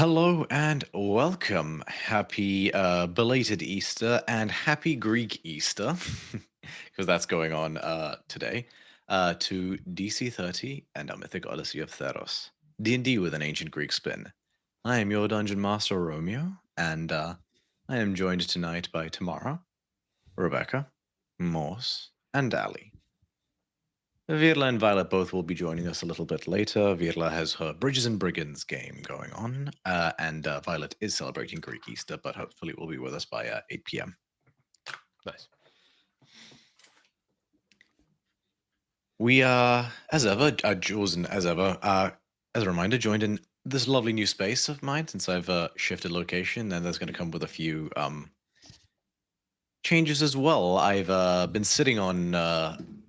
Hello and welcome. Happy belated Easter and happy Greek Easter, because that's going on today, to DC30 and our Mythic Odyssey of Theros. D&D with an ancient Greek spin. I am your Dungeon Master, Romeo, and I am joined tonight by Tamara, Rebecca, Morse, and Ali. Virla and Violet both will be joining us a little bit later. Virla has her Bridges and Brigands game going on, and Violet is celebrating Greek Easter, but hopefully will be with us by 8 p.m. Nice. We are, as ever, Jules and as ever, as a reminder, joined in this lovely new space of mine since I've shifted location, and there's going to come with a few changes as well. I've been sitting on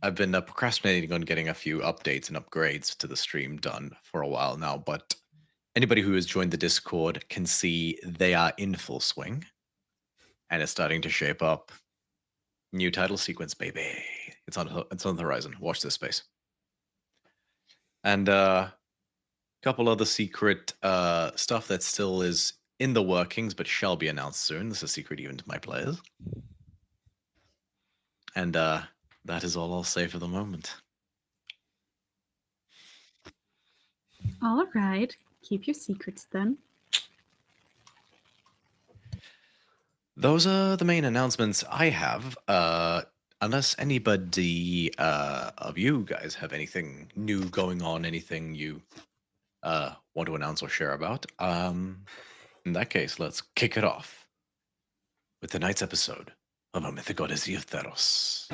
I've been procrastinating on getting a few updates and upgrades to the stream done for a while now, but anybody who has joined the Discord can see they are in full swing, and it's starting to shape up. New title sequence, baby. It's on the horizon. Watch this space. And a couple other secret stuff that still is in the workings, but shall be announced soon. This is a secret even to my players. And that is all I'll say for the moment. All right. Keep your secrets then. Those are the main announcements I have. Unless anybody of you guys have anything new going on, anything you want to announce or share about, in that case, let's kick it off with tonight's episode of A Mythic Odyssey of Theros.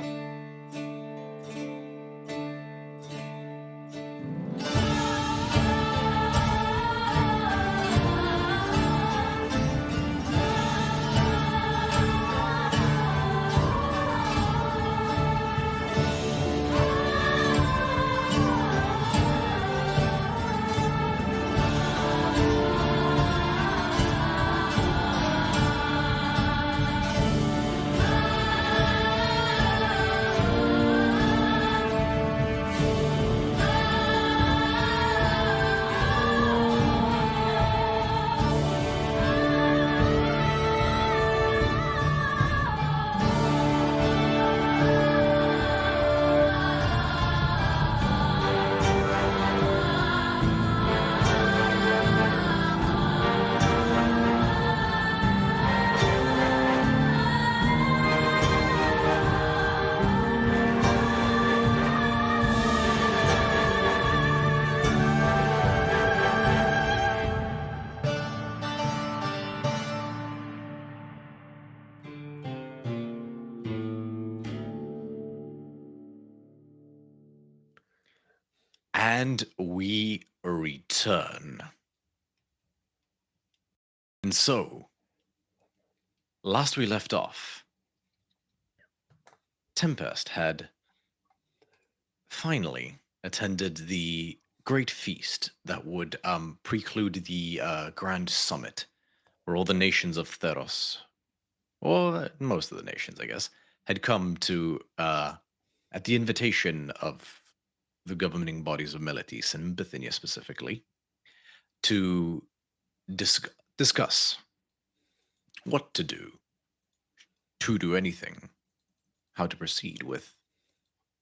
And we return. And so, last we left off, Tempest had finally attended the great feast that would preclude the grand summit, where all the nations of Theros, or most of the nations, I guess, had come to, at the invitation of the governing bodies of Meletis and Bithynia specifically, to discuss what to do anything, how to proceed with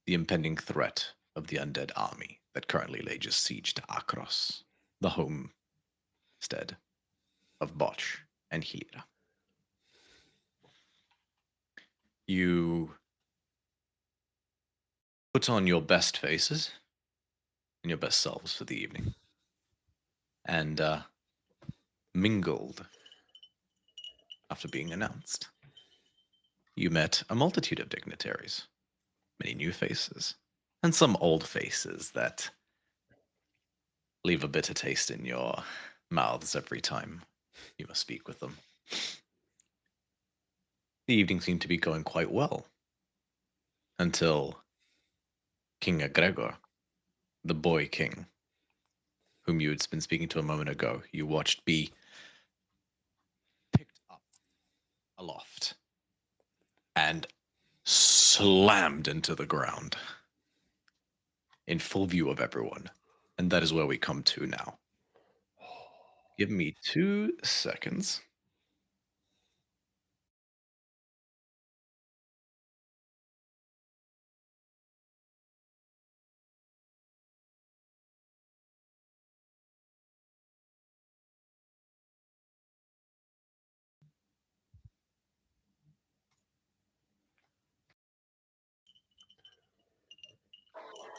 the impending threat of the undead army that currently lays siege to Akros, the homestead of Botch and Hira. You put on your best faces and your best selves for the evening, and mingled after being announced. You met a multitude of dignitaries, many new faces, and some old faces that leave a bitter taste in your mouths every time you must speak with them. The evening seemed to be going quite well, until King Agregor, the boy king, whom you had been speaking to a moment ago, you watched be picked up aloft and slammed into the ground in full view of everyone. And that is where we come to now. Give me 2 seconds.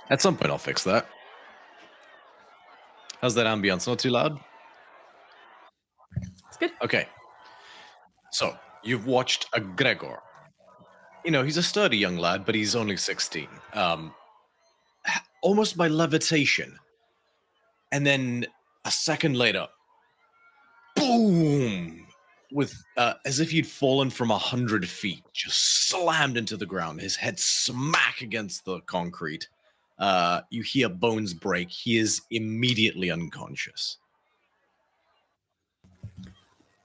At some point, I'll fix that. How's that ambience? Not too loud? It's good. Okay. So, you've watched a Gregor. You know, he's a sturdy young lad, but he's only 16. Almost by levitation. And then a second later, boom! With as if he'd fallen from 100 feet, just slammed into the ground, his head smack against the concrete. You hear bones break. He is immediately unconscious.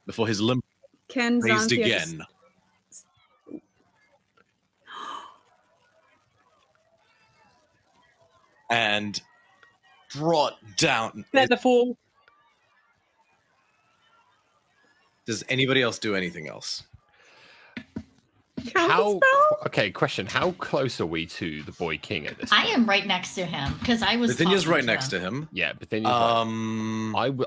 Before his limb Can raised Xanthia again. And brought down. Featherfall. Does anybody else do anything else? Okay, question. How close are we to the boy king at this I point? am right next to him because I was. Bithynia's right next to him. Yeah, Bithynia's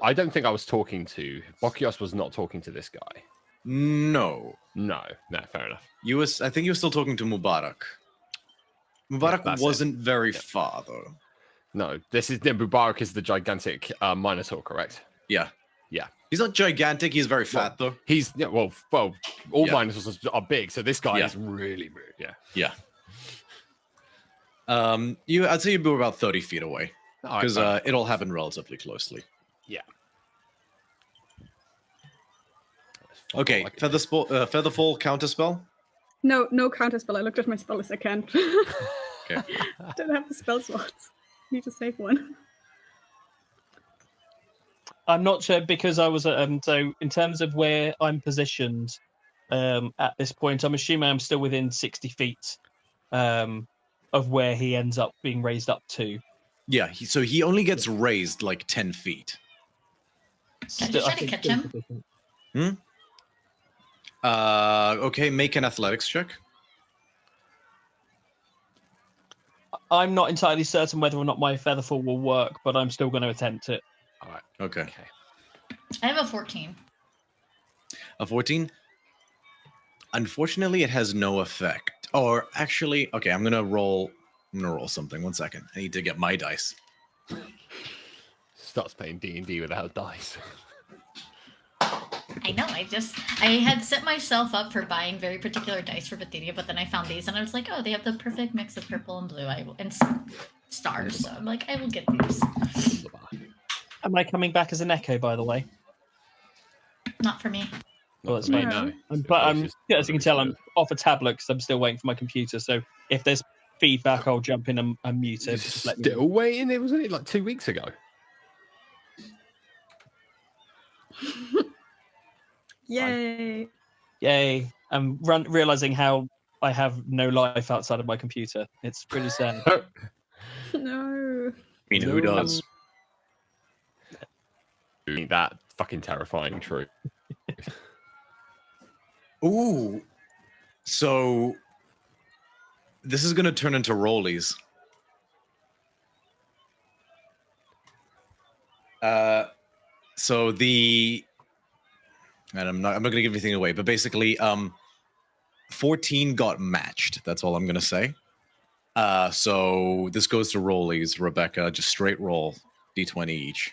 I don't think I was talking to... Bokios was not talking to this guy. No. No, fair enough. I think you were still talking to Mubarak. Mubarak that's wasn't very far, though. No, Mubarak is the gigantic Minotaur, correct? Yeah. Yeah. He's not gigantic, he's very fat, though. He's, all Yeah. Minotaurs are big, so this guy Yeah. is really, Yeah. I'd say you'd be about 30 feet away. Because it all happened relatively closely. Yeah. Okay, Featherfall counterspell? No counterspell. I looked at my spell list. I can't. Okay. Don't have the spell slots. Need to save one. I'm not sure because I was so in terms of where I'm positioned at this point, I'm assuming I'm still within 60 feet of where he ends up being raised up to. Yeah, so he only gets raised like 10 feet. Can you try to catch him? Okay, make an athletics check. I'm not entirely certain whether or not my featherfall will work, but I'm still going to attempt it. All right. Okay. I have a 14. A 14? Unfortunately, it has no effect. Or actually, okay, I'm gonna roll something. 1 second. I need to get my dice. Starts playing D&D without dice. I know. I had set myself up for buying very particular dice for Bithynia, but then I found these and I was like, oh, they have the perfect mix of purple and blue and stars. So I'm like, I will get these. Am I coming back as an echo, by the way? Not for me. Well, that's No. fine. But as you can tell, I'm off a tablet because I'm still waiting for my computer. So if there's feedback, I'll jump in and mute it. Just let me know. Still waiting? It was only like 2 weeks ago. Yay! Yay! I'm realizing how I have no life outside of my computer. It's pretty sad. No. I mean, who does? That fucking terrifying truth. Ooh. So this is gonna turn into rollies. So and I'm not gonna give anything away, but basically 14 got matched. That's all I'm gonna say. So this goes to rollies, Rebecca. Just straight roll d20 each.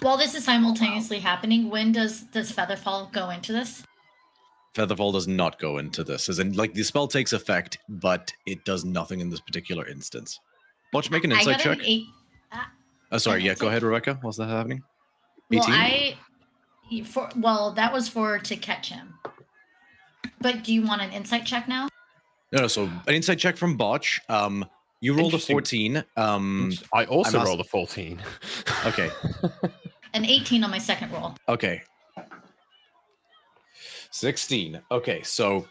While this is simultaneously happening, when does Featherfall go into this? Featherfall does not go into this. As in, like, the spell takes effect, but it does nothing in this particular instance. Watch, make an I insight got check. an 8. Sorry, an yeah, insight. go ahead, Rebecca. What's that happening? Well, 18? that was to catch him. But do you want an insight check now? No, so an insight check from Botch. You rolled a 14. I also rolled a 14. Okay. An 18 on my second roll. Okay. 16. Okay, so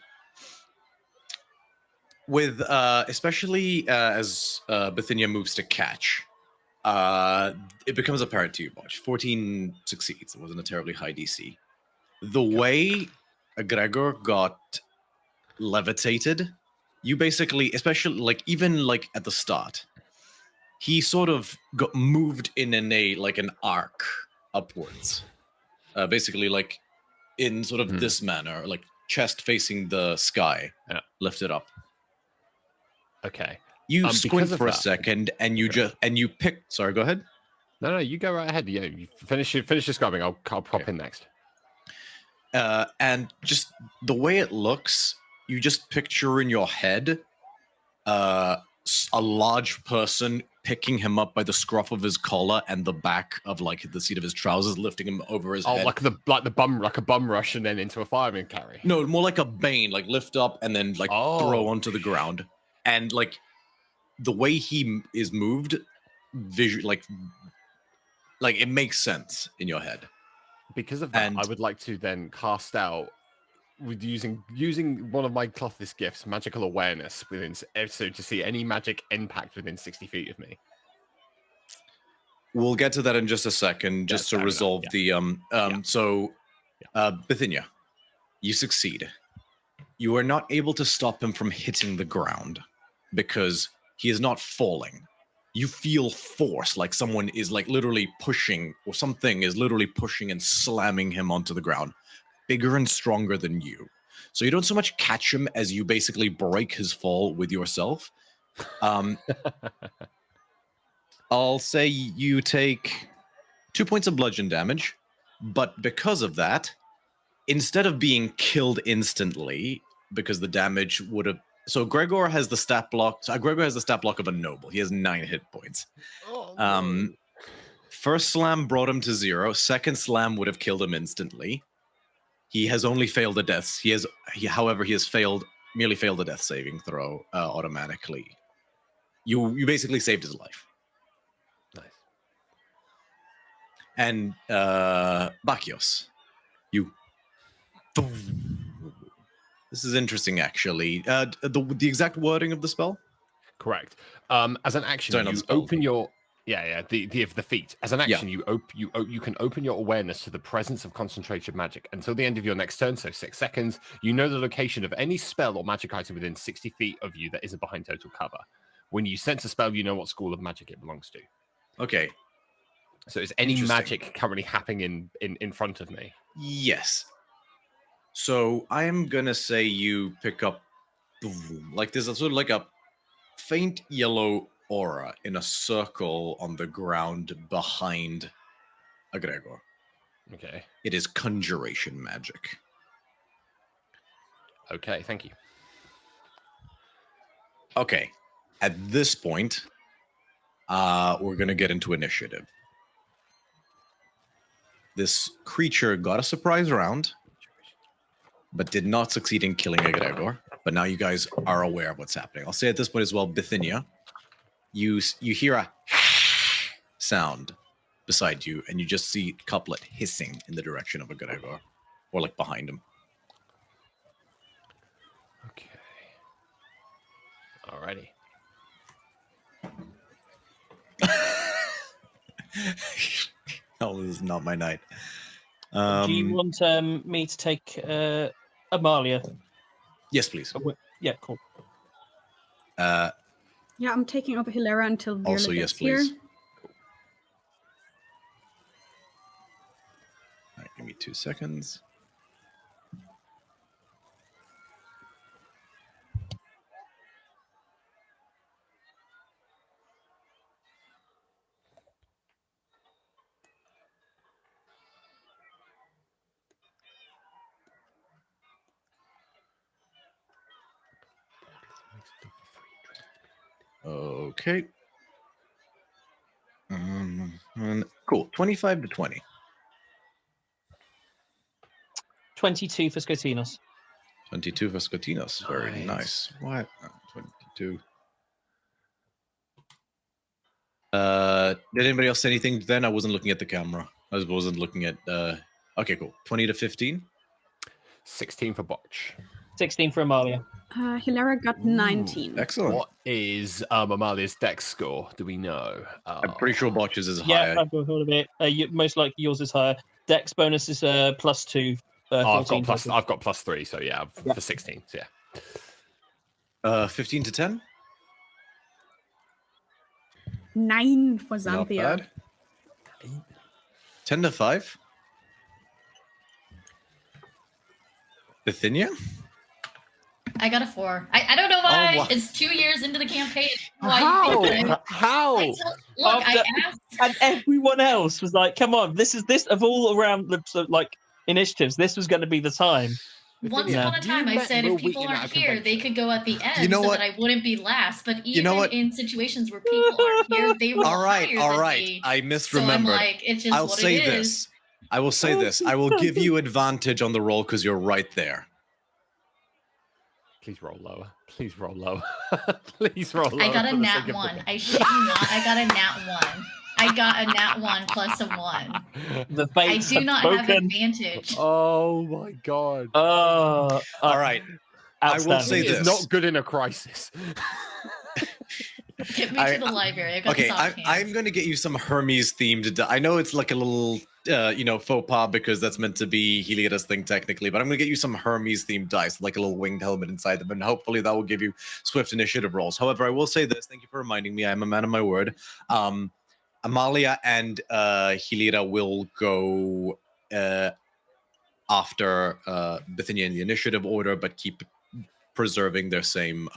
with especially as Bithynia moves to catch, it becomes apparent to you, Botch. 14 succeeds. It wasn't a terribly high DC. The way Gregor got levitated, you basically, especially like even like at the start, he sort of got moved in an arc upwards, basically like in sort of this manner, like chest facing the sky, lifted up. Okay. You squint for a that, second, and you pick. Sorry, go ahead. No, you go right ahead. Yeah, you finish describing. I'll pop in next. And just the way it looks, you just picture in your head a large person picking him up by the scruff of his collar and the back of like the seat of his trousers, lifting him over his head. Like a bum rush and then into a fireman carry. No, more like a bane, like lift up and then like throw onto the ground. And like the way he is moved, like it makes sense in your head. Because of that, I would like to then cast out with using one of my Clothis gifts, magical awareness within, so to see any magic impact within 60 feet of me. We'll get to that in just a second, just to resolve the So, Bithynia, you succeed. You are not able to stop him from hitting the ground because he is not falling. You feel force, like someone is like literally pushing, or something is literally pushing and slamming him onto the ground, bigger and stronger than you. So you don't so much catch him as you basically break his fall with yourself. I'll say you take 2 points of bludgeon damage, but because of that, instead of being killed instantly, because the damage would have... So Gregor has the stat block. So Gregor has the stat block of a noble. He has 9 hit points. First slam brought him to 0. Second slam would have killed him instantly. He has only failed a death. However, he has merely failed a death saving throw automatically. You basically saved his life. Nice. And Bakios, you. This is interesting, actually. The exact wording of the spell? Correct. As an action, you open your the feat. As an action, you can open your awareness to the presence of concentrated magic until the end of your next turn, so 6 seconds. You know the location of any spell or magic item within 60 feet of you that isn't behind total cover. When you sense a spell, you know what school of magic it belongs to. Okay. So is any magic currently happening in front of me? Yes. So I am gonna say you pick up like there's a sort of like a faint yellow aura in a circle on the ground behind Gregor. Okay. It is conjuration magic. Okay, thank you. Okay. At this point, we're gonna get into initiative. This creature got a surprise round, but did not succeed in killing Gregor. But now you guys are aware of what's happening. I'll say at this point as well, Bithynia, you hear a sound beside you, and you just see Couplet hissing in the direction of Gregor, or like behind him. Okay. Alrighty. No, this is not my night. Do you want me to take Amalia? Yes, please. Yeah, cool. Yeah, I'm taking over Hilera until Virla Also, yes, gets here. please. Cool. All right, give me 2 seconds. Okay. Cool. 25 to 20. 22 for Scotinos. 22 for Scotinos. Very nice. What? 22. Did anybody else say anything then? I wasn't looking at the camera. I wasn't looking at... Okay, cool. 20 to 15. 16 for Botch. 16 for Amalia. Hilera got 19. Excellent. What is Amalia's dex score? Do we know? I'm pretty sure Botch's is Yeah, higher. I've got a bit. Most likely yours is higher. Dex bonus is +2. I've got +3, so yeah, for 16. So yeah. 15 to 10. 9 for Not Xanthia. bad. 10 to 5. Bithynia? I got a 4. I don't know why. Oh, wow. It's 2 years into the campaign. How? Look, I asked. And everyone else was like, "Come on, this of all around the like initiatives. This was going to be the time." Once upon a time, I said if people aren't here, they could go at the end so that I wouldn't be last. But even in situations where people aren't here, they were higher than me. I misremembered. So I'm like, it's just I'll what say it this. is. I will say this. I will give you advantage on the roll because you're right there. Please roll lower. Please roll lower. Please roll lower. I got a nat 1. I shit you not. I got a nat 1. I got a nat 1 plus a 1. I do not have advantage. Oh my god. All right. I will say this. It's not good in a crisis. Get me to the library. Okay, I'm going to get you some Hermes themed. I know it's like a little, faux pas because that's meant to be Heliada's thing technically, but I'm going to get you some Hermes themed dice, like a little winged helmet inside them, and hopefully that will give you swift initiative rolls. However, I will say this. Thank you for reminding me. I'm a man of my word. Amalia and Heliada will go after Bithynia in the initiative order, but keep preserving their same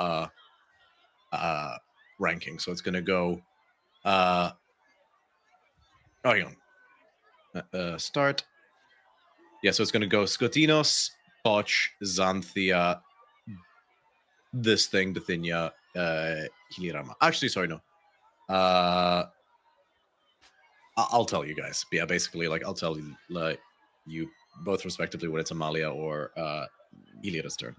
ranking. So it's going to go start. Yeah, so it's going to go Skotinos, Botch, Xanthia, this thing, Bithynia, Heliada. Actually, sorry, no. I'll tell you guys. Yeah, basically, I'll tell you, you both respectively when it's Amalia or Heliada's turn.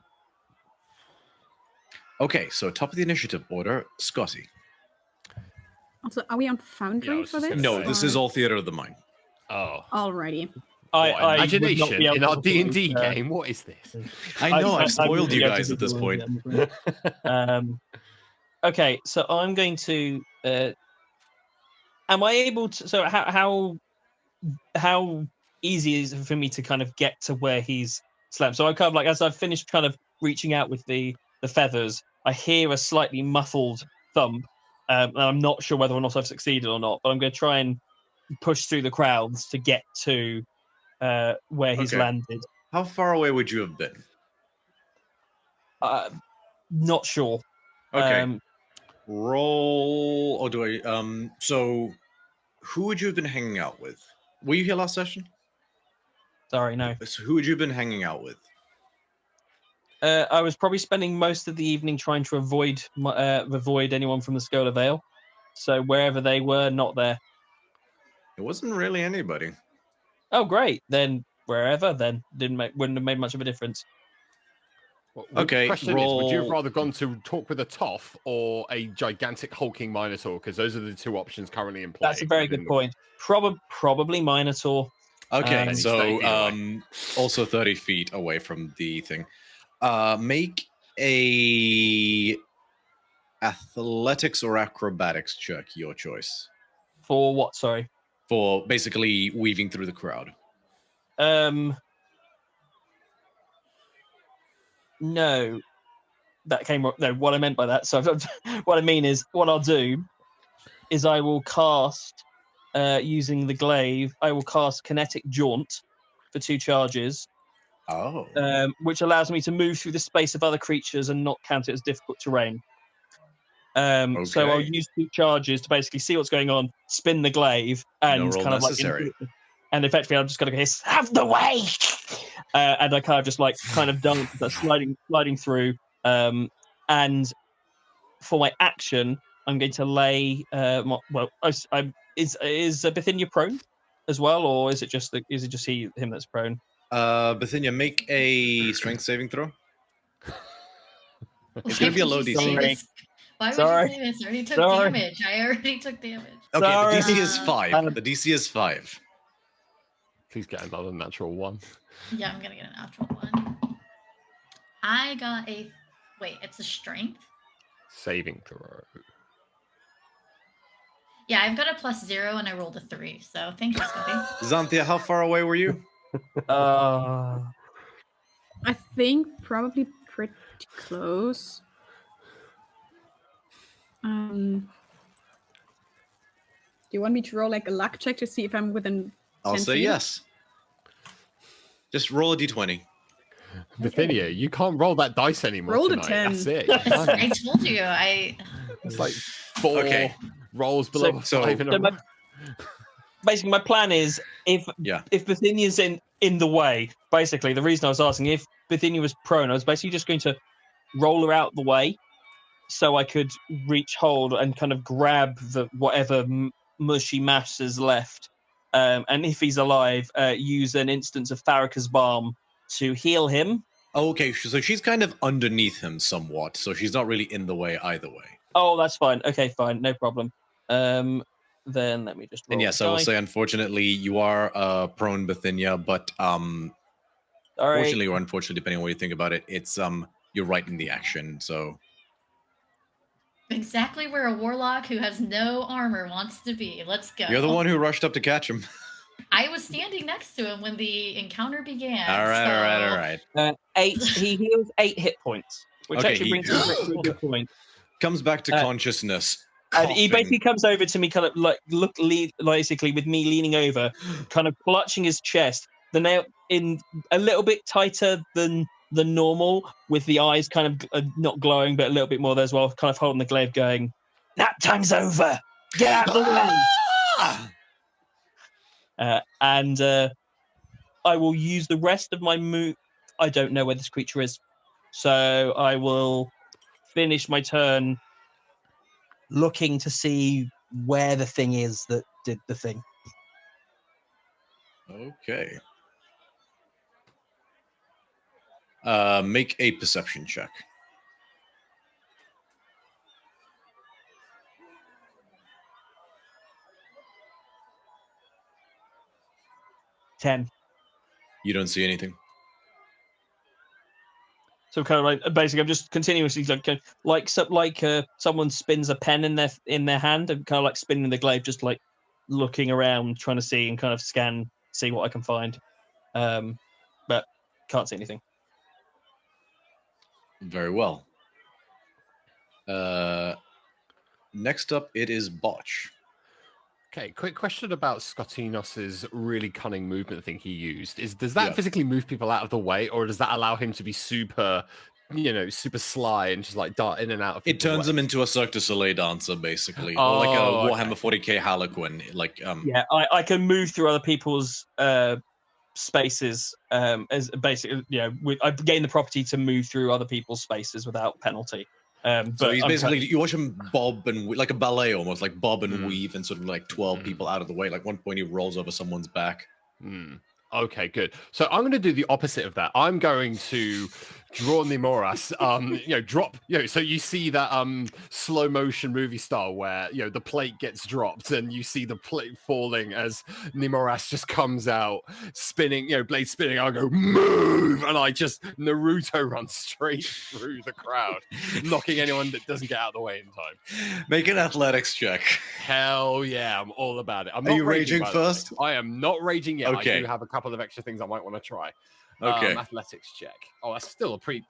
Okay, so top of the initiative order, Scotty. Also, are we on Foundry for this? No, this is all Theater of the Mind. Oh. Alrighty. Imagination in our D&D game? What is this? I know, I've spoiled you guys at this point. Okay, so I'm going to... am I able to... So how easy is it for me to kind of get to where he's slammed? So I kind of as I've finished kind of reaching out with the feathers, I hear a slightly muffled thump. And I'm not sure whether or not I've succeeded or not, but I'm going to try and push through the crowds to get to where he's landed. How far away would you have been? Not sure. Okay. Roll. Or do I? So, who would you have been hanging out with? Were you here last session? Sorry, no. So who would you have been hanging out with? I was probably spending most of the evening trying to avoid anyone from the Scholar Vale. So wherever they were, not there. It wasn't really anybody. Oh, great. Then wherever, then wouldn't have made much of a difference. Well, okay. Question is, would you have rather gone to talk with a Toff or a gigantic hulking Minotaur? Because those are the two options currently in play. That's a very good point. Probably Minotaur. Okay, so also 30 feet away from the thing. Make a athletics or acrobatics check, your choice. For what, sorry? For basically weaving through the crowd. No. That came no, what I meant by that. So what I mean is what I'll do is I will cast using the glaive, I will cast Kinetic Jaunt for 2 charges. Oh. Which allows me to move through the space of other creatures and not count it as difficult terrain. Okay. So I'll use 2 charges to basically see what's going on, spin the glaive, and no roll kind necessary. of and effectively I'm just going to hiss, "Have the way!" And I kind of just dance, sliding through. And for my action, I'm going to lay. Is Bithynia prone as well, or is it just him that's prone? Bithynia, make a strength saving throw. It's going to be a low DC. Why would you say this? I already took damage. I already took damage. Okay, the DC is 5. The DC is 5. Please get another natural 1. Yeah, I'm going to get a natural 1. I got a... Wait, it's a strength? Saving throw. Yeah, I've got a +0 and I rolled a 3. So thank you, Scotty. Xanthia, how far away were you? I think probably pretty close. Do you want me to roll like a luck check to see if I'm within? I'll 10 say feet? yes. Just roll a d20. Bithynia, you can't roll that dice anymore. Rolled a tonight. 10. That's it. I told you, It's like 4 rolls below a 5 in a row. Basically, my plan is if Bithynia's in the way, basically, the reason I was asking, if Bithynia was prone, I was basically just going to roll her out the way so I could reach hold and kind of grab the whatever mushy mass is left. And if he's alive, use an instance of Farrakha's Balm to heal him. Oh, okay, so she's kind of underneath him somewhat, so she's not really in the way either way. Oh, that's fine. Okay, fine, no problem. Then let me just roll. And yes, I will say, unfortunately, you are prone, Bithynia, but fortunately or unfortunately, depending on what you think about it, it's you're right in the action, so... exactly where a warlock who has no armor wants to be. Let's go. You're the one who rushed up to catch him. I was standing next to him when the encounter began. All right. 8. He heals 8 hit points, which actually brings him to a good point. Comes back to consciousness. And he basically comes over to me, kind of like basically with me leaning over, kind of clutching his chest. The nail in a little bit tighter than the normal, with the eyes kind of not glowing, but a little bit more there as well. Kind of holding the glaive, going, "Nap time's over. Get out of the way." And I will use the rest of my move. I don't know where this creature is, so I will finish my turn looking to see where the thing is that did the thing. Okay. Make a perception check. $10. You don't see anything. So kind of like basically, I'm just continuously like someone spins a pen in their hand and kind of like spinning the glaive, just like looking around, trying to see and kind of scan, see what I can find, but can't see anything. Very well. Next up, it is Botch. Okay, quick question about Scottinos's really cunning movement thing he used. Does that physically move people out of the way, or does that allow him to be super sly and just like dart in and out of It turns him into a Cirque du Soleil dancer, basically, or like a Warhammer 40k Harlequin. Like, yeah, I can move through other people's spaces as basically, I gain the property to move through other people's spaces without penalty. So he's basically, you watch him bob and like a ballet almost, like bob and weave and sort of like 12 people out of the way. Like one point he rolls over someone's back. Okay, good. So I'm going to do the opposite of that. I'm going to draw Nimoras, drop, so you see that slow motion movie style where, the plate gets dropped and you see the plate falling as Nimoras just comes out spinning, blade spinning. I'll go, move! And I just Naruto run straight through the crowd, knocking anyone that doesn't get out of the way in time. Make an athletics check. Hell yeah, I'm all about it. Are you raging first? I am not raging yet. Okay. I do have a couple of extra things I might want to try. Okay. Athletics check. Oh, that's still a pretty...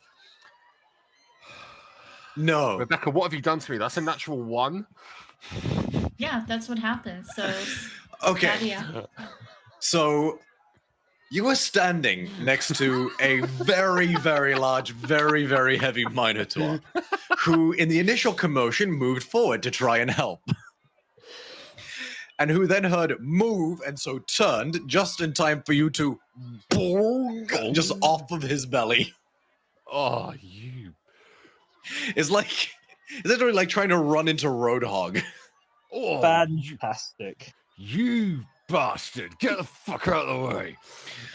No. Rebecca, what have you done to me? That's a natural 1. Yeah, that's what happens. So... Okay. So... you were standing next to a very, very large, very, very heavy Minotaur, who, in the initial commotion, moved forward to try and help. And who then heard move and so turned just in time for you to boom, just off of his belly. Oh, you. It's literally like trying to run into Roadhog. Oh, fantastic. You bastard. Get the fuck out of the way.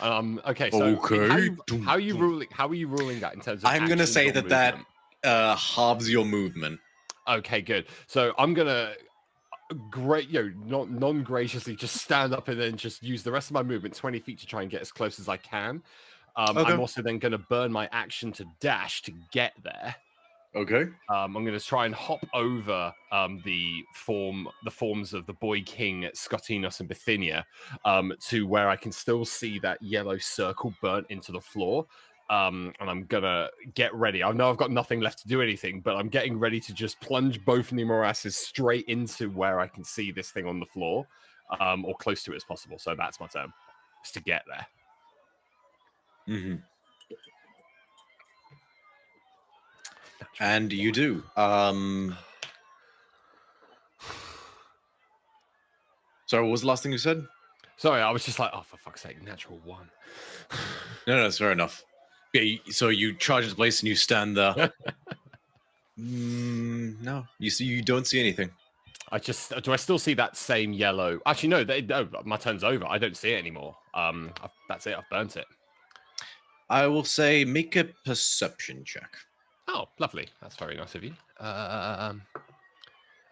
Okay, so okay. How are you ruling that in terms of I'm going to say that halves your movement. Okay, good. So I'm going to non-graciously just stand up and then just use the rest of my movement 20 feet to try and get as close as I can. I'm also then going to burn my action to dash to get there. Okay. I'm going to try and hop over the forms of the boy king, Scotinos, and Bithynia to where I can still see that yellow circle burnt into the floor. And I'm gonna get ready. I know I've got nothing left to do anything, but I'm getting ready to just plunge both Nemorasses straight into where I can see this thing on the floor, or close to it as possible. So that's my turn, just to get there. Mm-hmm. And you do. Sorry, what was the last thing you said? Sorry, I was just like, oh, for fuck's sake, natural 1. No, that's fair enough. Yeah, so you charge into place and you stand there. No, you don't see anything. Do I still see that same yellow? Actually, no, my turn's over. I don't see it anymore. That's it. I've burnt it. I will say make a perception check. Oh, lovely. That's very nice of you.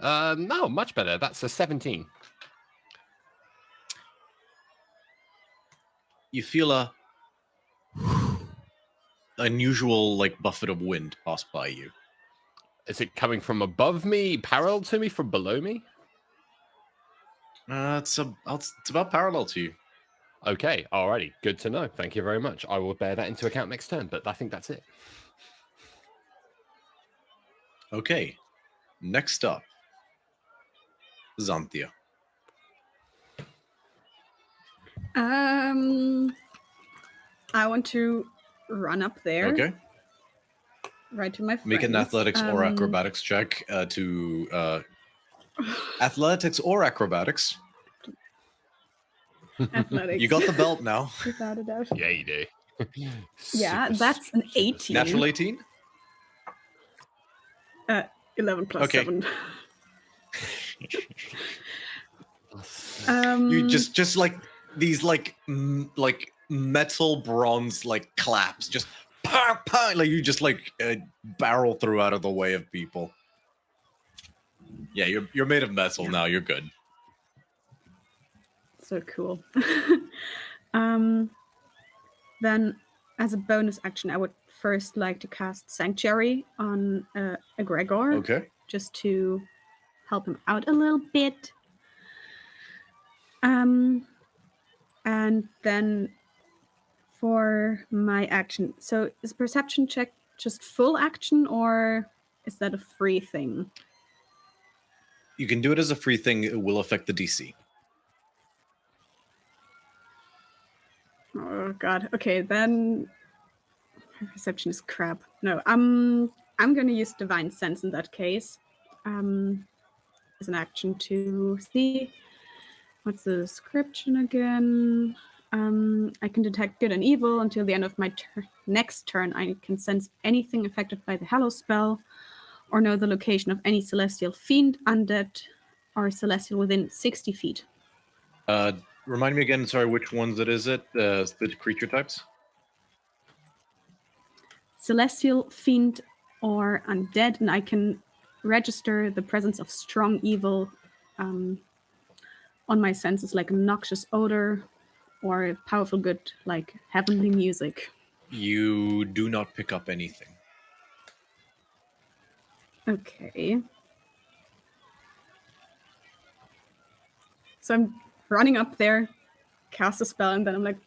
No, much better. That's a 17. You feel a unusual, like, buffet of wind pass by you. Is it coming from above me, parallel to me, from below me? It's about parallel to you. Okay, alrighty. Good to know. Thank you very much. I will bear that into account next turn, but I think that's it. Okay. Next up, Xanthia. I want to run up there. Okay. Right to my friends. Make an athletics or acrobatics check to athletics or acrobatics. Athletics. You got the belt now. Without a doubt. Yeah, you do. Yeah, that's an 18. Natural 18? 11 plus Okay. 7. You just like these like metal bronze like claps, just pow, pow, like you just like barrel through out of the way of people. Yeah, you're made of metal now. You're good. So cool. Then, as a bonus action, I would first like to cast Sanctuary on Egregor. Okay. Just to help him out a little bit. And then for my action, so is perception check just full action or is that a free thing? You can do it as a free thing. It will affect the DC. Oh god. Okay, then perception is crap. No, I'm gonna use Divine Sense in that case. As an action to see what's the description again. I can detect good and evil until the end of my next turn. I can sense anything affected by the Hallow spell, or know the location of any celestial fiend, undead, or celestial within 60 feet. Remind me again. Sorry, which ones it is? The creature types. Celestial, fiend, or undead, and I can register the presence of strong evil on my senses, like a noxious odor or a powerful good, like heavenly music. You do not pick up anything. Okay. So I'm running up there, cast a spell, and then I'm like,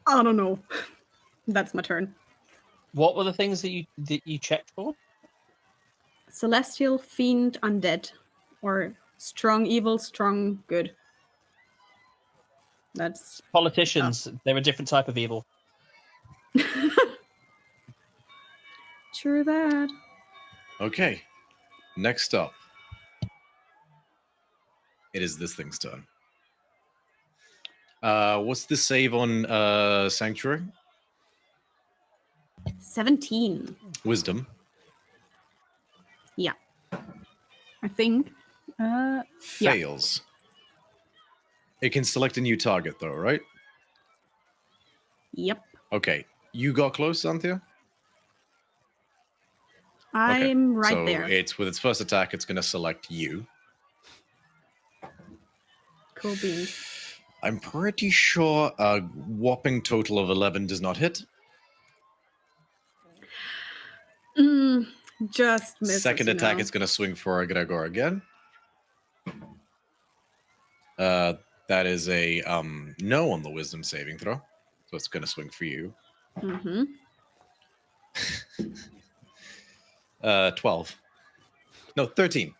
I don't know. That's my turn. What were the things that you checked for? Celestial, fiend, undead, or strong evil, strong good. That's politicians. They're a different type of evil. True that. Okay. Next up, it is this thing's turn. What's the save on Sanctuary? 17. Wisdom. Yeah. I think. Fails. Yeah. It can select a new target, though, right? Yep. Okay. You got close, Anthea? I'm right there. So it's with its first attack, it's going to select you. Cool beans. I'm pretty sure a whopping total of 11 does not hit. Just misses. Second attack, it's going to swing for Gregor again. That is a no on the wisdom saving throw. So it's going to swing for you. 12. No, 13.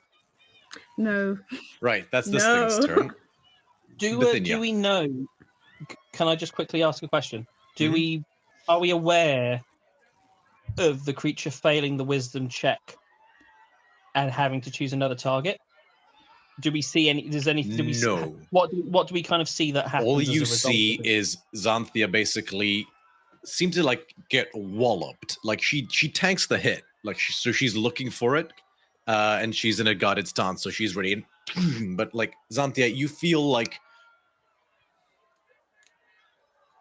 No. Right, that's this thing's turn. Do we know? Can I just quickly ask a question? Are we aware of the creature failing the wisdom check and having to choose another target? Do we see any? No. What do we kind of see that happens? All you see is Xanthia basically seem to like get walloped. Like she tanks the hit. Like so she's looking for it, and she's in a guarded stance, so she's ready. But like Xanthia, you feel like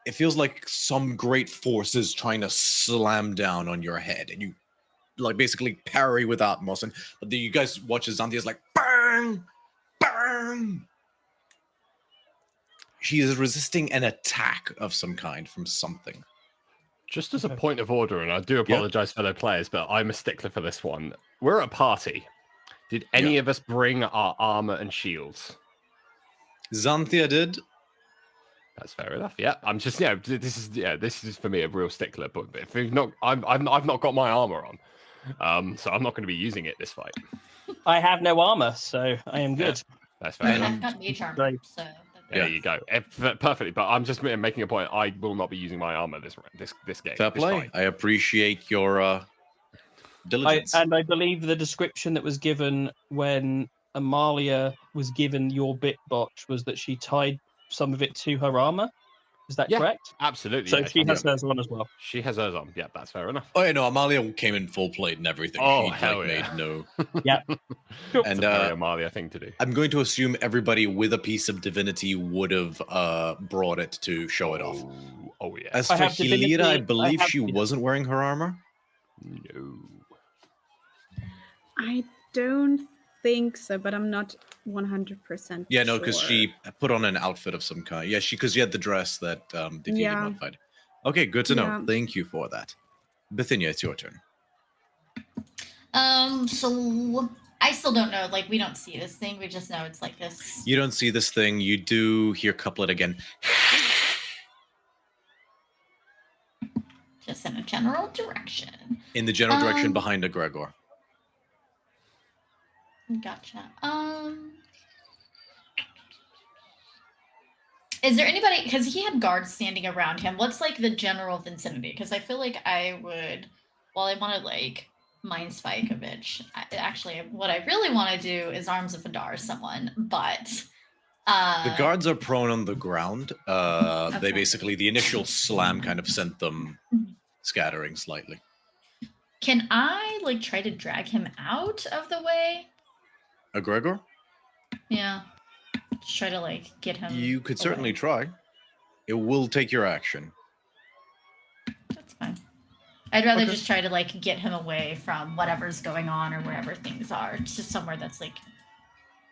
it feels like some great force is trying to slam down on your head, and you like basically parry without motion. But then you guys watch as Xanthia's like bang, bang. She is resisting an attack of some kind from something. Just as a point of order, and I do apologize, fellow players, but I'm a stickler for this one. We're a party. Did any of us bring our armor and shields? Xanthia did. That's fair enough. Yeah, I'm just this is for me a real stickler. But if you've not, I've not got my armor on, so I'm not going to be using it this fight. I have no armor, so I am good. Yeah, that's fair. I've got mage armor, so there you go. Perfectly. But I'm just making a point. I will not be using my armor this game. Fair play. I appreciate your diligence. I believe the description that was given when Amalia was given your bit botch was that she tied some of it to her armor. Is that correct? Absolutely. So she has hers on as well. She has hers on. Yeah, that's fair enough. Oh, yeah, no, Amalia came in full plate and everything. Oh, she hell made no. Yeah. And it's a very Amalia thing to do. I'm going to assume everybody with a piece of divinity would have brought it to show it off. Oh yeah. As for Hilira, I believe she wasn't wearing her armor. No. I don't think so, but I'm not 100%. Yeah, no, because she put on an outfit of some kind. Yeah, because she had the dress that defeated modified. Okay, good to know. Thank you for that. Bithynia, it's your turn. So I still don't know. Like, we don't see this thing. We just know it's like this. You don't see this thing. You do hear couplet again. Just in a general direction. In the general direction behind a Gregor. Gotcha. Is there anybody, because he had guards standing around him, what's like the general vicinity? Because I feel like I would, while I want to like mind spike a bitch, actually what I really want to do is Arms of Hadar someone, but the guards are prone on the ground. They basically, the initial slam kind of sent them scattering slightly. Can I like try to drag him out of the way? A Gregor? Yeah. Just try to like get him. You could certainly try. It will take your action. That's fine. I'd rather just try to like get him away from whatever's going on or wherever things are. It's just somewhere that's like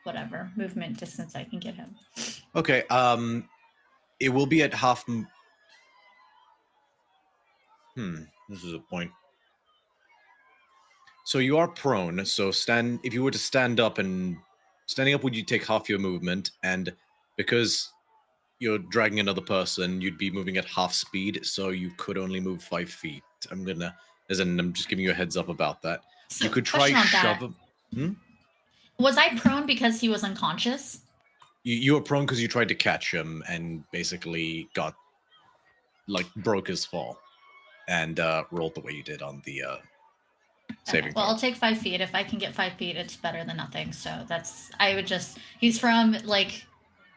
whatever movement distance I can get him. Okay. It will be at half. This is a point. So you are prone. So if you were to stand up, and standing up would you take half your movement, and because you're dragging another person, you'd be moving at half speed, so you could only move 5 feet. I'm just giving you a heads up about that. So you could try shove him. Was I prone because he was unconscious? You were prone because you tried to catch him and basically broke his fall and rolled the way you did on the saving throw. Well, I'll take 5 feet. If I can get 5 feet, it's better than nothing. So he's from like,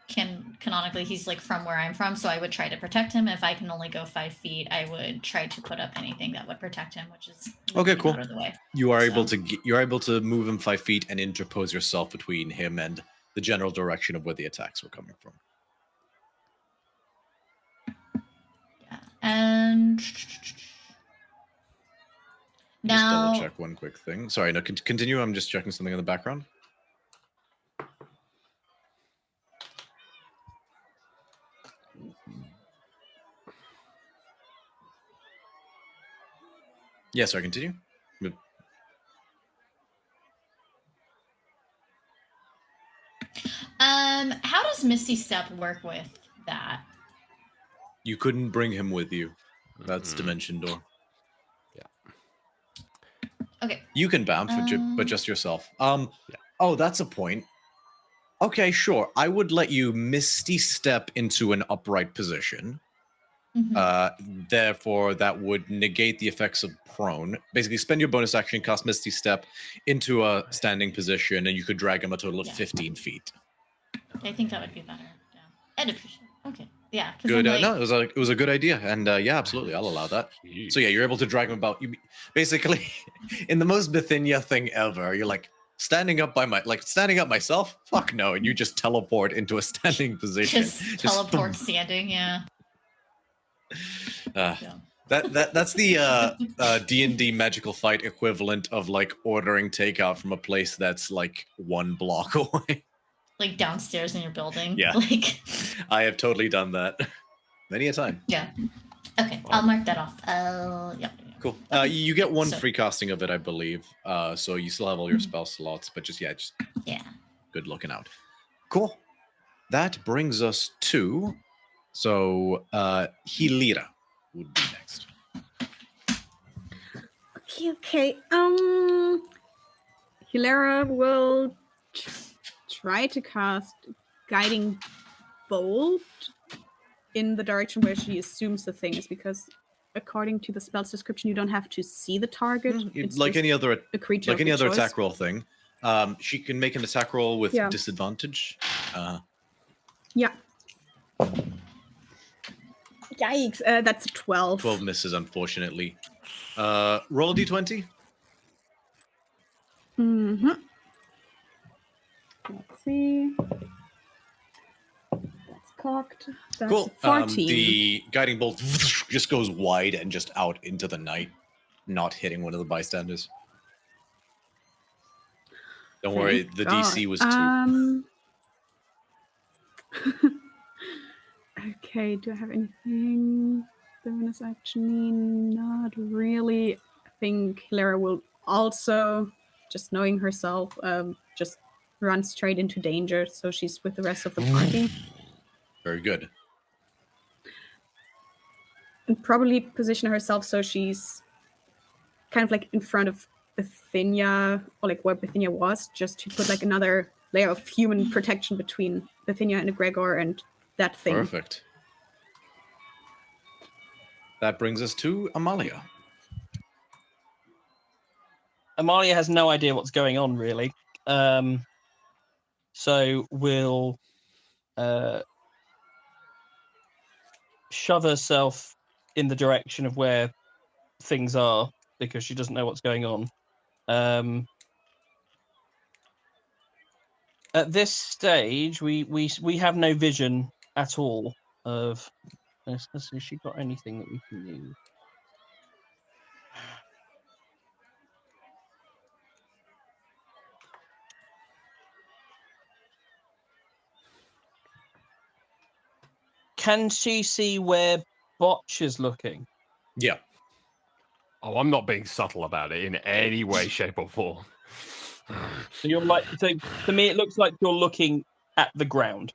canonically, he's like from where I'm from. So I would try to protect him. If I can only go 5 feet, I would try to put up anything that would protect him, which is okay, cool. out of the way. You are able to move him 5 feet and interpose yourself between him and the general direction of where the attacks were coming from. Yeah, and now just double check one quick thing. Sorry, no, continue. I'm just checking something in the background. Yes, I continue. How does Misty Step work with that? You couldn't bring him with you. That's Dimension Door. Okay. You can bounce, but just yourself. Oh, that's a point. Okay, sure. I would let you Misty Step into an upright position. Therefore, that would negate the effects of prone. Basically, spend your bonus action, cast Misty Step into a standing position, and you could drag him a total of 15 feet. I think that would be better. Yeah. I'd appreciate it. Okay. Yeah. Good. No, it was a good idea, and yeah, absolutely, I'll allow that. So yeah, you're able to drag him about. You basically, in the most Bithynia thing ever, you're like standing up myself. Fuck no, and you just teleport into a standing position. Just teleport standing. Yeah. That's the D&D magical fight equivalent of like ordering takeout from a place that's like 1 block away. Like downstairs in your building. Yeah. Like I have totally done that many a time. Yeah. Okay, I'll mark that off. Yeah. Cool. You get 1 free casting of it, I believe. So you still have all your spell slots, but just good looking out. Cool. That brings us to Hilira would be next. Okay. Hilira will try to cast Guiding Bolt in the direction where she assumes the thing is, because according to the spell's description, you don't have to see the target. It's like any other creature, like any other attack roll thing. She can make an attack roll with disadvantage. Yeah. Yikes! That's a 12. 12 misses, unfortunately. Roll a d20. Let's see. That's cocked. That's Cool. 14. The guiding bolt just goes wide and just out into the night, not hitting one of the bystanders. Don't worry, the DC was 2. Okay, do I have anything? Bonus action? Not really. I think Hilira will also, just knowing herself, just run straight into danger, so she's with the rest of the party. Very good. And probably position herself so she's kind of like in front of Bithynia, or like where Bithynia was, just to put like another layer of human protection between Bithynia and Gregor and that thing. Perfect. That brings us to Amalia. Amalia has no idea what's going on, really. So we'll shove herself in the direction of where things are, because she doesn't know what's going on. At this stage, we have no vision at all of. Let's see if she got anything that we can use. Can she see where Botch is looking? Yeah. Oh, I'm not being subtle about it in any way, shape, or form. So you're like, so to me, it looks like you're looking at the ground.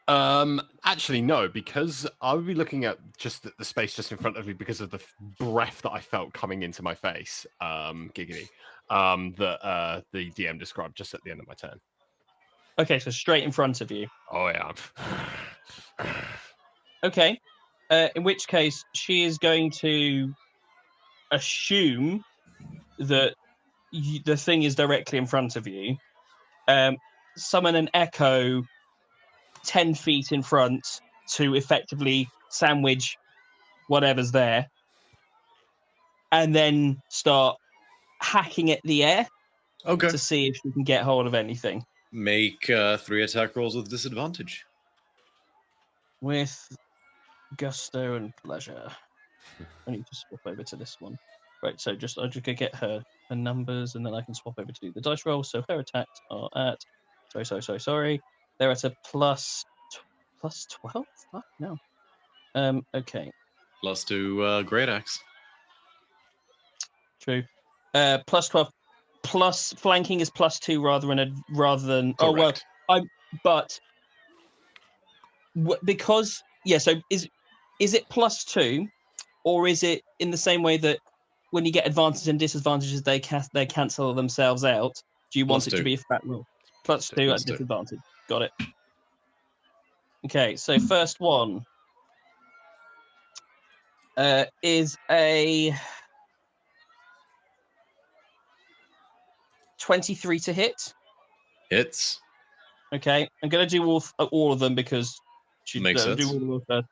Actually, no, because I would be looking at just the space just in front of me because of the breath that I felt coming into my face, giggity, that the DM described just at the end of my turn. Okay, so straight in front of you. Oh, yeah. Okay, in which case she is going to assume that the thing is directly in front of you. Summon an echo 10 feet in front to effectively sandwich whatever's there, and then start hacking at the air to see if she can get hold of anything. Make 3 attack rolls with disadvantage. With gusto and pleasure. I need to swap over to this one. Right, so I'll just go get her numbers, and then I can swap over to do the dice roll. So her attacks are at... Sorry. They're at a plus 12? Fuck, no. Okay. Plus 2 Great Axe. True. Plus 12. Plus flanking is +2 rather than Correct. Oh well, because So is it +2, or is it in the same way that when you get advantages and disadvantages, they cancel themselves out? Do you want it to be a flat rule? +2 at disadvantage. Got it. Okay, so first one is a 23 to hit. Hits. Okay, I'm gonna do all of them because Makes sense. do all of them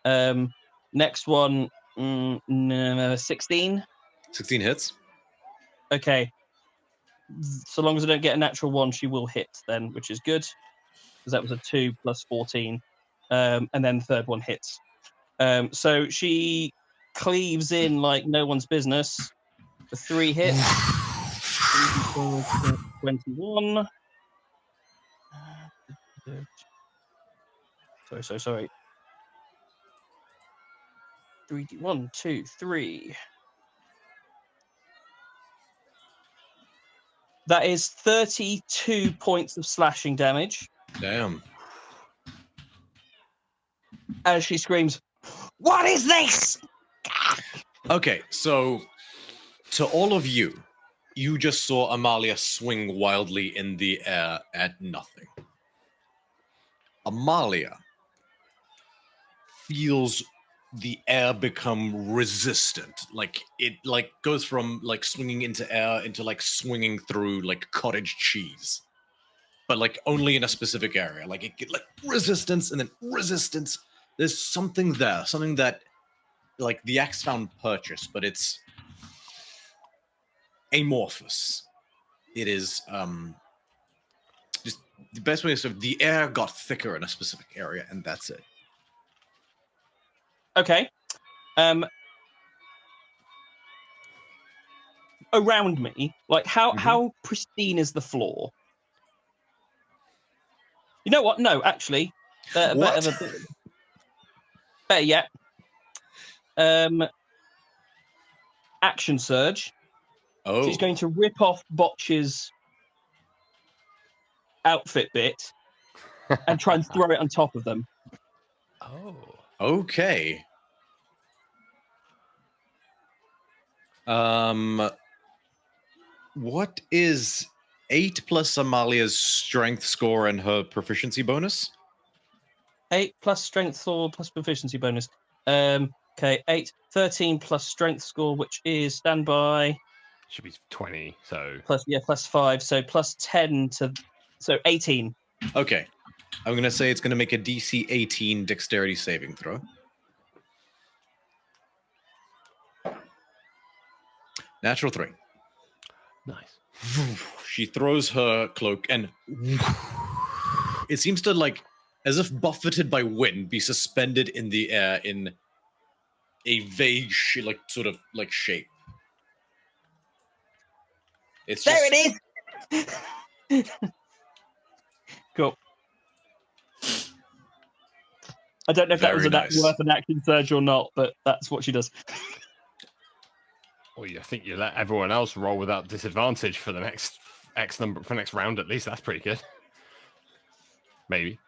first. Next one, 16. 16 hits. Okay, so long as I don't get a natural 1, she will hit then, which is good because that was a 2 plus 14, and then the third one hits. So she cleaves in like no one's business for 3 hits. 21. Sorry. 1, 2, 3. That is 32 points of slashing damage. Damn. As she screams, "What is this?" Okay, so to all of you, you just saw Amalia swing wildly in the air at nothing. Amalia feels the air become resistant. Like it goes from like swinging into air into like swinging through like cottage cheese. But like only in a specific area. Like it get like resistance and then resistance. There's something there, something that like the axe found purchase, but it's amorphous. It is just the best way to sort of the air got thicker in a specific area, and that's it. Okay. Around me, like how pristine is the floor? You know what? No, actually, better yet. Action surge. Oh, She's going to rip off Botch's outfit bit and try and throw it on top of them. Oh. Okay. What is 8 plus Amalia's strength score and her proficiency bonus? 8 plus strength score plus proficiency bonus. Okay, 13 plus strength score, which is standby. Should be 20, so... Plus 5, so plus 10 to... So 18. Okay. I'm going to say it's going to make a DC 18 dexterity saving throw. Natural 3. Nice. She throws her cloak and it seems to, like, as if buffeted by wind, be suspended in the air in a vague, sort of shape. It's there just... it is! Cool. I don't know if that was worth an action surge or not, but that's what she does. Well, I think you let everyone else roll without disadvantage for the next next round at least. That's pretty good. Maybe.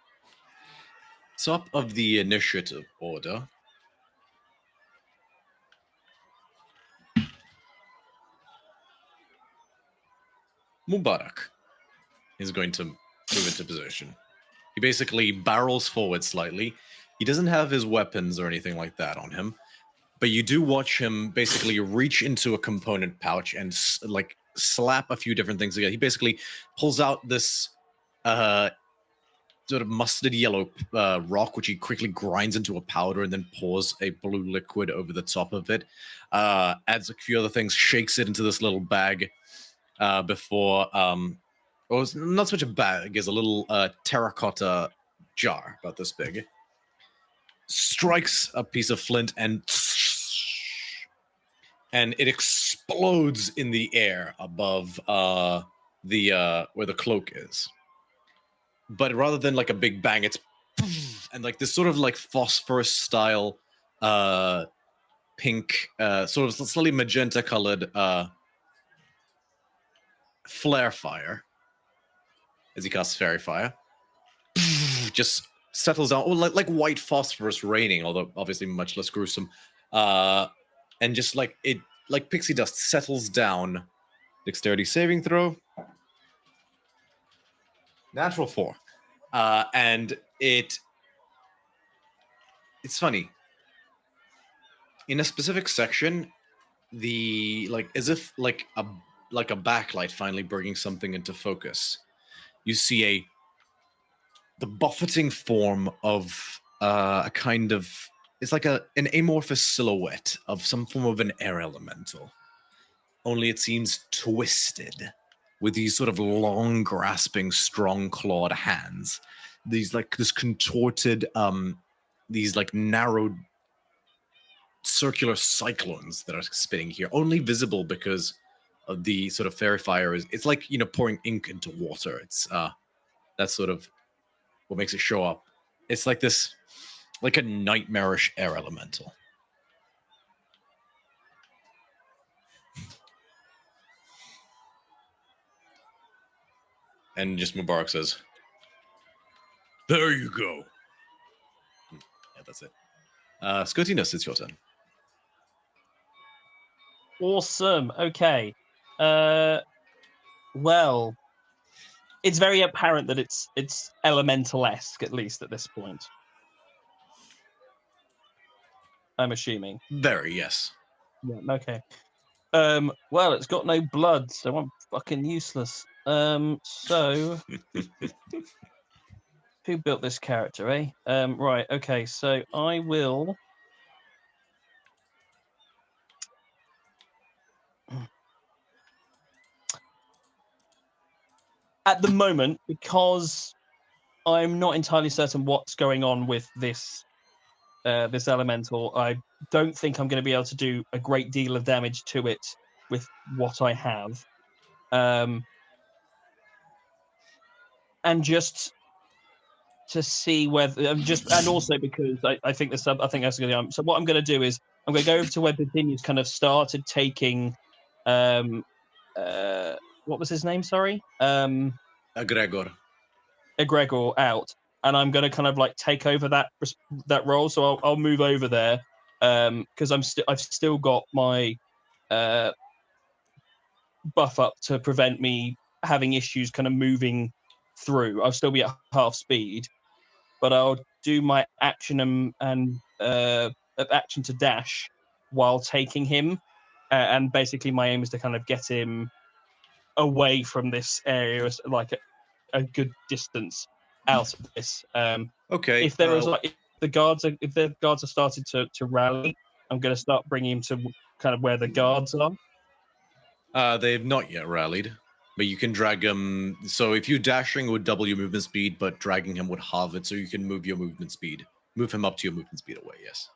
Top of the initiative order. Mubarak is going to move into position. He basically barrels forward slightly. He doesn't have his weapons or anything like that on him, but you do watch him basically reach into a component pouch and like slap a few different things together. He basically pulls out this sort of mustard yellow rock, which he quickly grinds into a powder and then pours a blue liquid over the top of it. Adds a few other things, shakes it into this little bag before... well, it's not so much a bag, it's a little terracotta jar about this big. Strikes a piece of flint and it explodes in the air above the where the cloak is. But rather than like a big bang, it's and like this sort of like phosphorus style pink, sort of slightly magenta-colored flare fire as he casts Fairy Fire. Just settles down, like white phosphorus raining, although obviously much less gruesome. And just like it, like pixie dust settles down. Dexterity saving throw. Natural 4. And it's funny. In a specific section, as if like a backlight finally bringing something into focus, you see the buffeting form of a kind of, it's like an amorphous silhouette of some form of an air elemental. Only it seems twisted, with these sort of long, grasping, strong-clawed hands. These like this contorted, these like narrowed, circular cyclones that are spinning here, only visible because of the sort of fairy fire. It's like, you know, pouring ink into water. It's that's sort of what makes it show up. It's like this, like a nightmarish air elemental. And just Mubarak says, "There you go." Yeah, that's it. Scotinus, it's your turn. Awesome. Okay. Well, it's very apparent that it's elemental-esque, at least at this point. I'm assuming. Very, yes. Yeah, okay. Well, it's got no blood, so I'm fucking useless. So who built this character, eh? Right, okay, so I will at the moment, because I'm not entirely certain what's going on with this this elemental, I don't think I'm going to be able to do a great deal of damage to it with what I have. And just to see whether, and also because I think that's going to. So what I'm going to do is I'm going to go over to where Virginia's kind of started taking, what was his name? Sorry, Egregor out, and I'm going to kind of like take over that role. So I'll move over there because I've still got my buff up to prevent me having issues kind of moving through. I'll still be at half speed, but I'll do my action and action to dash while taking him, and basically my aim is to kind of get him away from this area, like a good distance out of this. Okay. If the guards are started to rally, I'm going to start bringing him to kind of where the guards are. They've not yet rallied, but you can drag him. So if you're dashing would double your movement speed, but dragging him would halve it, so you can move your movement speed. Move him up to your movement speed away, yes.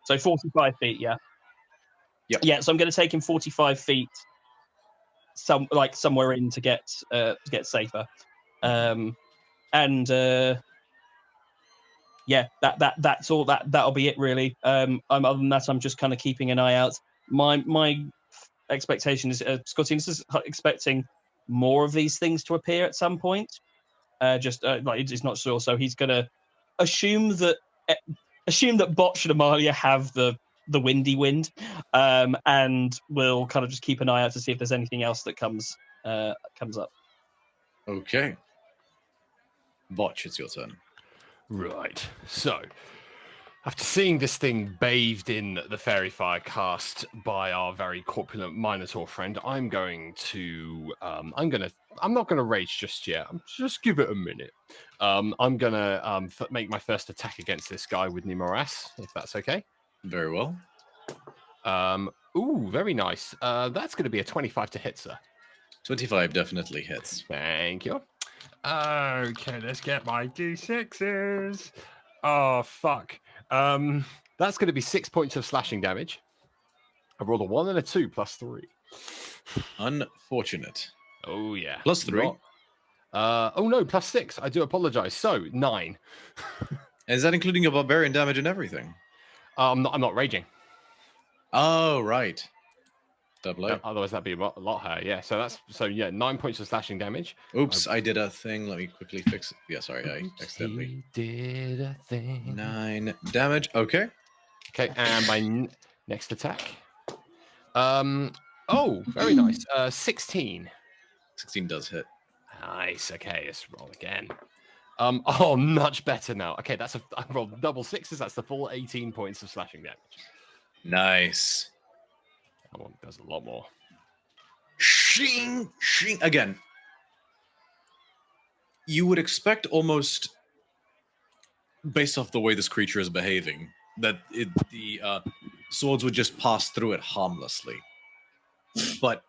So 45 feet, yeah? Yep. Yeah, so I'm going to take him 45 feet somewhere in to get safer. Yeah, that's all. That'll be it, really. Other than that, I'm just kind of keeping an eye out. My expectation is Scotty is expecting more of these things to appear at some point. It's not sure, so he's gonna assume that Botch and Amalia have the windy wind, and we'll kind of just keep an eye out to see if there's anything else that comes up. Okay. Botch, it's your turn. Right. So, after seeing this thing bathed in the fairy fire cast by our very corpulent Minotaur friend, I'm not gonna rage just yet. Just give it a minute. I'm gonna make my first attack against this guy with Nemoras, if that's okay. Very well. Ooh, very nice. That's gonna be a 25 to hit, sir. 25 definitely hits. Thank you. Okay, let's get my D6s. Oh, fuck. That's going to be 6 points of slashing damage. I rolled a 1 and a 2 plus 3. Unfortunate. Oh, yeah. Plus 3. Oh, no, plus 6. I do apologize. So, 9. Is that including your barbarian damage and everything? I'm not raging. Oh, right. Double A. Otherwise, that'd be a lot higher. Yeah. So yeah, 9 points of slashing damage. Oops, I did a thing. Let me quickly fix it. Yeah, sorry, I accidentally did a thing. 9 damage. Okay. Okay, and my next attack. Oh, very nice. 16. 16 does hit. Nice. Okay, let's roll again. Oh, much better now. Okay, I rolled double sixes. That's the full 18 points of slashing damage. Nice. That one does a lot more. Shing, shing. Again, you would expect almost, based off the way this creature is behaving, that the swords would just pass through it harmlessly. But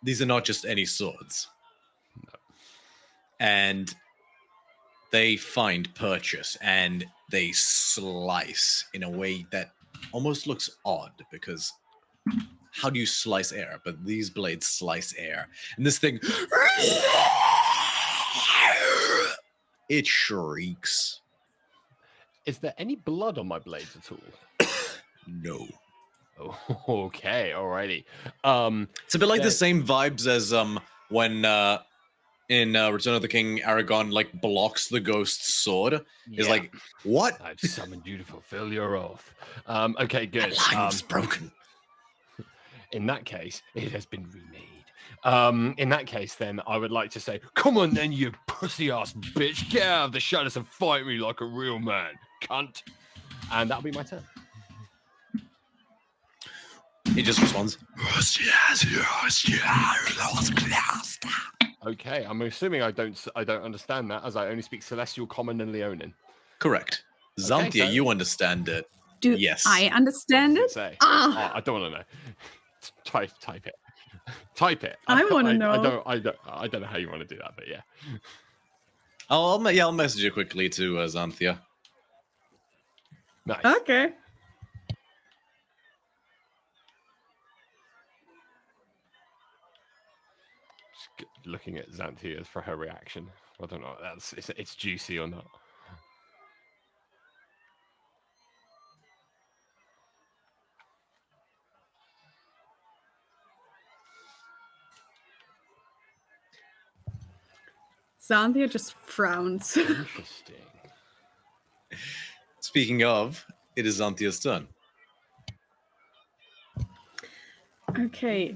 these are not just any swords. No. And they find purchase, and they slice in a way that almost looks odd, because how do you slice air? But these blades slice air. And this thing, it shrieks. Is there any blood on my blades at all? No. Oh, okay, alrighty. It's a bit like the same vibes as when in Return of the King, Aragorn like blocks the ghost's sword. It's like, what? I've summoned you to fulfill your oath. Okay, good. That line was broken. In that case, it has been remade. In that case, then, I would like to say, come on then, you pussy-ass bitch. Get out of the shadows and fight me like a real man, cunt. And that'll be my turn. He just responds. Okay, I'm assuming I don't understand that, as I only speak Celestial, Common, and Leonin. Correct. Okay, Xanthia, you understand it. Do Yes. I understand it? Say. Ah. I don't want to know. Type it. Type it. I want to know. I don't know how you want to do that, but yeah. I'll message you quickly to Xanthia. Nice. Okay. Just looking at Xanthia for her reaction. I don't know. It's juicy or not. Xanthia just frowns. Interesting. Speaking of, it is Xanthia's turn. Okay.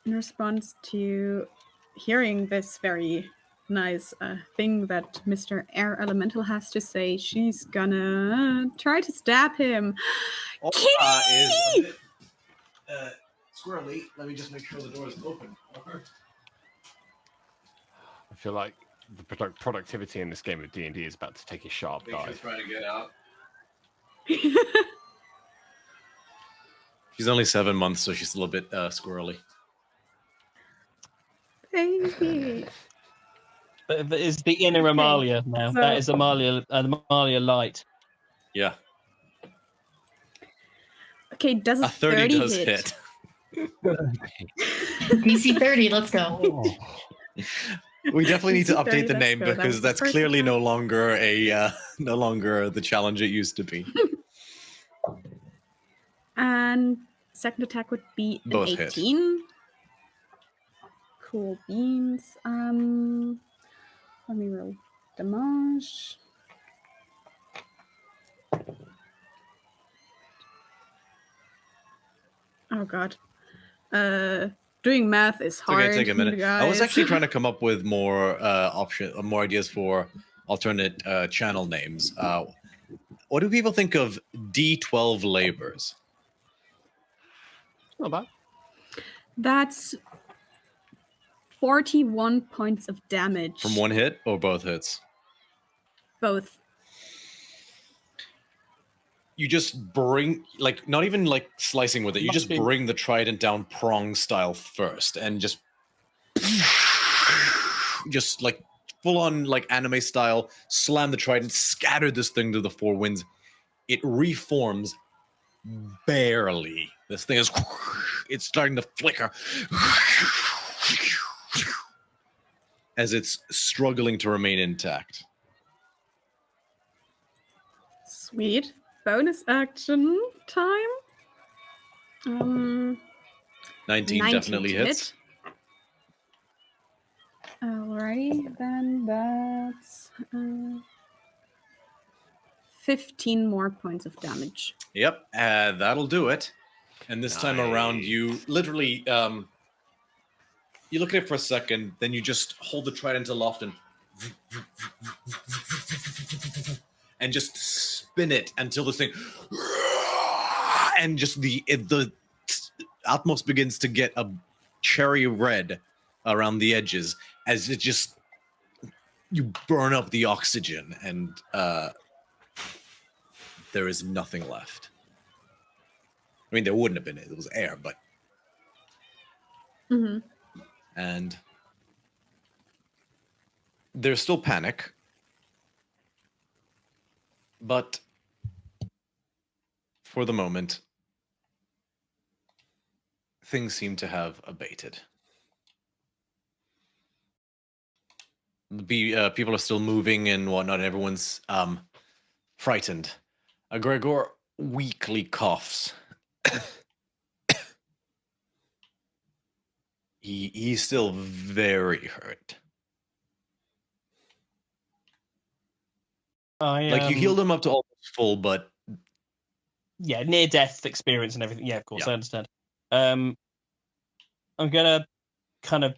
In response to hearing this very nice thing that Mr. Air Elemental has to say, she's gonna try to stab him. Is a bit squirrely. Let me just make sure the door is open. I feel like the productivity in this game of D&D is about to take a sharp dive. Trying to get out. She's only 7 months, so she's still a bit squirrely. Baby. But that is the inner Amalia now. So- That is Amalia Light. Yeah. Okay, does A 30 does hit. DC30, let's go. We definitely need to DC30, update the let's name go. That because was the that's first clearly no attack. longer no longer the challenge it used to be. And second attack would be an Both hit. 18. Cool beans. Let me roll damage. Oh god. Doing math is hard. Okay, take a minute. Guys. I was actually trying to come up with more more ideas for alternate channel names. What do people think of D12 labors? Not bad. That's 41 points of damage. From one hit or both hits? Both. You just bring, like, not even like slicing with it. You just bring the trident down prong style first, and just like full on like anime style, slam the trident, scatter this thing to the four winds. It reforms barely. This thing is, it's starting to flicker as it's struggling to remain intact. Sweet. Bonus action time. 19 definitely to hits. hit. Alrighty, then that's 15 more points of damage. Yep, that'll do it. And this time around, you literally, you look at it for a second, then you just hold the trident aloft and just spin it until this thing, and just the Atmos begins to get a cherry red around the edges as it just, you burn up the oxygen and there is nothing left. I mean, there wouldn't have been it. It was air, but... Mm-hmm. And there's still panic. But for the moment, things seem to have abated. People are still moving and whatnot. Everyone's frightened. Gregor weakly coughs. He's still very hurt. Like, you healed him up to almost full, but... Yeah, near-death experience and everything. Yeah, of course, I understand. I'm going to kind of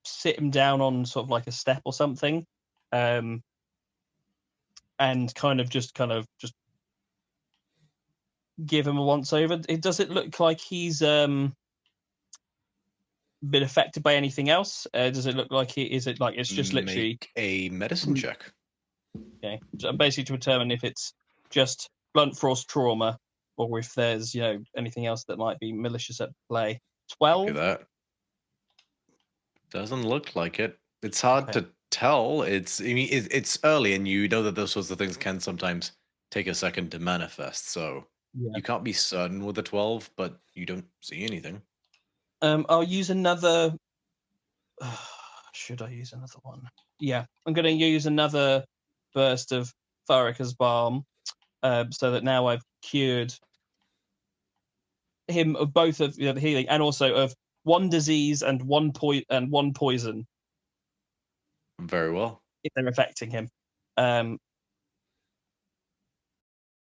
sit him down on sort of like a step or something, and kind of just give him a once-over. Does it look like he's been affected by anything else? Does it look like it's just literally... Make a medicine check. Okay, so basically to determine if it's just blunt force trauma or if there's, anything else that might be malicious at play. 12? Look at that. Doesn't look like it. It's hard to tell. It's early, and you know that those sorts of things can sometimes take a second to manifest, so you can't be certain with a 12, but you don't see anything. I'll use another... should I use another one? Yeah, I'm going to use another burst of Tharica's Balm, so that now I've cured him of both of the healing and also of one disease and one poison. Very well. If they're affecting him. And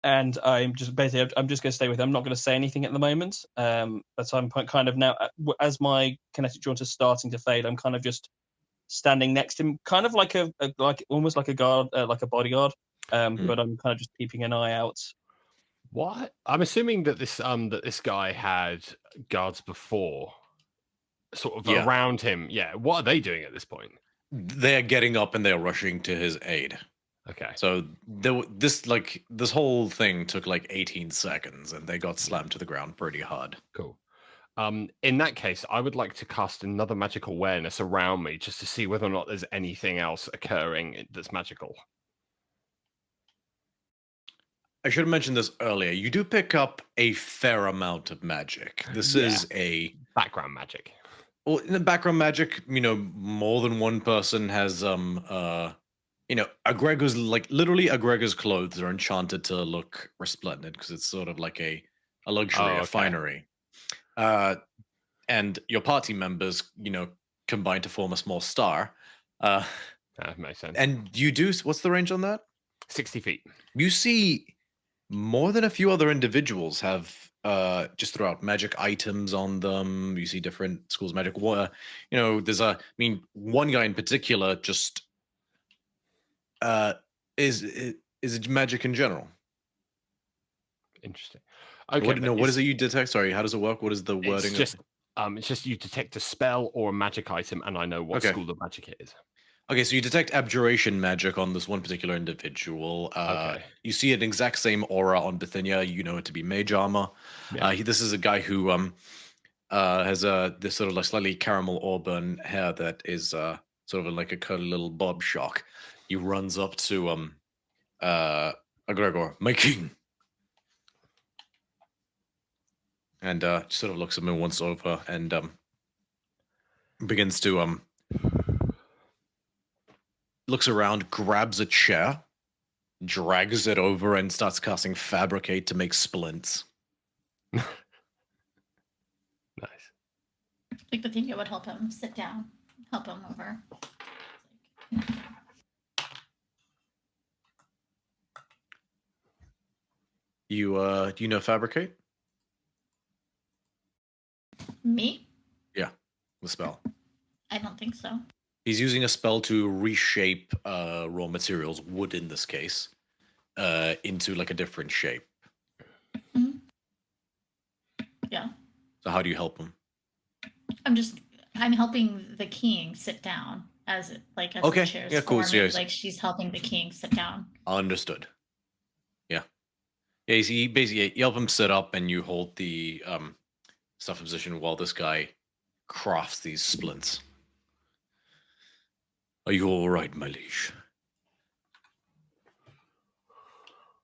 I'm just going to stay with him. I'm not going to say anything at the moment. But I'm kind of now, as my kinetic jaunt is starting to fade, I'm kind of just standing next to him, kind of like almost like a guard, like a bodyguard. But I'm kind of just keeping an eye out. What? I'm assuming that this guy had guards before, sort of around him. Yeah. What are they doing at this point? They're getting up and they're rushing to his aid. Okay. So this whole thing took like 18 seconds, and they got slammed to the ground pretty hard. Cool. In that case, I would like to cast another magic awareness around me just to see whether or not there's anything else occurring that's magical. I should have mentioned this earlier. You do pick up a fair amount of magic. This is a background magic. Well, in the background magic, more than one person has Agregor's, literally Agregor's clothes are enchanted to look resplendent because it's sort of like a luxury, a finery. And your party members, combine to form a small star. That makes sense. And you do, what's the range on that? 60 feet. You see more than a few other individuals have just throughout magic items on them. You see different schools of magic. There's one guy in particular just is magic in general. Interesting. Okay. What is it you detect? Sorry, how does it work? What is the wording? It's just you detect a spell or a magic item, and I know what school of magic it is. Okay, so you detect abjuration magic on this one particular individual. You see an exact same aura on Bithynia. You know it to be mage armor. Yeah. This is a guy who has this sort of like slightly caramel auburn hair that is sort of like a curly little bob shock. He runs up to Gregor, my king. And sort of looks at him once over and begins to looks around, grabs a chair, drags it over and starts casting Fabricate to make splints. Nice. I think Bithynia would help him sit down, help him over. You do you know Fabricate? Me? Yeah, the spell. I don't think so. He's using a spell to reshape raw materials, wood in this case, into like a different shape. Mm-hmm. Yeah. So how do you help him? I'm helping the king sit down as okay. the chairs yeah, cool. forming, like she's helping the king sit down. Understood. Yeah. Yeah, you basically you help him sit up and you hold the stuff in position while this guy crafts these splints. Are you all right, my liege?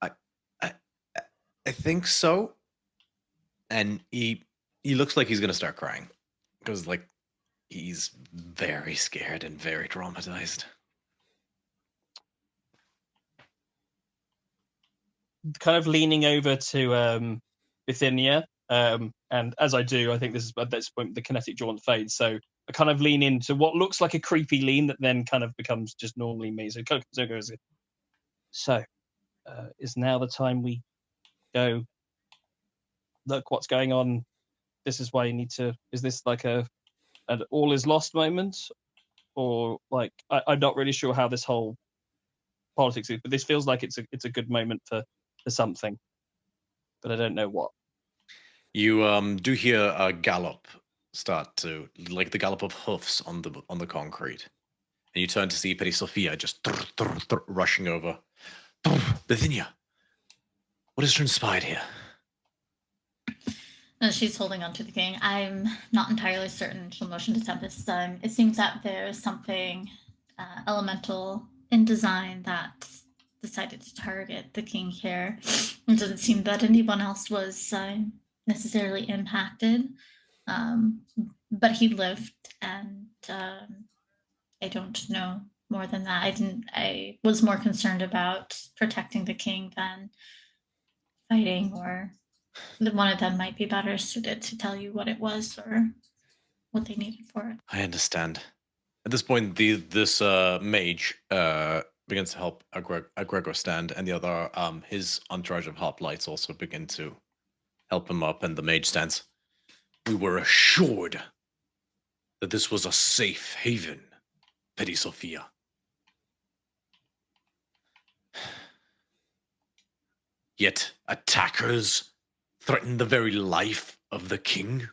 I think so. And he looks like he's gonna start crying because like he's very scared and very traumatized. Kind of leaning over to Bithynia, and as I do, I think this is at this point the kinetic jaunt fades. So I kind of lean into what looks like a creepy lean that then kind of becomes just normally me. So it goes. So is now the time we go? Look what's going on. This is why you need to. Is this like an all is lost moment, or like I'm not really sure how this whole politics is, but this feels like it's a good moment for something, but I don't know what. You do hear a gallop start to, like the gallop of hoofs on the concrete, and you turn to see Petty Sophia just rushing over. Bithynia, what has transpired here? No, she's holding on to the king. I'm not entirely certain she'll motion to Tempest. It seems that there's something elemental in design that decided to target the king here. It doesn't seem that anyone else was necessarily impacted, but he lived, and I don't know more than that. I was more concerned about protecting the king than fighting, or one of them might be better suited to tell you what it was or what they needed for it. I understand. At this point, this mage begins to help Gregor stand, and the other, his entourage of hoplites also begin to help him up, and the mage stands. We were assured that this was a safe haven, Petty Sophia. Yet attackers threaten the very life of the king.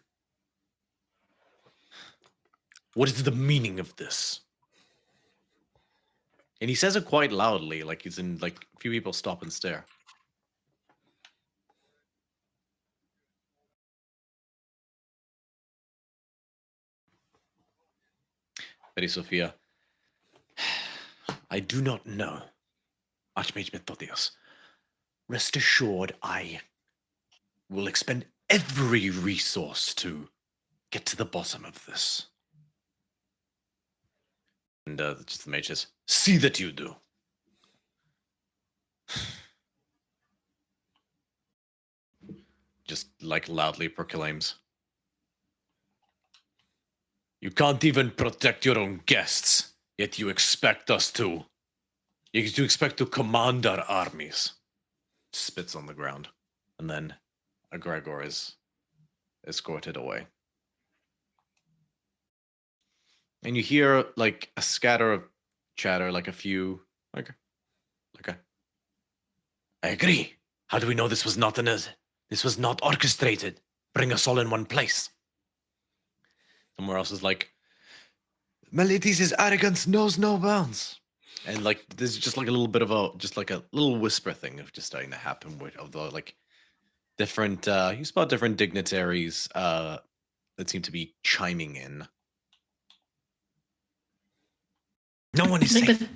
What is the meaning of this? And he says it quite loudly, like he's in, like, a few people stop and stare. Petty Sophia. I do not know. Archmage Methodius. Rest assured, I will expend every resource to get to the bottom of this. And just the mage says, see that you do. Just like loudly proclaims. You can't even protect your own guests, yet you expect us to. You expect to command our armies. Spits on the ground. And then Gregor is escorted away. And you hear like a scatter of chatter, like a few, like I agree. How do we know this was not orchestrated? Bring us all in one place. Somewhere else is like, Meletis' arrogance knows no bounds. And like, there's just like a little bit of a little whisper thing of just starting to happen with of the like different, you spot different dignitaries that seem to be chiming in. No one is safe.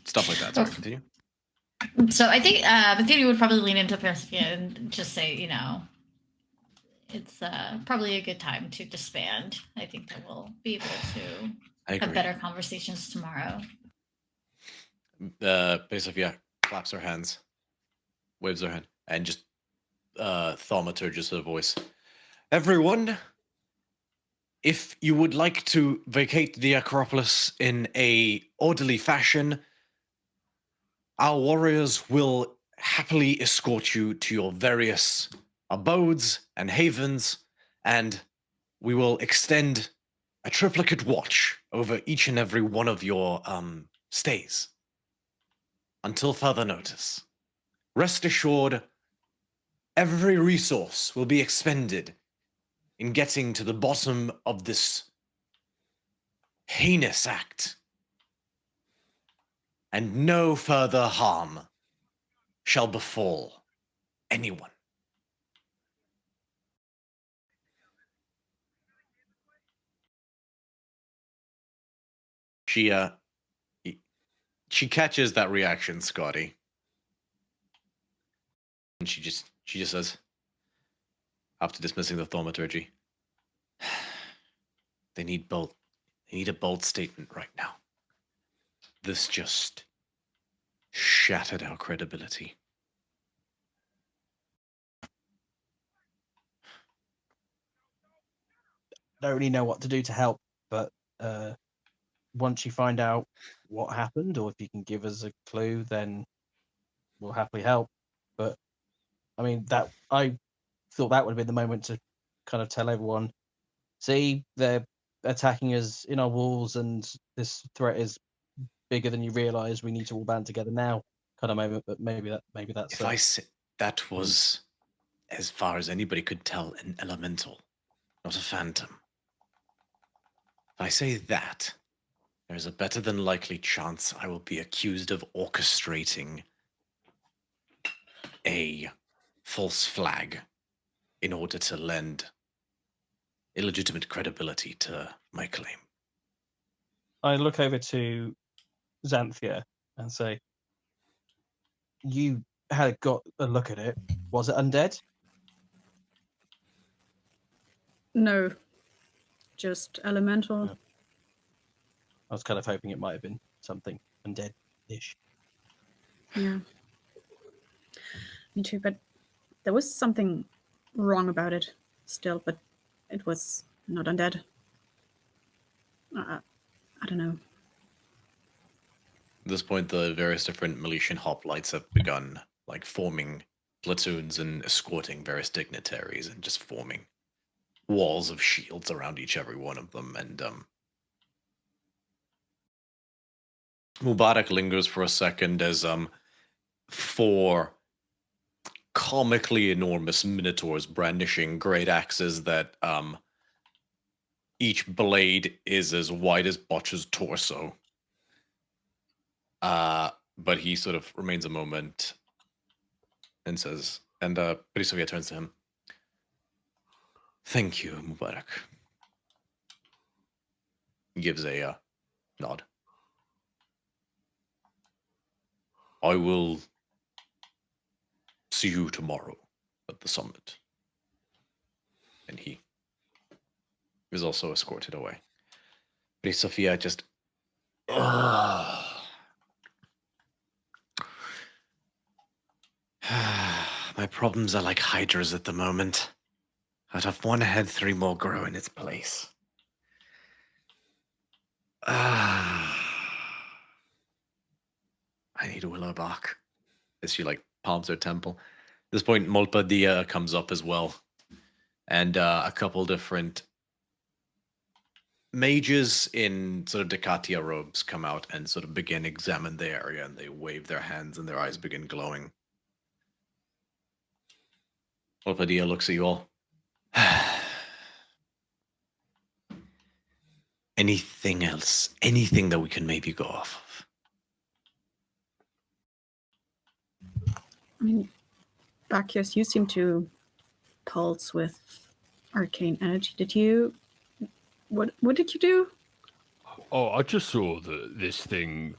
Stuff like that. Sorry, continue. So I think Bithynia would probably lean into Persifia and just say, you know, it's probably a good time to disband. I think that we'll be able to have better conversations tomorrow. Sophia claps her hands, waves her hand, and just thaumaturges her voice. Everyone, if you would like to vacate the Acropolis in a orderly fashion, our warriors will happily escort you to your various abodes and havens, and we will extend a triplicate watch over each and every one of your stays until further notice. Rest assured, every resource will be expended in getting to the bottom of this heinous act, and no further harm shall befall anyone. She catches that reaction, Scotty, and she just says, after dismissing the thaumaturgy, they need a bold statement right now. This just shattered our credibility. Don't really know what to do to help, but once you find out what happened, or if you can give us a clue, then we'll happily help. But I mean, that I thought that would have been the moment to kind of tell everyone, see, they're attacking us in our walls, and this threat is bigger than you realise. We need to all band together now, kind of moment. But maybe that's. If I say that was, as far as anybody could tell, an elemental, not a phantom. If I say that, there's a better than likely chance I will be accused of orchestrating a false flag in order to lend illegitimate credibility to my claim. I look over to Xanthia and say, you had got a look at it. Was it undead? No, just elemental. No. I was kind of hoping it might have been something undead-ish. Yeah. Me too, but there was something wrong about it still, but it was not undead. I don't know. At this point, the various different Miletian hoplites have begun, like, forming platoons and escorting various dignitaries and just forming walls of shields around every one of them. And Mubarak lingers for a second as 4 comically enormous minotaurs brandishing great axes that each blade is as wide as Botch's torso. But he sort of remains a moment and says, and Prisovia turns to him. Thank you, Mubarak. He gives a nod. I will see you tomorrow at the summit. And he is also escorted away. Prisovia just... My problems are like hydras at the moment. Out of one head, 3 more grow in its place. I need a willow bark. As she palms her temple. At this point, Molpadia comes up as well. And a couple different mages in sort of Decatia robes come out and sort of begin examine the area, and they wave their hands and their eyes begin glowing. Molpadia looks at you all. Anything else? Anything that we can maybe go off of? I mean, Bacchus, you seem to pulse with arcane energy. Did you... What did you do? Oh, I just saw that this thing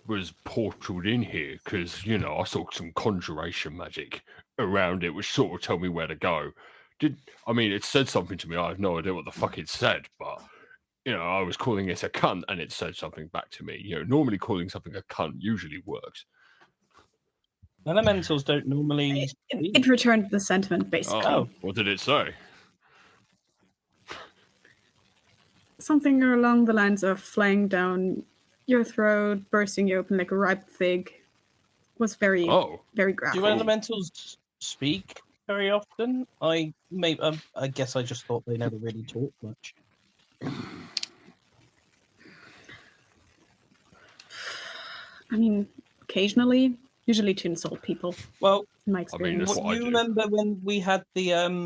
was portaled in here because, I saw some conjuration magic around it, which sort of told me where to go. It said something to me. I have no idea what the fuck it said, but I was calling it a cunt and it said something back to me. Normally calling something a cunt usually works. Elementals don't normally. It returned the sentiment, basically. Oh, what did it say? Something along the lines of flying down your throat, bursting you open like a ripe fig. Was very graphic. Do elementals speak very often? I guess I just thought they never really talk much. I mean, occasionally, usually to insult people. Well, in my experience. You remember when we had the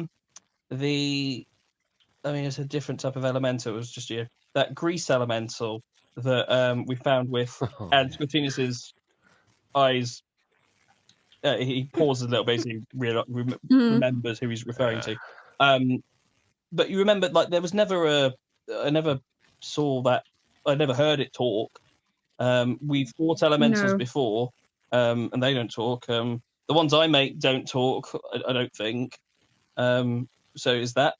it's a different type of elemental. It was just that grease elemental that we found with and Martinez's eyes. He pauses a little bit. He remembers who he's referring to. But you remember, like, there was never I never saw that. I never heard it talk. We've fought elementals before, and they don't talk. The ones I make don't talk. I don't think. So is that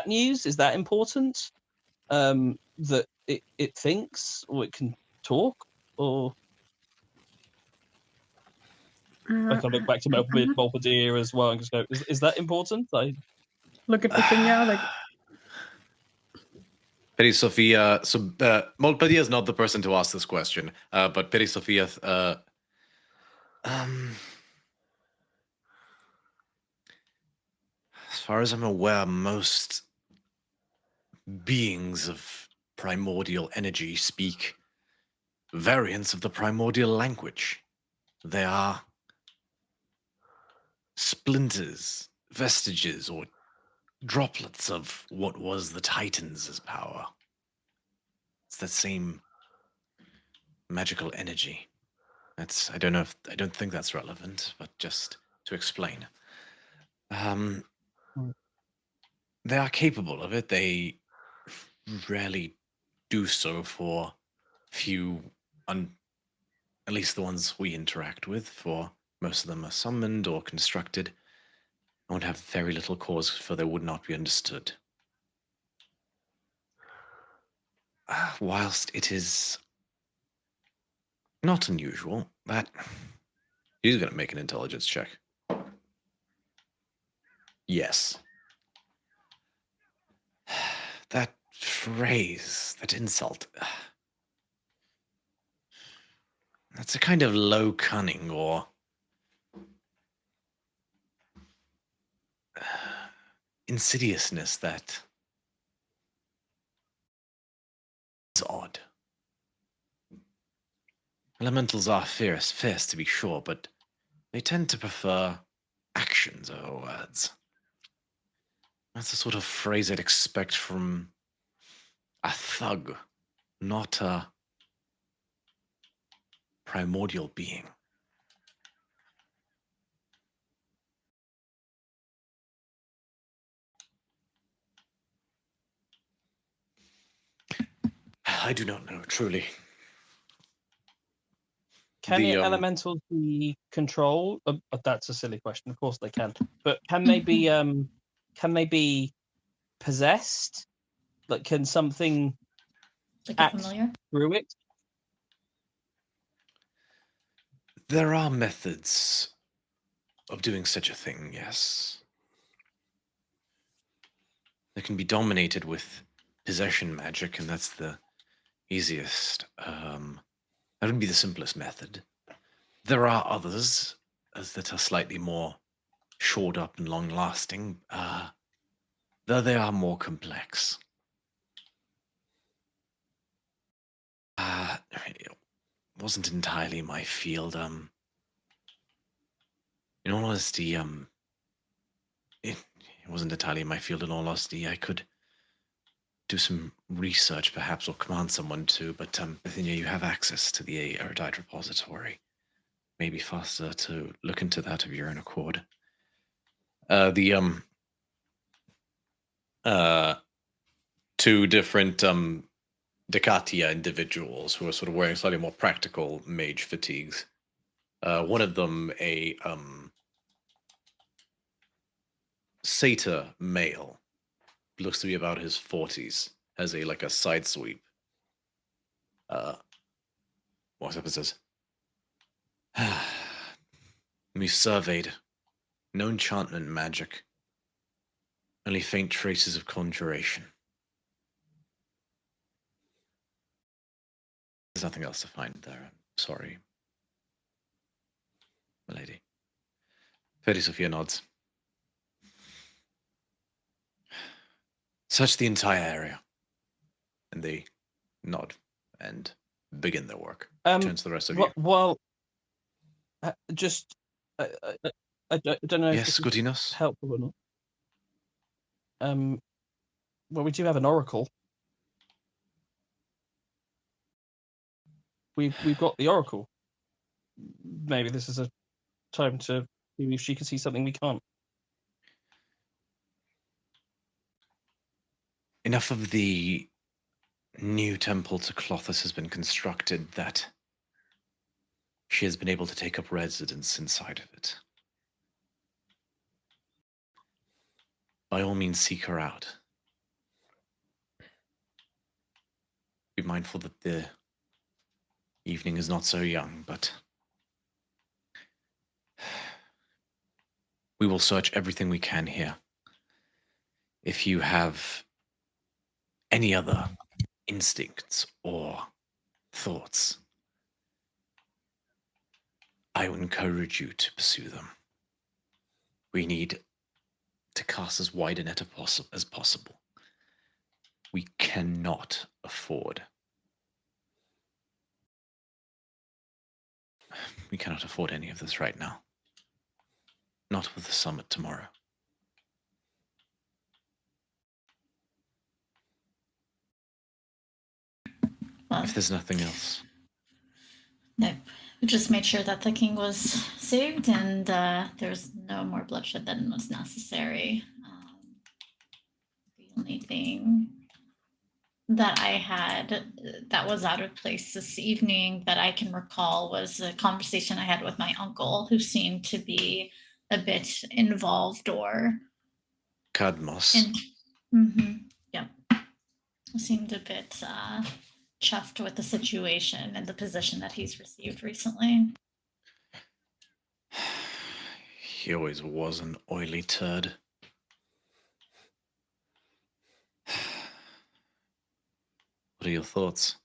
news? Is that important? That it thinks or it can talk, or I can look back to Molpadir as well and just go, is that important? I look at the finger like. Peri Sophia, so Molpadir is not the person to ask this question, but Peri Sophia, as far as I'm aware, most beings of primordial energy speak variants of the primordial language. They are splinters, vestiges, or droplets of what was the Titans' power. It's that same magical energy. I don't think that's relevant, but just to explain. They are capable of it. They rarely do so for few, at least the ones we interact with, for most of them are summoned or constructed, and would have very little cause for they would not be understood. Whilst it is not unusual, that he's going to make an intelligence check. Yes. That phrase, that insult, that's a kind of low cunning or insidiousness that is odd. Elementals are fierce to be sure, but they tend to prefer actions over words. That's the sort of phrase I'd expect from a thug, not a primordial being. I do not know, truly. Can the elementals be controlled? That's a silly question. Of course they can. But can they be possessed? Like, can something like act familiar through it? There are methods of doing such a thing, yes. They can be dominated with possession magic, and that's the easiest. That would be the simplest method. There are others that are slightly more shored up and long-lasting, though they are more complex. It wasn't entirely my field. In all honesty, it wasn't entirely my field. In all honesty, I could do some research, perhaps, or command someone to. But Bithynia, you have access to the erudite repository. Maybe faster to look into that of your own accord. Two different Decatia individuals who are sort of wearing slightly more practical mage fatigues. One of them a satyr male, looks to be about his 40s, has a side sweep. What's up? It says, "We surveyed no enchantment magic, only faint traces of conjuration. There's nothing else to find there. I'm sorry, my lady." Fairy Sophia nods. "Search the entire area." And they nod and begin their work. Turns to the rest of you. Well, just I don't know if Yes, this is Scutinos? helpful or not. Well, we do have an oracle. We've got the oracle. Maybe this is a time to see if she can see something we can't. Enough of the new temple to Clothis has been constructed that she has been able to take up residence inside of it. By all means, seek her out. Be mindful that the evening is not so young, but we will search everything we can here. If you have any other instincts or thoughts, I would encourage you to pursue them. We need to cast as wide a net as possible. We cannot afford. We cannot afford any of this right now. Not with the summit tomorrow. Well, If there's nothing else. No, we just made sure that the king was saved and there was no more bloodshed than was necessary. The only thing that I had that was out of place this evening that I can recall was a conversation I had with my uncle, who seemed to be a bit involved or... Cadmos. Yep. Seemed a bit chuffed with the situation and the position that he's received recently. He always was an oily turd. What are your thoughts?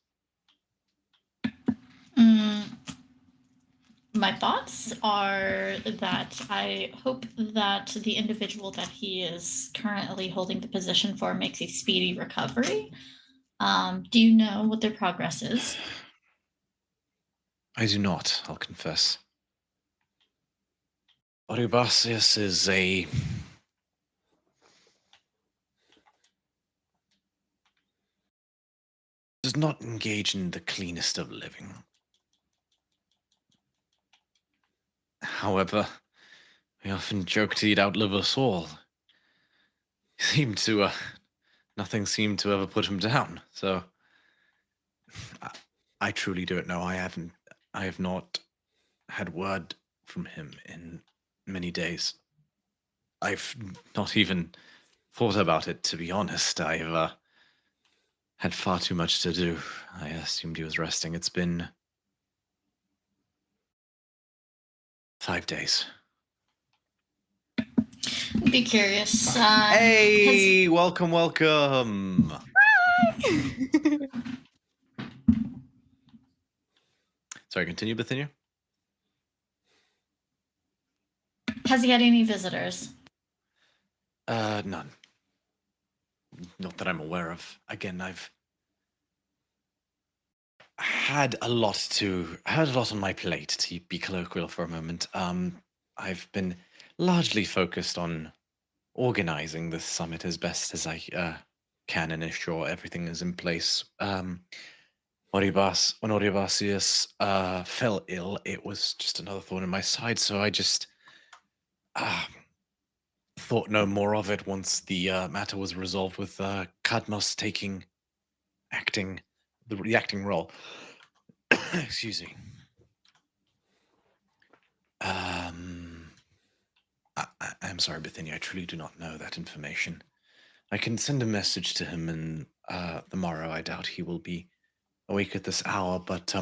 My thoughts are that I hope that the individual that he is currently holding the position for makes a speedy recovery. Do you know what their progress is? I do not, I'll confess. Odysseys is does not engage in the cleanest of living. However, we often joke he'd outlive us all. Nothing seemed to ever put him down, so I truly don't know. I have not had word from him in many days. I've not even thought about it, to be honest. I've had far too much to do. I assumed he was resting. It's been 5 days. I'd be curious. Hey, welcome. Sorry, continue, Bithynia. Has he had any visitors? None. Not that I'm aware of. Again, I've had a lot on my plate, to be colloquial for a moment. I've been largely focused on organizing this summit as best as I can and ensure everything is in place. When Odysseys fell ill, it was just another thorn in my side, so I just thought no more of it once the matter was resolved with Cadmos the acting role. Excuse me. I'm sorry, Bithynia, I truly do not know that information. I can send a message to him and the morrow. I doubt he will be awake at this hour, but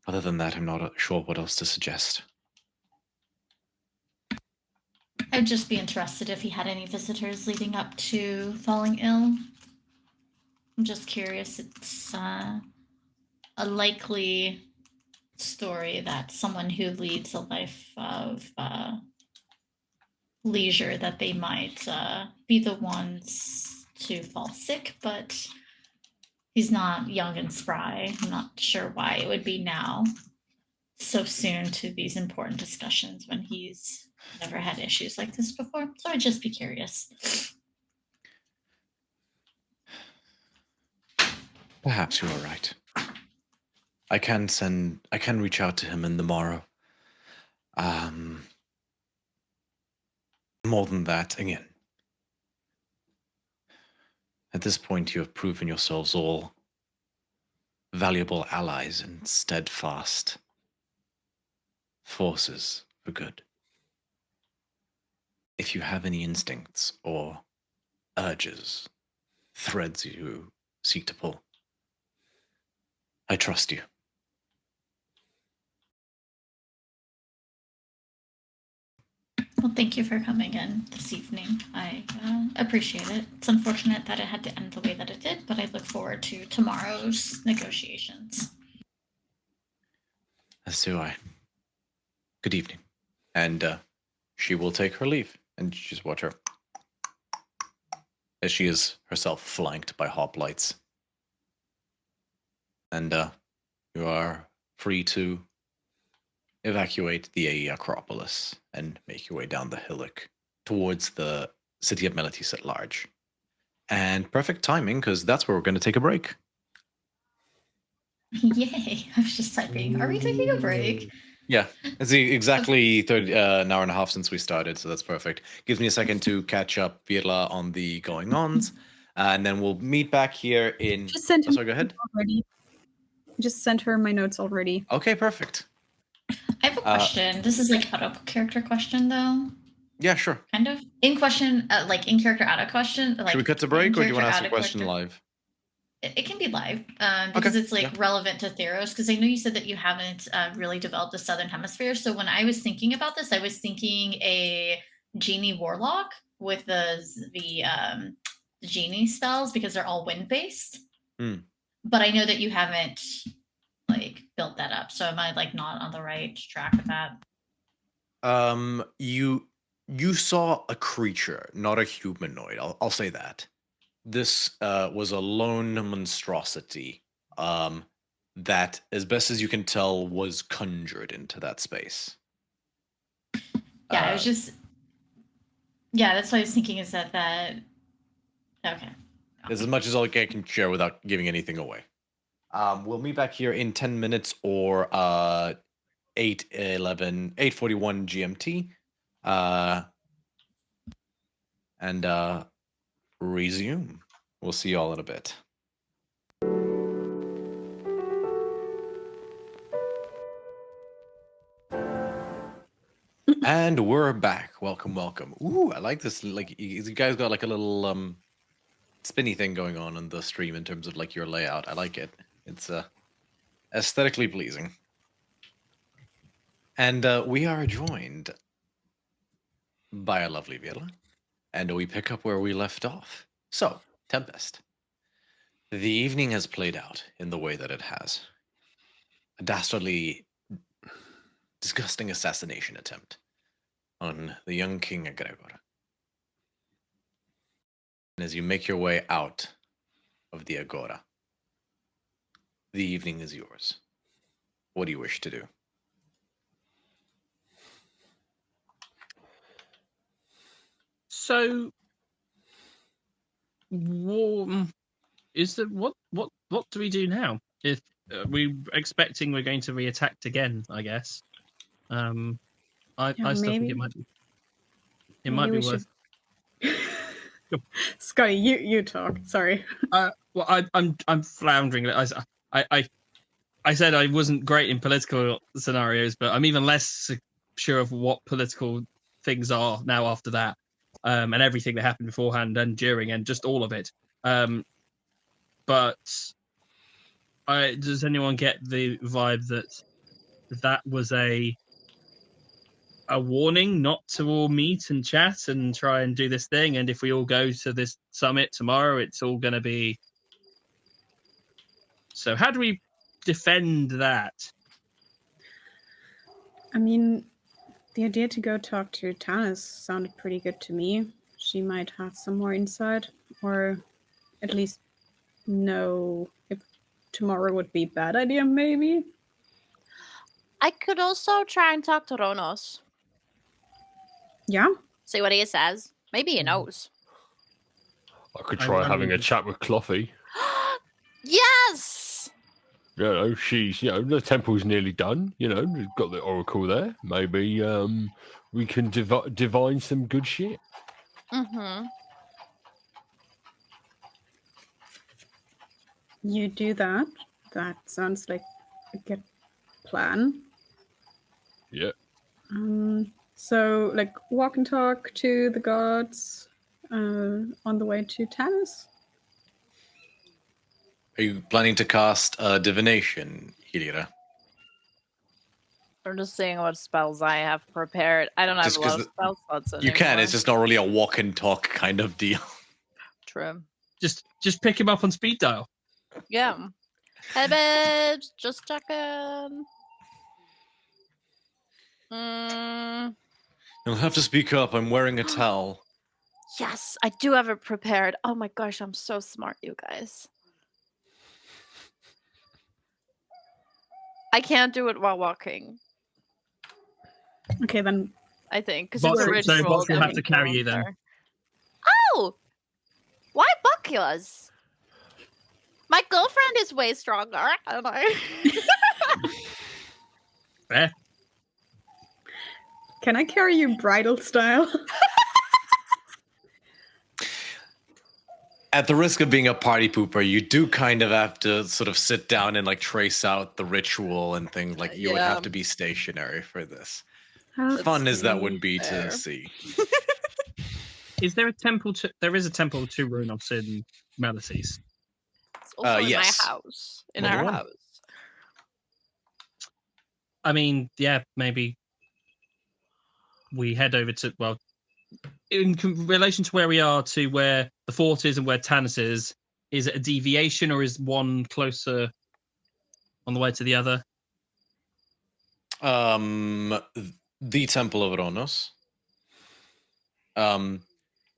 other than that, I'm not sure what else to suggest. I'd just be interested if he had any visitors leading up to falling ill. I'm just curious. It's a likely story that someone who leads a life of leisure, that they might be the ones to fall sick, but he's not young and spry. I'm not sure why it would be now, so soon to these important discussions, when he's never had issues like this before. So I'd just be curious. Perhaps you are right. I can reach out to him in the morrow. More than that, again, at this point you have proven yourselves all valuable allies and steadfast forces for good. If you have any instincts or urges, threads you seek to pull, I trust you. Well, thank you for coming in this evening. I appreciate it. It's unfortunate that it had to end the way that it did, but I look forward to tomorrow's negotiations. As do I. Good evening. And she will take her leave, and you just watch her as she is herself flanked by hoplites. And you are free to evacuate the Acropolis and make your way down the hillock towards the city of Meletis at large. And perfect timing, because that's where we're going to take a break. Yay! I was just typing. Are we taking a break? Yeah, it's exactly an hour and a half since we started, so that's perfect. Gives me a second to catch up, Virla, on the going-ons, and then we'll meet back here in... Just sent sorry, go ahead. Already. Just sent her my notes already. Okay, perfect. I have a question. This is like out of character question, though. Yeah, sure. Kind of in question, like in character, out of question. Like, should we cut to break, or do you want to ask a question live? It can be live because it's like relevant to Theros. Because I know you said that you haven't really developed the Southern Hemisphere. So when I was thinking about this, I was thinking a genie warlock with the genie spells, because they're all wind based. But I know that you haven't like built that up. So am I like not on the right track with that? You saw a creature, not a humanoid. I'll say that. This was a lone monstrosity that, as best as you can tell, was conjured into that space. Yeah, I was just... Yeah, that's what I was thinking, is that... Okay. As much as I can share without giving anything away. We'll meet back here in 10 minutes or 8:41 GMT. And resume. We'll see you all in a bit. And we're back. Welcome, welcome. Ooh, I like this. Like, you guys got like a little spinny thing going on the stream in terms of like your layout. I like it. It's aesthetically pleasing. And we are joined by a lovely Vila. And we pick up where we left off. So, Tempest. The evening has played out in the way that it has. A dastardly, disgusting assassination attempt on the young King Gregor. And as you make your way out of the Agora, the evening is yours. What do you wish to do? So, is there what do we do now? If we're expecting we're going to be attacked again, I guess. I still think it might be. It might be worth. Scotty, you talk. Sorry. Well, I'm floundering. I said I wasn't great in political scenarios, but I'm even less sure of what political things are now after that. And everything that happened beforehand and during and just all of it. but does anyone get the vibe that was a warning not to all meet and chat and try and do this thing? And if we all go to this summit tomorrow, it's all going to be... So how do we defend that? I mean, the idea to go talk to Tanis sounded pretty good to me. She might have some more insight, or at least know if tomorrow would be a bad idea, maybe. I could also try and talk to Ronos. Yeah? See what he says. Maybe he knows. I could try having a chat with Clothy. Yes! You know, she's, the temple's nearly done. We've got the oracle there. Maybe we can divine some good shit. Mm-hmm. You do that. That sounds like a good plan. Yeah. So, walk and talk to the gods on the way to Tanis. Are you planning to cast divination, Hilira? I'm just seeing what spells I have prepared. I don't have a lot of spell slots anymore. You can. It's just not really a walk and talk kind of deal. True. Just pick him up on speed dial. Yeah. Hey, babes. Just checking. You'll have to speak up. I'm wearing a towel. Yes, I do have it prepared. Oh my gosh, I'm so smart, you guys. I can't do it while walking. Okay, then. I think because Bots it's a ritual. so bots will have to carry you then. Oh, why bucklers? My girlfriend is way stronger. I don't know. Fair. Can I carry you bridal style? At the risk of being a party pooper, you do kind of have to sort of sit down and trace out the ritual and things. You would have to be stationary for this. Fun as that would be to see. Is there a temple to... There is a temple to Ronos in Melices. It's also in yes. my house. In our house. I mean, yeah, maybe we head over to... Well, in relation to where we are to where the fort is and where Tanis is it a deviation or is one closer on the way to the other? The Temple of Ronos. And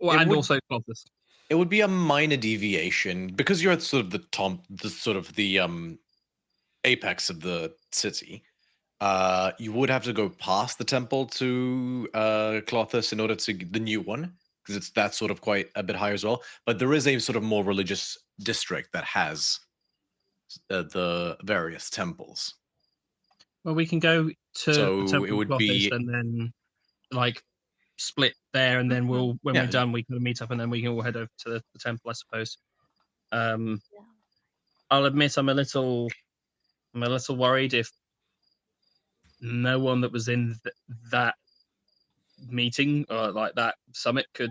also Clothis. It would be a minor deviation because you're at sort of the top, the apex of the city. You would have to go past the temple to Clothis in order to the new one, because it's that sort of quite a bit higher as well. But there is a sort of more religious district that has the various temples. Well, we can go to So the temple it would of Clothis be and then split there, and then when we're done, we can meet up, and then we can all head over to the temple, I suppose. I'll admit I'm a little worried if no one that was in that meeting or that summit could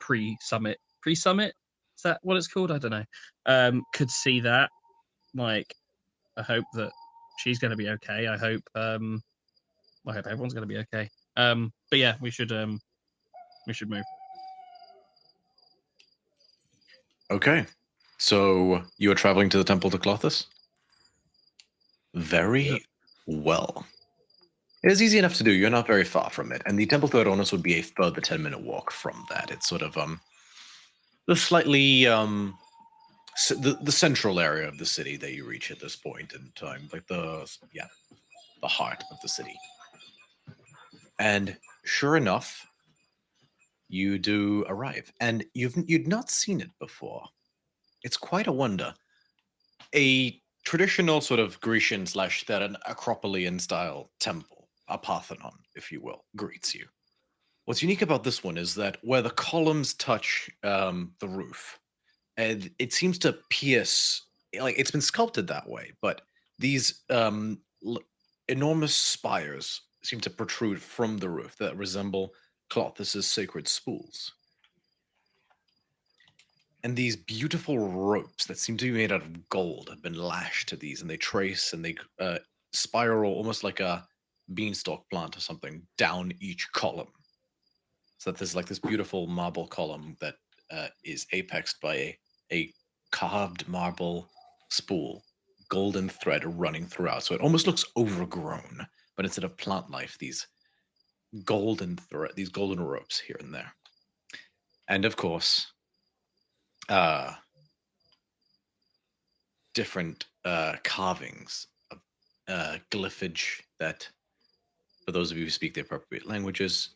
pre-summit, is that what it's called? I don't know. Could see that. I hope that she's going to be okay. I hope everyone's going to be okay. But yeah, we should move. Okay. So you are traveling to the temple to Clothis? Very well. It is easy enough to do. You're not very far from it. And the temple to Aronos would be a further 10-minute walk from that. It's sort of the slightly the central area of the city that you reach at this point in time. The heart of the city. And sure enough, you do arrive. And you'd not seen it before. It's quite a wonder. A traditional sort of Grecian / Theran Acropolian style temple, a Parthenon, if you will, greets you. What's unique about this one is that where the columns touch the roof, and it seems to pierce, it's been sculpted that way, but these enormous spires seem to protrude from the roof that resemble Clothis's sacred spools. And these beautiful ropes that seem to be made out of gold have been lashed to these, and they trace and they spiral almost like a beanstalk plant or something down each column. So that there's like this beautiful marble column that is apexed by a carved marble spool, golden thread running throughout. So it almost looks overgrown, but instead of plant life, these golden ropes here and there. And of course, different carvings of glyphage that, for those of you who speak the appropriate languages,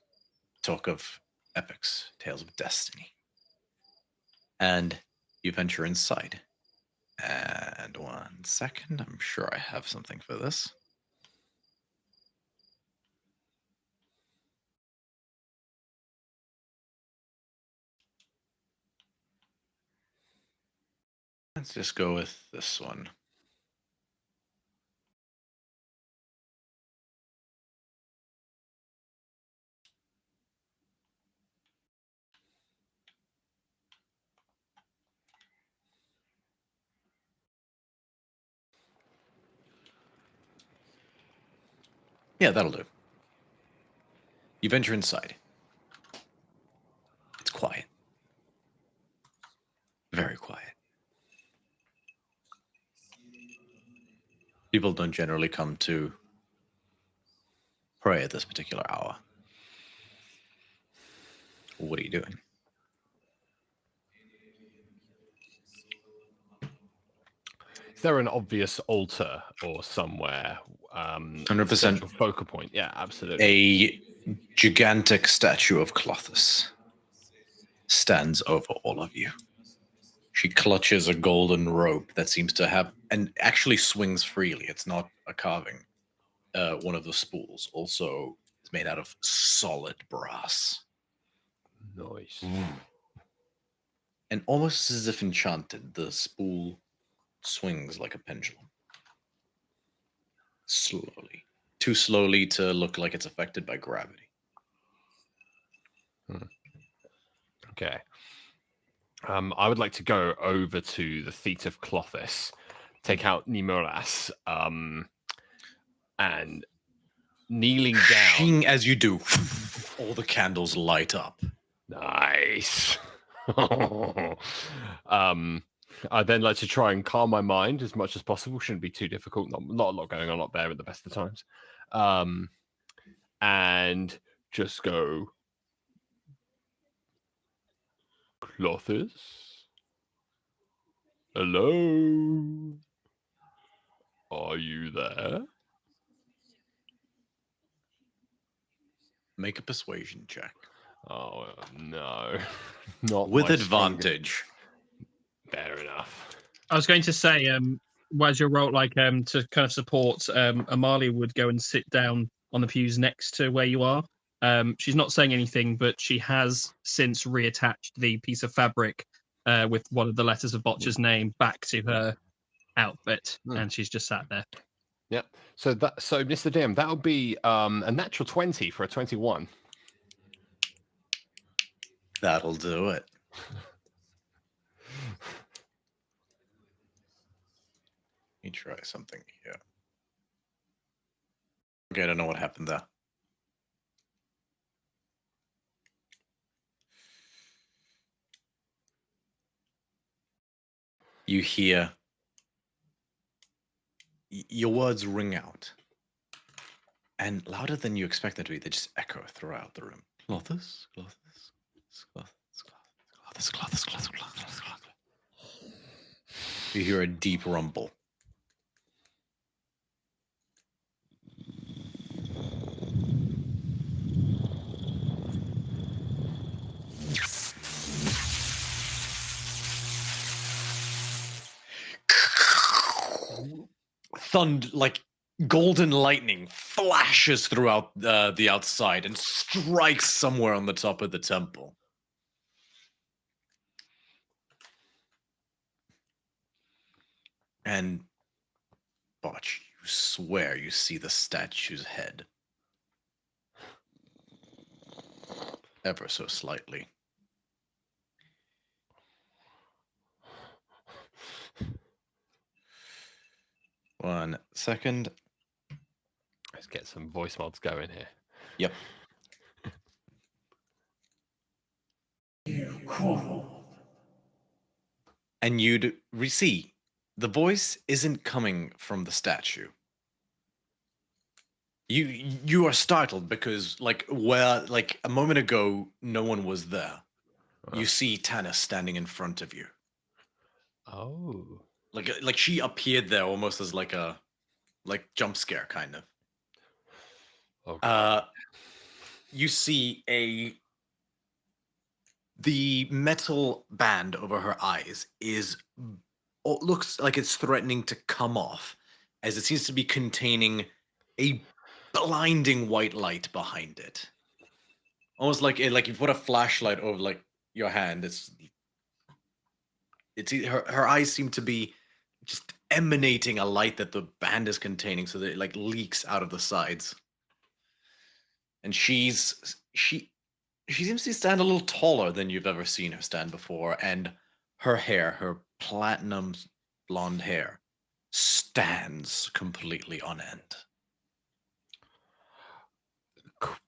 talk of epics, tales of destiny. And you venture inside. And 1 second, I'm sure I have something for this. Let's just go with this one. Yeah, that'll do. You venture inside. It's quiet. Very quiet. People don't generally come to pray at this particular hour. What are you doing? Is there an obvious altar or somewhere? 100%. Central focal point. Yeah, absolutely. A gigantic statue of Clothis stands over all of you. She clutches a golden rope that seems to have, and actually swings freely. It's not a carving. One of the spools also is made out of solid brass. Nice. And almost as if enchanted, the spool swings like a pendulum. Slowly. Too slowly to look like it's affected by gravity. Okay. I would like to go over to the feet of Clothis, take out Nemoras, and kneeling down. As you do, all the candles light up. Nice. I'd then like to try and calm my mind as much as possible. Shouldn't be too difficult. Not a lot going on up there at the best of times. And just go, Clothis? Hello? Are you there? Make a persuasion check. Oh, no. Not with my advantage. Fair enough. I was going to say, where's your role like to kind of support? Amali would go and sit down on the pews next to where you are. She's not saying anything, but she has since reattached the piece of fabric with one of the letters of Botcher's name back to her outfit, and she's just sat there. Yep. So Mr. DM, that would be a natural 20 for a 21. That'll do it. Let me try something here. Okay, I don't know what happened there. You hear your words ring out, and louder than you expect them to be. They just echo throughout the room. Clothis, Clothis, Clothis, Clothis, Clothis, Clothis, Clothis. You hear a deep rumble. Like golden lightning flashes throughout the outside and strikes somewhere on the top of the temple. And Botch, you swear you see the statue's head. Ever so slightly. 1 second. Let's get some voice mods going here. Yep. And you'd see the voice isn't coming from the statue. You are startled because where a moment ago no one was there. You see Tannis standing in front of you. Oh. Like she appeared there almost as a jump scare kind of. Okay. You see the metal band over her eyes looks like it's threatening to come off, as it seems to be containing a blinding white light behind it. Almost like you put a flashlight over your hand. Her eyes seem to be just emanating a light that the band is containing, so that it leaks out of the sides. And she seems to stand a little taller than you've ever seen her stand before, and her hair, her platinum blonde hair, stands completely on end.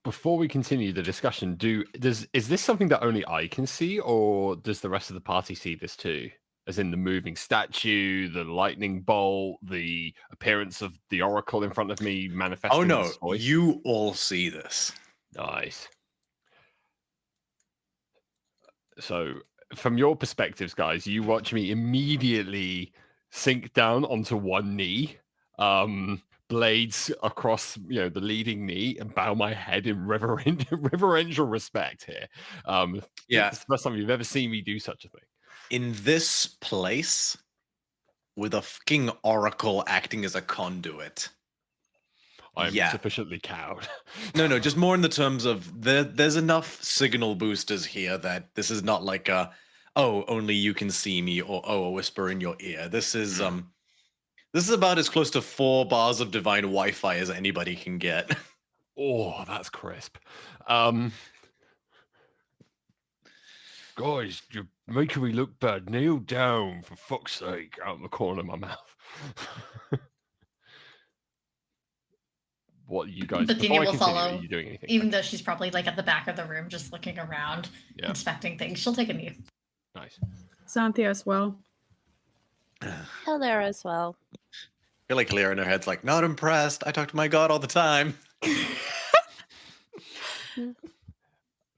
Before we continue the discussion, is this something that only I can see, or does the rest of the party see this too? As in the moving statue, the lightning bolt, the appearance of the oracle in front of me manifesting. Oh no, this voice? You all see this. Nice. So, from your perspectives, guys, you watch me immediately sink down onto one knee, blades across, the leading knee, and bow my head in reverential respect here. Yeah, it's the first time you've ever seen me do such a thing. In this place, with a fucking oracle acting as a conduit. I'm sufficiently cowed. No, just more in the terms of there's enough signal boosters here that this is not like only you can see me, or a whisper in your ear. This is about as close to 4 bars of divine Wi-Fi as anybody can get. Oh, that's crisp. Guys, you're making me look bad. Kneel down, for fuck's sake, out of the corner of my mouth. What you guys? Bithynia will follow. Are you doing anything? Even though she's probably at the back of the room, just looking around, inspecting things. She'll take a knee. Nice. Xanthia as well. Hello as well. I feel like Lyra in her head's not impressed. I talk to my god all the time.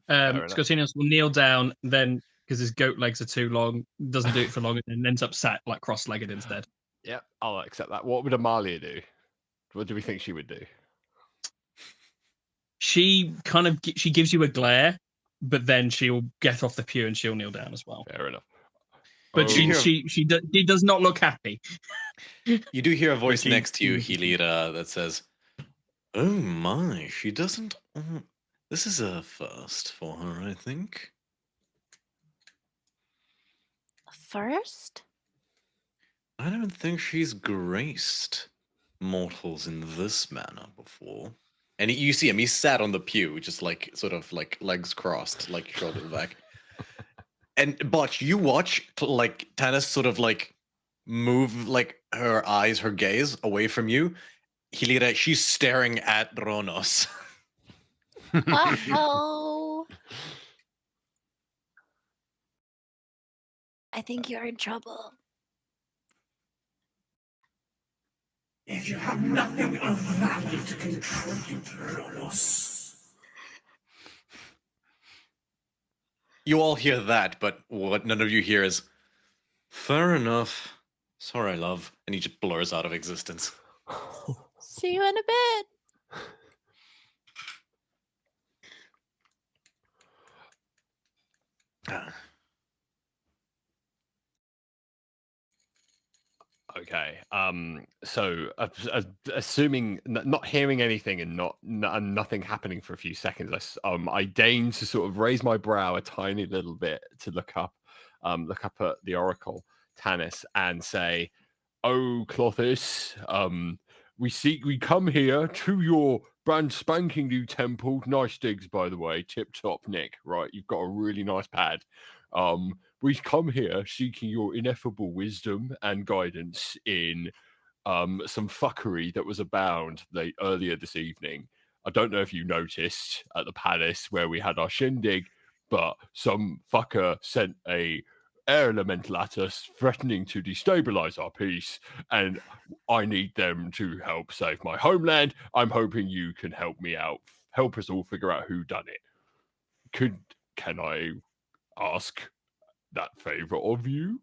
Scotinius will kneel down, then because his goat legs are too long, doesn't do it for long, and ends up sat cross-legged instead. Yeah, I'll accept that. What would Amalia do? What do we think she would do? She she gives you a glare, but then she'll get off the pew and she'll kneel down as well. Fair enough. But she does not look happy. You do hear a voice next to you, Hilira, that says, "Oh my, she doesn't. This is a first for her, I think." First? I don't think she's graced mortals in this manner before. And you see him, he's sat on the pew, just legs crossed, shoulder back. And Botch, you watch Tannis sort of move her eyes, her gaze away from you. Hilira, she's staring at Ronos. Uh-oh. I think you're in trouble. If you have nothing of value to contribute, Ronos. You all hear that, but what none of you hear is, "Fair enough. Sorry, love." And he just blurs out of existence. See you in a bit. Okay. So assuming not hearing anything and nothing happening for a few seconds, I deign to sort of raise my brow a tiny little bit to look up at the oracle Tannis and say, "Oh, Clothis, we come here to your brand spanking new temple. Nice digs, by the way. Tip top, Nick. Right, you've got a really nice pad. We come here seeking your ineffable wisdom and guidance in some fuckery that was abound earlier this evening. I don't know if you noticed at the palace where we had our shindig, but some fucker sent a air elemental at us, threatening to destabilize our peace, and I need them to help save my homeland. I'm hoping you can help me out, help us all figure out who done it. Can I ask that favor of you?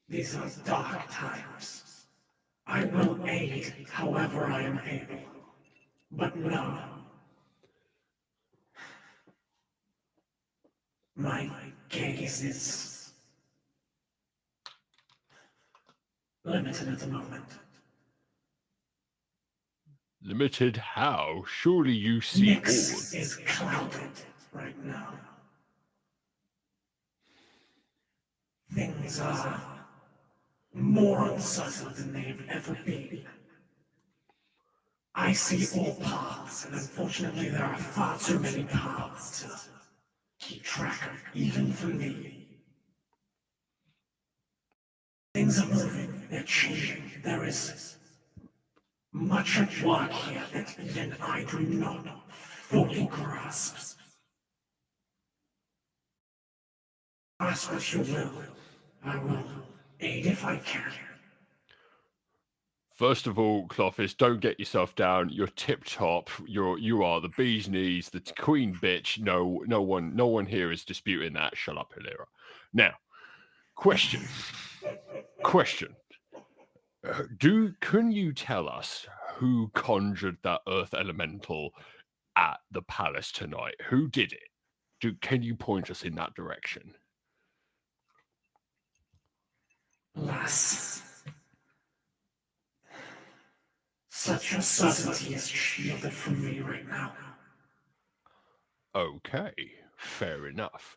These are dark times. I will aid however I am able. But no. My gaze is limited at the moment. Limited how? Surely you see all. Nyx is clouded right now. Things are more uncertain than they've ever been. I see all paths, and unfortunately there are far too many paths to keep track of, even for me. Things are moving, they're changing. There is much at work here that even I do not fully grasp. Ask what you will. I will aid if I can. First of all, Clovis, don't get yourself down. You're tip top. You are the bee's knees, the queen bitch. No one here is disputing that. Shut up, Hilira. Now, question. Can you tell us who conjured that earth elemental at the palace tonight? Who did it? Can you point us in that direction? Alas, such uncertainty is shielded from me right now. Okay, fair enough.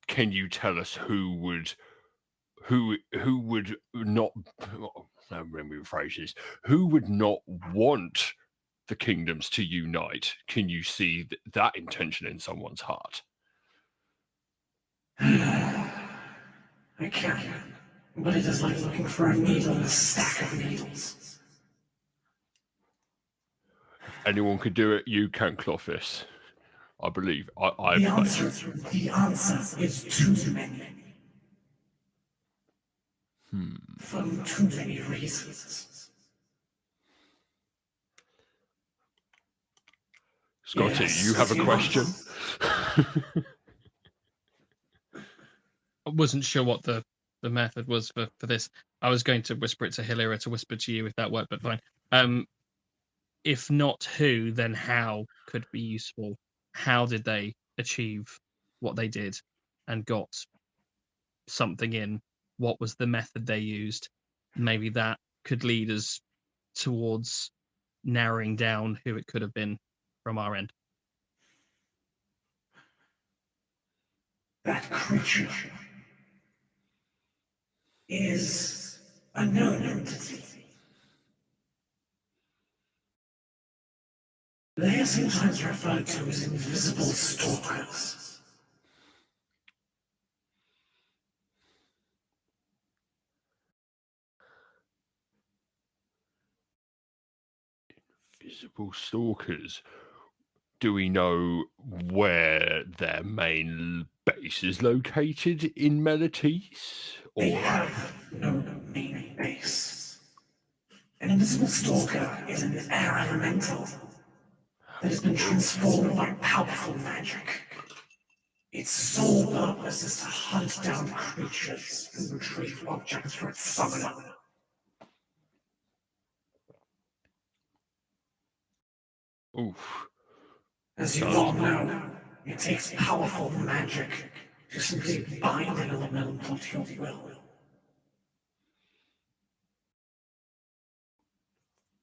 Can you tell us who would not? Let me rephrase this. Who would not want the kingdoms to unite? Can you see that intention in someone's heart? I can, but it is like looking for a needle in a stack of needles. Anyone could do it. You can, Clovis. I believe. The answer is too many. For too many reasons. Scotty, Yes, you have a question? I wasn't sure what the method was for this. I was going to whisper it to Hilira to whisper to you if that worked, but fine. If not who, then how could be useful. How did they achieve what they did and got something in? What was the method they used? Maybe that could lead us towards narrowing down who it could have been from our end. That creature is a known entity. They are sometimes referred to as invisible stalkers. Invisible stalkers. Do we know where their main base is located in Melites? They have no main base. An invisible stalker is an air elemental that has been transformed by powerful magic. Its sole purpose is to hunt down creatures and retrieve objects for its summoner. Oof. As you all know, it takes powerful magic to simply bind an elemental to your will.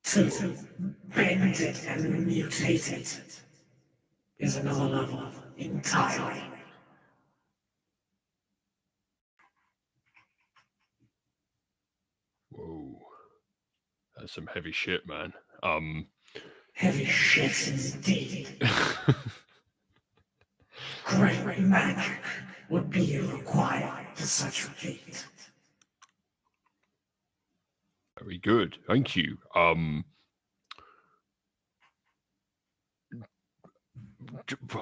To bend it and mutate it is another level entirely. Whoa. That's some heavy shit, man. Heavy shit indeed. Great magic would be required for such a feat. Very good. Thank you.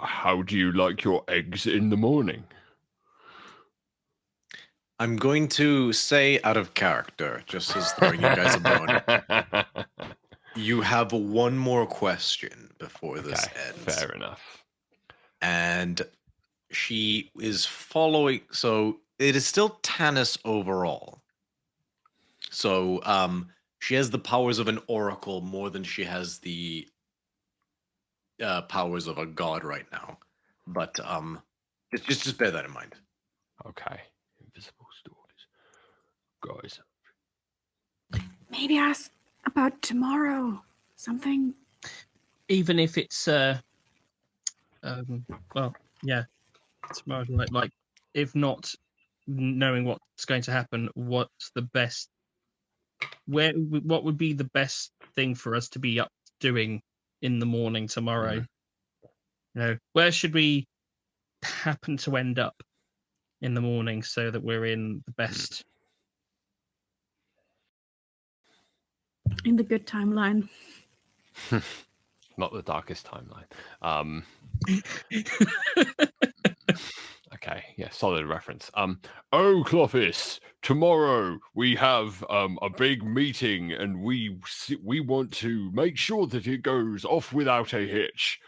How do you like your eggs in the morning? I'm going to say out of character, just as throwing you guys a bone. You have one more question before this ends. Fair enough. And she is following. So it is still Tanis overall. So she has the powers of an oracle more than she has the powers of a god right now. But just bear that in mind. Okay. Invisible stalkers. Guys. Maybe ask about tomorrow. Something. Even if it's well, yeah, tomorrow. Like, if not knowing what's going to happen, what's the best? What would be the best thing for us to be up doing in the morning tomorrow? You know, where should we happen to end up in the morning so that we're in the best? In the good timeline. Not the darkest timeline. Okay, yeah, solid reference. Oh, Clovis, tomorrow we have a big meeting, and we want to make sure that it goes off without a hitch.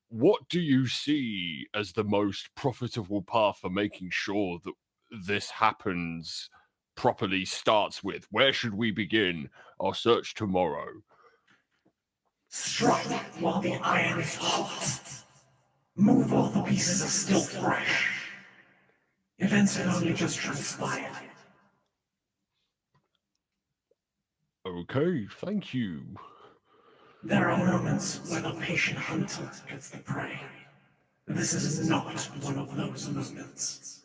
What do you see as the most profitable path for making sure that this happens properly starts with? Where should we begin our search tomorrow? Strike while the iron is hot. Move while the pieces are still fresh. Events have only just transpired. Okay, thank you. There are moments when a patient hunter gets the prey. This is not one of those moments.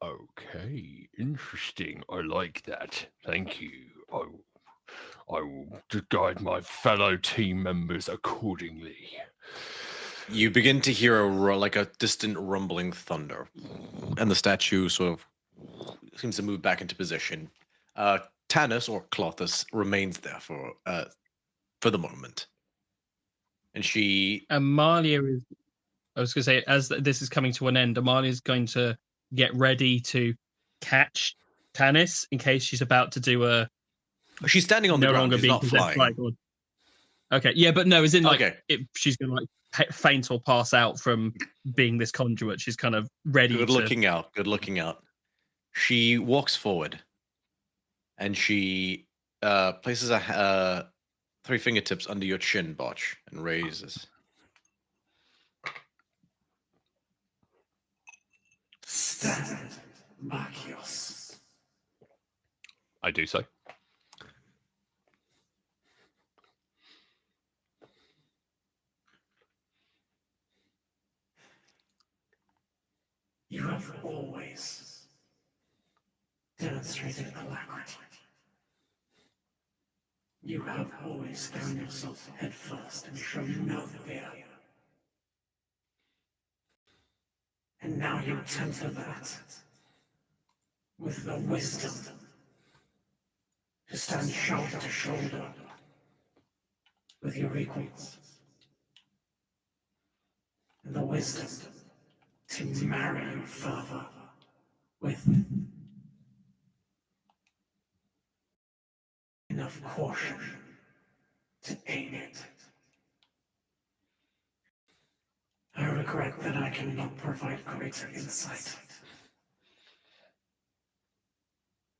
Okay, interesting. I like that. Thank you. I will guide my fellow team members accordingly. You begin to hear a distant rumbling thunder, and the statue sort of seems to move back into position. Tanis, or Clothis, remains there for the moment. And she... Amalia is... I was going to say, as this is coming to an end, Amalia is going to get ready to catch Tanis in case she's about to do a... She's standing on the ground, she's not flying. Okay, yeah, but no, as in, like, okay. She's going to, like, faint or pass out from being this conduit. She's kind of ready Good looking out. She walks forward, and she places a 3 fingertips under your chin, Botch, and raises. Stand, Machios. I do so. You have always demonstrated alacrity. You have always thrown yourself headfirst and shown no fear. And now you temper that with the wisdom to stand shoulder to shoulder with your equals. And the wisdom to marry your father with enough caution to aid it. I regret that I cannot provide greater insight.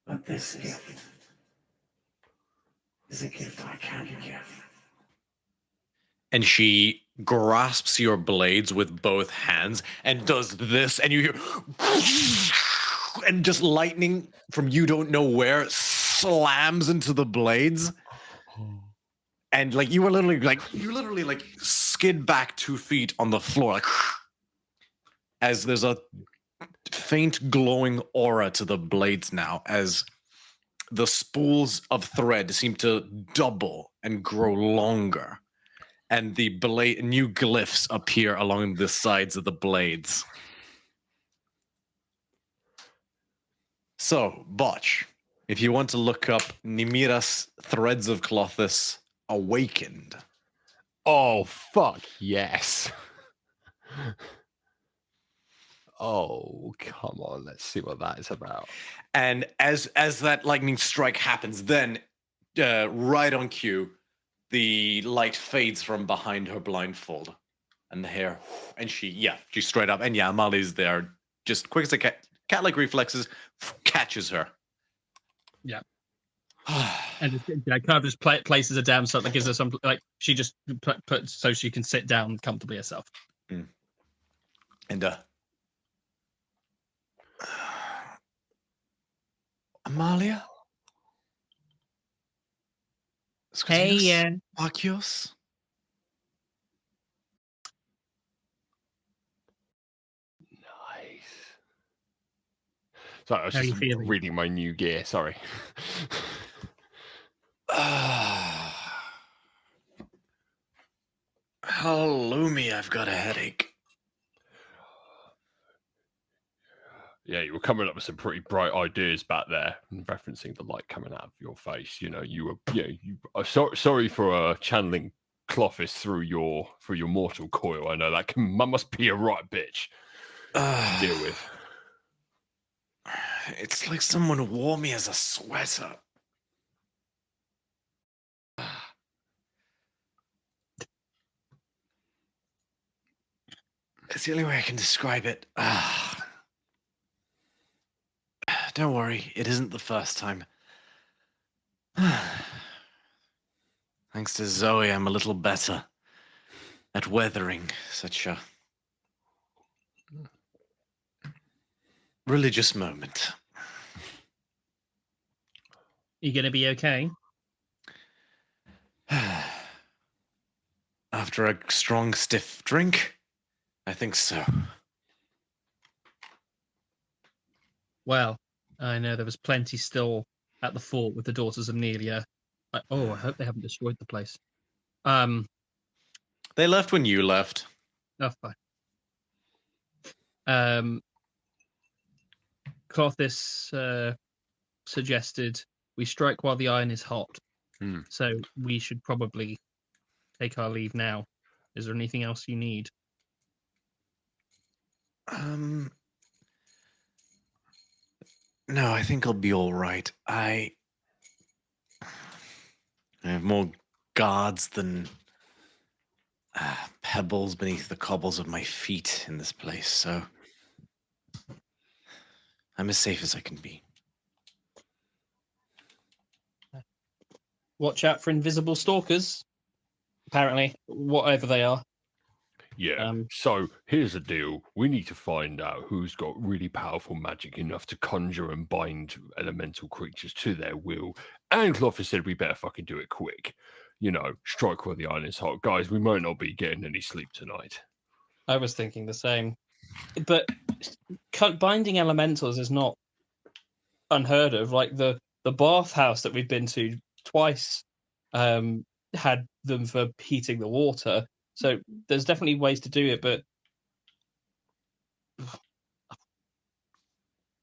But this gift is a gift I can give. And she grasps your blades with both hands and does this, and you hear... And just lightning from you don't know where slams into the blades. And like you literally skid back 2 feet on the floor, like, as there's a faint glowing aura to the blades now, as the spools of thread seem to double and grow longer, and the new glyphs appear along the sides of the blades. So, Botch, If you want to look up Nimira's Threads of Clothis Awakened. Oh, fuck yes. Oh, come on. Let's see what that is about. And as that lightning strike happens, then right on cue, the light fades from behind her blindfold. And the hair, and she's straight up. And yeah, Amali's there. Just quick as a cat-like reflexes, catches her. Yeah. And kind of just places her down so that gives her some, like, she just puts so she can sit down comfortably herself. Mm. And, Amalia? Hey, Marquios? Nice. Sorry, I was just reading my new gear. Sorry. Halloumi, I've got a headache. Yeah, you were coming up with some pretty bright ideas back there, referencing the light coming out of your face. You know, you are sorry for channeling Clothis through your mortal coil. I know that must be a right bitch to deal with. It's like someone wore me as a sweater. It's the only way I can describe it. Don't worry, it isn't the first time. Thanks to Zoe, I'm a little better at weathering such a religious moment. You gonna be okay? After a strong, stiff drink, I think so. Well, I know there was plenty still at the fort with the Daughters of Nelia. I hope they haven't destroyed the place. They left when you left. Oh, fine. Clothis suggested we strike while the iron is hot. So we should probably take our leave now. Is there anything else you need? No, I think I'll be all right. I have more guards than pebbles beneath the cobbles of my feet in this place, so I'm as safe as I can be. Watch out for invisible stalkers. Apparently, whatever they are. Yeah, so here's the deal. We need to find out who's got really powerful magic enough to conjure and bind elemental creatures to their will. And Clothis said we better fucking do it quick. You know, strike while the iron is hot. Guys, we might not be getting any sleep tonight. I was thinking the same. But binding elementals is not unheard of. Like the bathhouse that we've been to twice had them for heating the water. So there's definitely ways to do it, but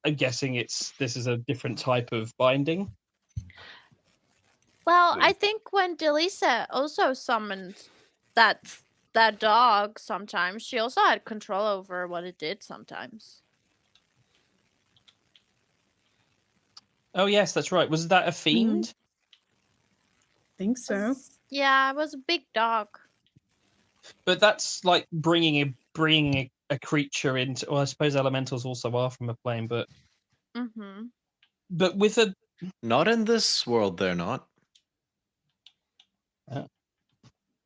I'm guessing this is a different type of binding. Well, I think when Delisa also summoned that dog sometimes, she also had control over what it did sometimes. Oh yes, that's right. Was that a fiend? I think so. Yeah, it was a big dog. But that's like bringing a creature into. Well, I suppose elementals also are from a plane, but but with a not in this world, they're not.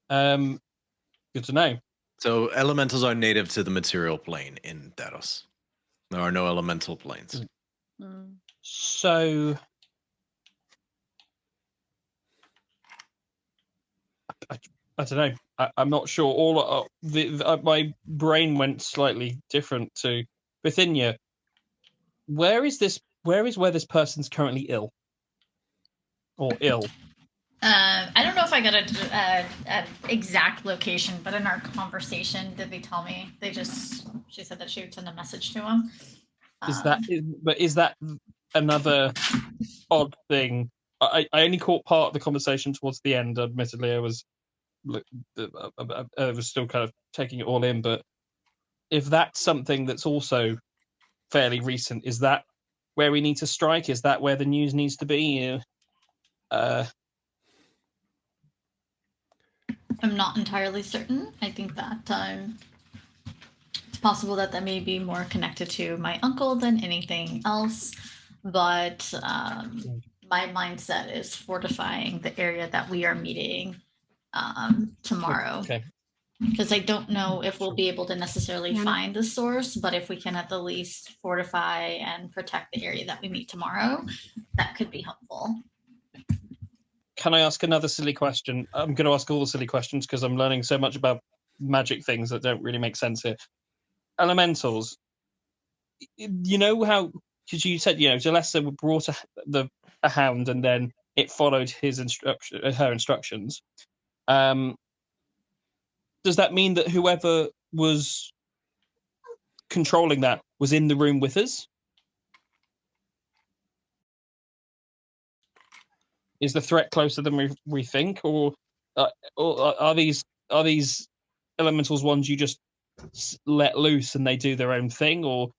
Good to know. So elementals are native to the material plane in Theros. There are no elemental planes. So I don't know. I'm not sure. All my brain went slightly different to Bithynia. Where is this person's currently ill? Or ill? I don't know if I got an exact location, but in our conversation, did they tell me? She said that she would send a message to him. Is that another odd thing. I only caught part of the conversation towards the end. Admittedly, I was still kind of taking it all in. But if that's something that's also fairly recent, is that where we need to strike? Is that where the news needs to be? I'm not entirely certain. I think that it's possible that that may be more connected to my uncle than anything else. But my mindset is fortifying the area that we are meeting tomorrow. Okay. Because I don't know if we'll be able to necessarily find the source, but if we can at the least fortify and protect the area that we meet tomorrow, that could be helpful. Can I ask another silly question? I'm going to ask all the silly questions because I'm learning so much about magic things that don't really make sense here. Elementals. You know how, because you said, Jalessa brought a hound and then it followed her instructions. Does that mean that whoever was controlling that was in the room with us? Is the threat closer than we think, or are these elementals ones you just let loose and they do their own thing, or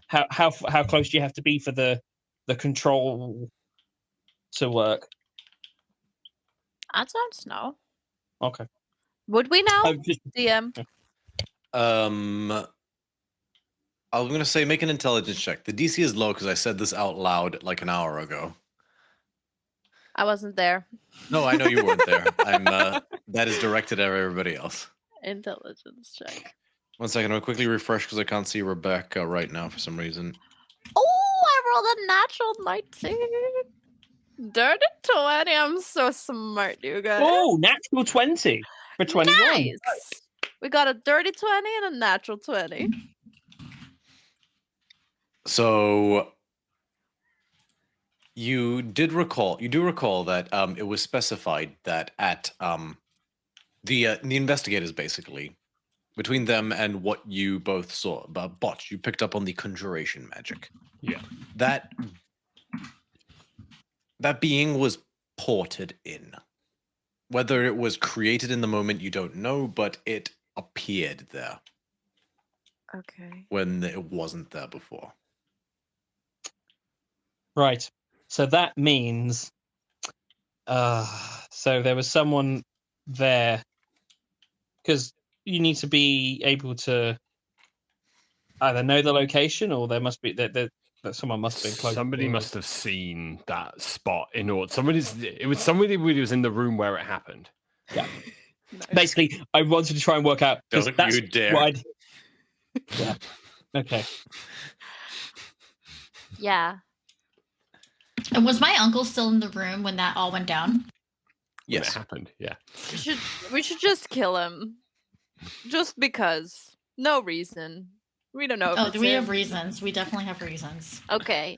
how close do you have to be for the control to work? I don't know. Okay. Would we know, DM? I'm going to say make an intelligence check. The DC is low because I said this out loud like an hour ago. I wasn't there. No, I know you weren't there. That is directed at everybody else. Intelligence check. 1 second, I'll quickly refresh because I can't see Rebecca right now for some reason. Oh, I rolled a natural 19. Dirty 20. I'm so smart, you guys. Oh, natural 20 for 21. Nice. We got a dirty 20 and a natural 20. So you do recall that it was specified that at the investigators, basically, between them and what you both saw, Botch, you picked up on the conjuration magic. Yeah. That being was ported in. Whether it was created in the moment, you don't know, but it appeared there. Okay. When it wasn't there before. Right. So that means so there was someone there, because you need to be able to either know the location or there must be that someone must be close. Somebody must have seen that spot in order. It was somebody who was in the room where it happened. Yeah. Basically, I wanted to try and work out. Don't you dare. Yeah. Okay. Yeah. And was my uncle still in the room when that all went down? Yes. When it happened, yeah. We should just kill him. Just because. No reason. We don't know. Oh, do we have reasons? We definitely have reasons. Okay.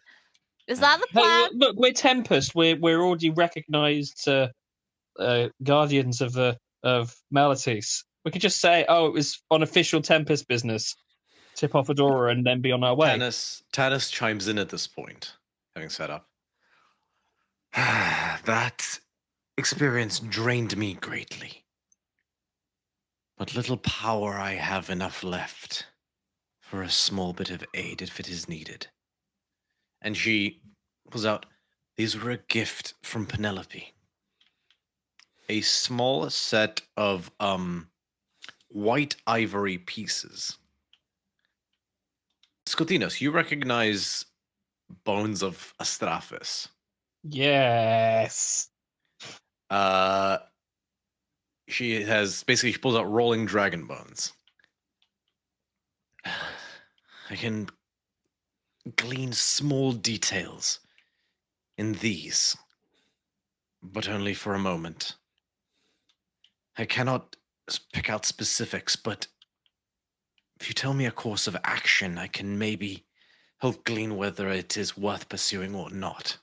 Is that the plan? Hey, look, we're Tempest. We're already recognised guardians of Malatis. We could just say, it was on official Tempest business. Tip off Adora and then be on our way. Tanis chimes in at this point, having set up. That experience drained me greatly. But little power I have enough left for a small bit of aid if it is needed. And she pulls out, these were a gift from Penelope. A small set of white ivory pieces. Skotinos, you recognize bones of Astraphis. Yes. She pulls out rolling dragon bones. I can glean small details in these, but only for a moment. I cannot pick out specifics, but if you tell me a course of action, I can maybe help glean whether it is worth pursuing or not.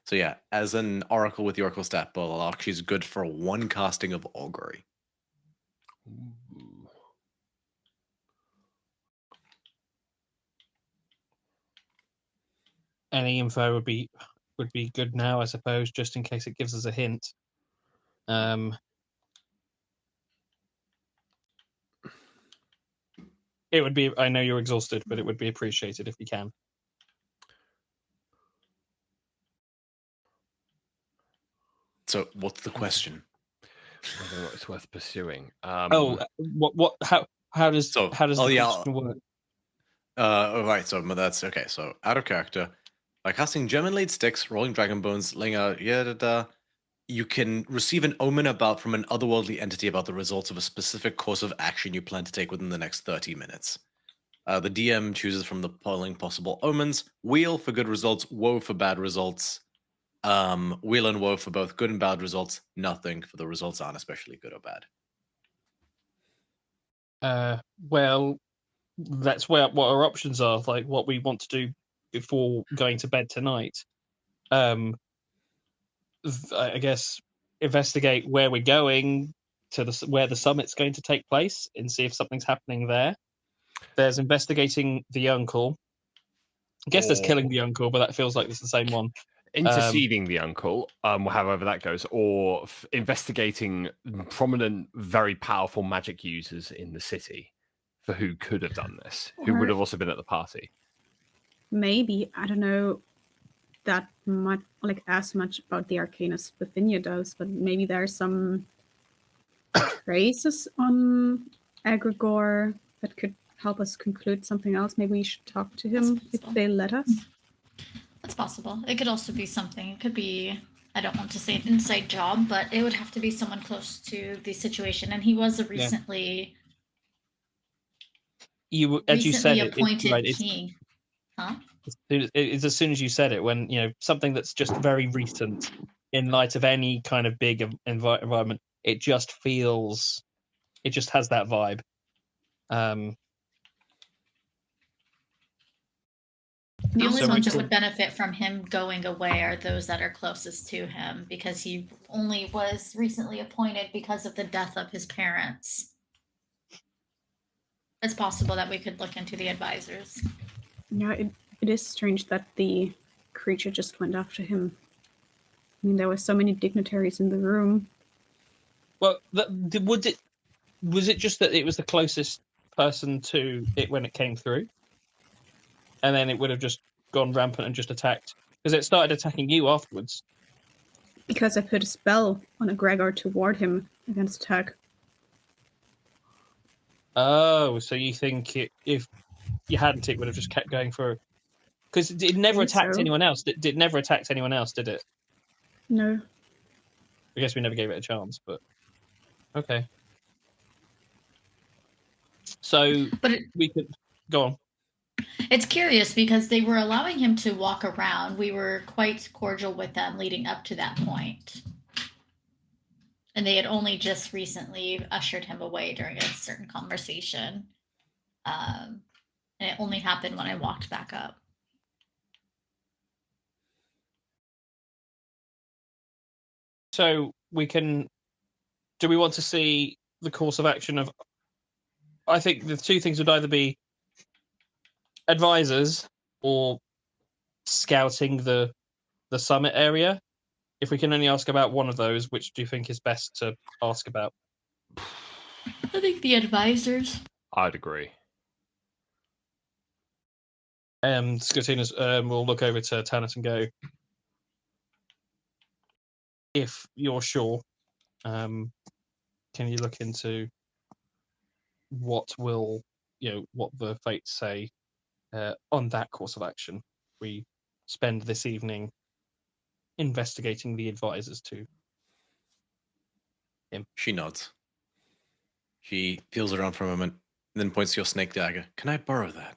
So yeah, as an oracle with the oracle stat bullock, she's good for 1 casting of augury. any info would be good now, I suppose, just in case it gives us a hint. It would be. I know you're exhausted, but it would be appreciated if you can. So, what's the question? Whether or not it's worth pursuing. How does the question work? Right. So that's okay. So out of character, by casting Gem-inlaid Sticks, Rolling Dragon Bones, laying out you can receive an omen from an otherworldly entity about the results of a specific course of action you plan to take within the next 30 minutes. The DM chooses from the following possible omens: Wheel for good results, Woe for bad results. Wheel and Woe for both good and bad results. Nothing for the results aren't especially good or bad. Well, that's what our options are. Like what we want to do before going to bed tonight. I guess investigate where we're going to where the summit's going to take place and see if something's happening there. There's investigating the uncle. I guess there's killing the uncle, but that feels like it's the same one. Interceding the uncle, however that goes, or investigating prominent, very powerful magic users in the city for who could have done this, who would have also been at the party. Maybe, I don't know that much, like as much about the arcana as Bithynia does, but maybe there are some traces on Egregore that could help us conclude something else. Maybe we should talk to him if they let us. That's possible. It could also be something. It could be, I don't want to say an inside job, but it would have to be someone close to the situation. And he was a recently, as you said, appointed king. Huh? It's as soon as you said it, when something that's just very recent in light of any kind of big environment, it just has that vibe. The only ones that would benefit from him going away are those that are closest to him, because he only was recently appointed because of the death of his parents. It's possible that we could look into the advisors. Yeah, it is strange that the creature just went after him. I mean, there were so many dignitaries in the room. Well, was it just that it was the closest person to it when it came through? And then it would have just gone rampant and just attacked. Because it started attacking you afterwards. Because I put a spell on Egregore to ward him against attack. Oh, so you think if you hadn't, it would have just kept going through? Because it never attacked anyone else. It never attacked anyone else, did it? No. I guess we never gave it a chance, but... Okay. So, we could... Go on. It's curious because they were allowing him to walk around. We were quite cordial with them leading up to that point. And they had only just recently ushered him away during a certain conversation. And it only happened when I walked back up. So we can... Do we want to see the course of action of... I think the two things would either be advisors or scouting the summit area. If we can only ask about one of those, which do you think is best to ask about? I think the advisors. I'd agree. Scotina's will look over to Tannis and go, if you're sure, can you look into what the fates say on that course of action? We spend this evening investigating the advisors to him. She nods. She feels around for a moment, and then points to your snake dagger. Can I borrow that?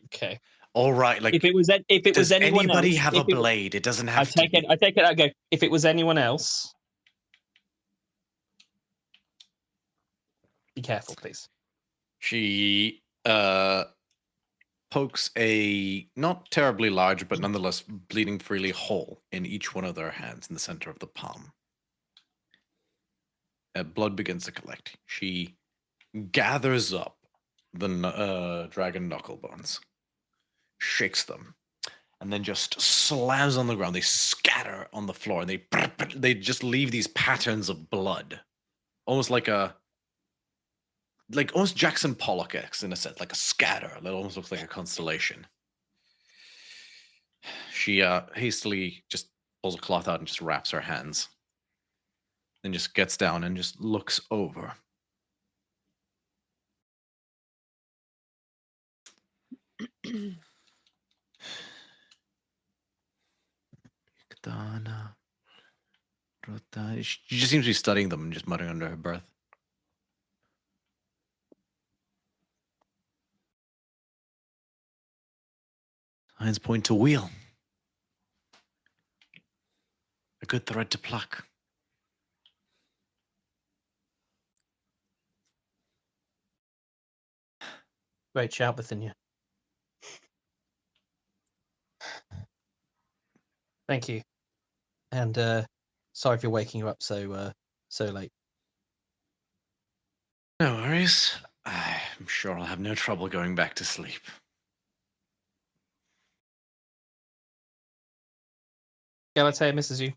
Okay. All right. Like, if it was anyone anybody else, have a blade? It doesn't have to. I take it. I go. If it was anyone else, be careful, please. She pokes a not terribly large, but nonetheless bleeding freely hole in each one of their hands in the center of the palm. Blood begins to collect. She gathers up the dragon knucklebones, shakes them, and then just slams on the ground. They scatter on the floor, and they just leave these patterns of blood, almost like almost Jackson Pollock-esque in a sense, like a scatter. That almost looks like a constellation. She hastily just pulls a cloth out and just wraps her hands, and just gets down and just looks over. She just seems to be studying them and just muttering under her breath. Signs point to wheel. A good thread to pluck. Great shout, Bithynia. Thank you. And sorry for waking you up so late. No worries. I'm sure I'll have no trouble going back to sleep. Galatea misses you.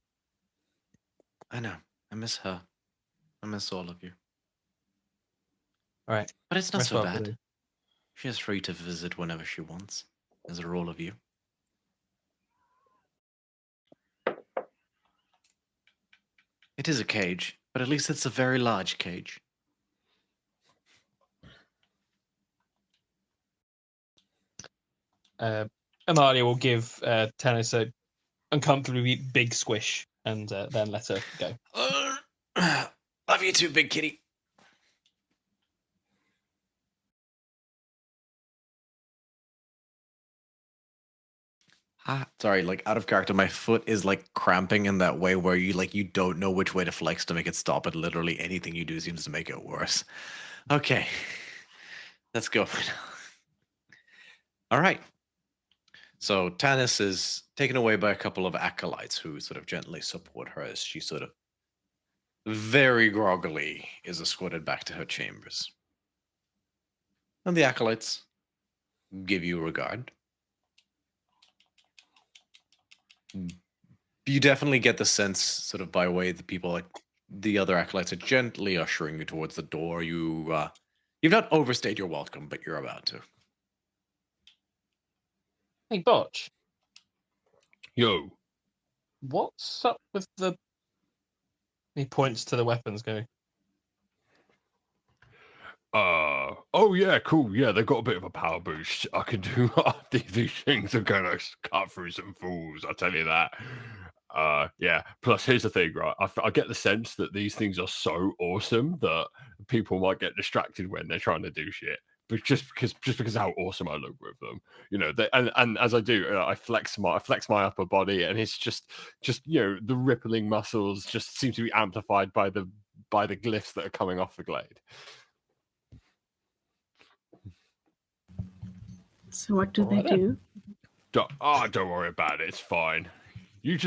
I know. I miss her. I miss all of you. All right. But it's not Rest so well, bad. Billy. She is free to visit whenever she wants, as are all of you. It is a cage, but at least it's a very large cage. Amalia will give Tannis a uncomfortably big squish and then let her go. Love you too, big kitty. Sorry, like out of character, my foot is like cramping in that way where you don't know which way to flex to make it stop, and literally anything you do seems to make it worse. Okay. Let's go for now. All right. So Tannis is taken away by a couple of acolytes who sort of gently support her as she sort of very groggily is escorted back to her chambers. And the acolytes give you regard. You definitely get the sense, sort of by way the people, like the other acolytes, are gently ushering you towards the door. You've not overstayed your welcome, but you're about to. Hey, Botch. Yo. What's up with the... He points to the weapons going. Oh yeah, cool. Yeah, they've got a bit of a power boost. I can do these things are gonna cut through some fools, I'll tell you that. Yeah. Plus, here's the thing, right? I get the sense that these things are so awesome that people might get distracted when they're trying to do shit. But just because how awesome I look with them, you know. And as I do, I flex my upper body, and it's just the rippling muscles just seem to be amplified by the glyphs that are coming off the glade. So what do they do? Don't worry about it. It's fine. You've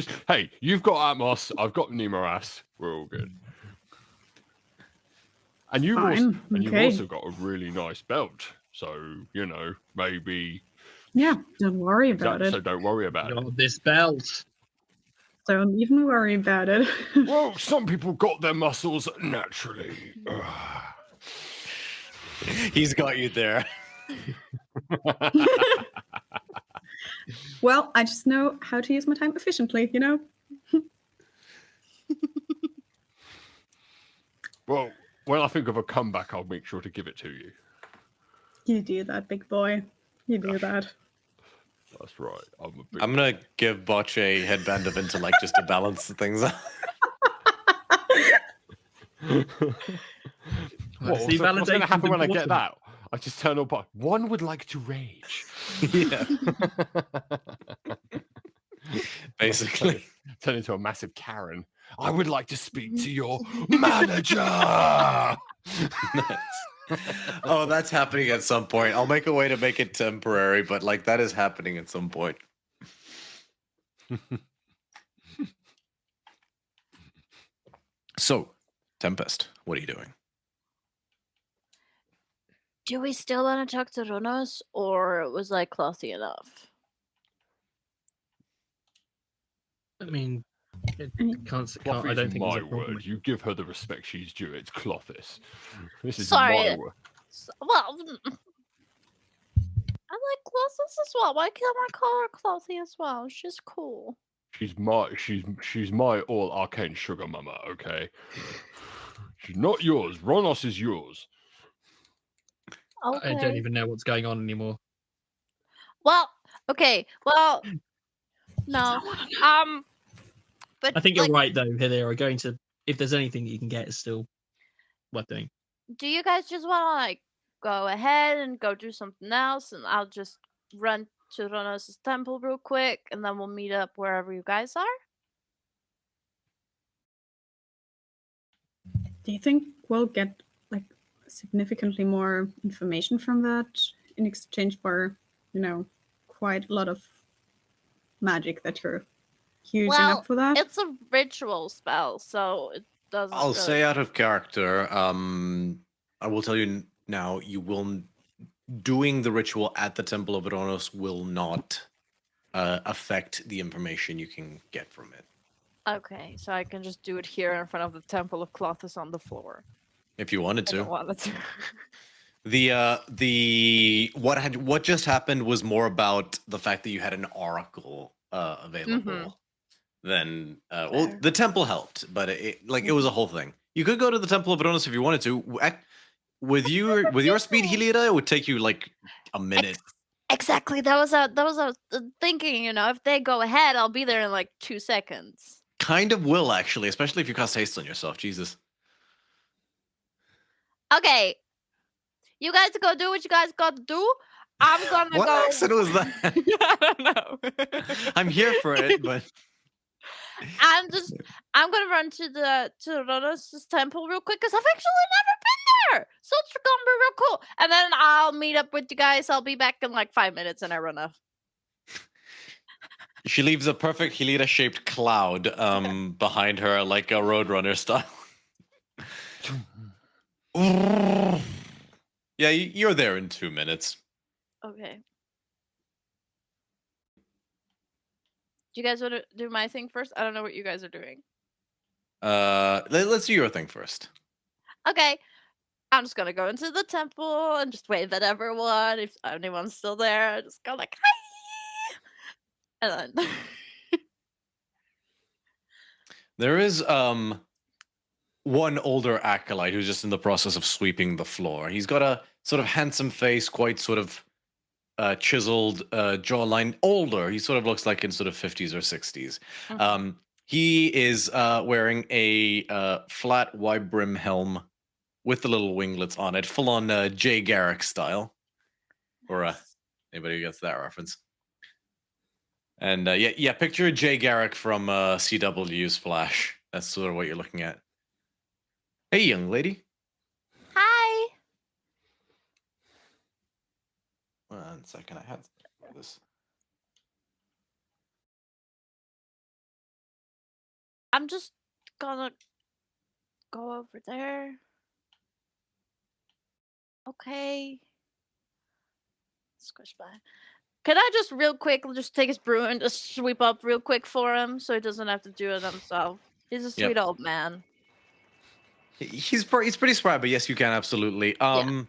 got Atmos. I've got Nemoras. We're all good. And you've also got a really nice belt. So, maybe. Yeah, don't worry about it. So don't worry about it. This belt. Don't even worry about it. Well, some people got their muscles naturally. He's got you there. Well, I just know how to use my time efficiently, Well, when I think of a comeback, I'll make sure to give it to you. You do that, big boy. You do that. That's right. I'm going to give Botch a headband of intellect just to balance things out. What's going to happen when I get that? I just turn up. One would like to rage. Yeah. Basically. Turn into a massive Karen. I would like to speak to your manager. Nice. Oh, that's happening at some point. I'll make a way to make it temporary, but that is happening at some point. So, Tempest, what are you doing? Do we still want to talk to Ronos, or was I clothy enough? I mean, I don't think Clothy's there's my a problem. word. You give her the respect she's due. It's Clothis. This is Sorry. my word. Well, I like Clothis as well. Why can't I call her Clothy as well? She's cool. She's my all arcane sugar mama. Okay. She's not yours. Ronos is yours. Okay. I don't even know what's going on anymore. Well, okay. Well, no. But I think you're like, right though. Here they are going to. If there's anything you can get, it's still worth doing. do you guys just want to like go ahead and go do something else, and I'll just run to Ronos' temple real quick, and then we'll meet up wherever you guys are? Do you think we'll get like significantly more information from that in exchange for, quite a lot of magic that you're using up for that? It's a ritual spell, so it doesn't. I'll really... say out of character. I will tell you now. Doing the ritual at the Temple of Adonis will not affect the information you can get from it. Okay, so I can just do it here in front of the Temple of Clothis on the floor. If you wanted to. I don't want to. What just happened was more about the fact that you had an oracle available than the temple helped, but it was a whole thing. You could go to the Temple of Adonis if you wanted to. With your speed, Helida, it would take you like a minute. Exactly. That was I was thinking. If they go ahead, I'll be there in like 2 seconds. Kind of will actually, especially if you cast haste on yourself. Jesus. Okay, you guys go do what you guys got to do. I'm gonna What go. accent was that? I don't know. I'm here for it, but I'm gonna run to Ronos' temple real quick because I've actually never been there, so it's gonna be real cool. And then I'll meet up with you guys. I'll be back in like 5 minutes, and I run off. she leaves a perfect Helida-shaped cloud behind her, like a Roadrunner style. Yeah, you're there in 2 minutes. Okay. Do you guys want to do my thing first? I don't know what you guys are doing. Let's do your thing first. Okay. I'm just gonna go into the temple and just wave at everyone. If anyone's still there, just go like, hi! And then... There is one older acolyte who's just in the process of sweeping the floor. He's got a sort of handsome face, quite sort of chiseled jawline. Older, he sort of looks like in sort of 50s or 60s. He is wearing a flat, wide brim helm with the little winglets on it, full on Jay Garrick style. Or anybody who gets that reference. And yeah, picture Jay Garrick from CW's Flash. That's sort of what you're looking at. Hey, young lady. Hi. 1 second, I had this. I'm just gonna go over there. Okay. Squish by. Can I just real quick just take his brew and just sweep up real quick for him so he doesn't have to do it himself? He's a sweet old man. He's pretty spry, but yes, you can absolutely. Yeah.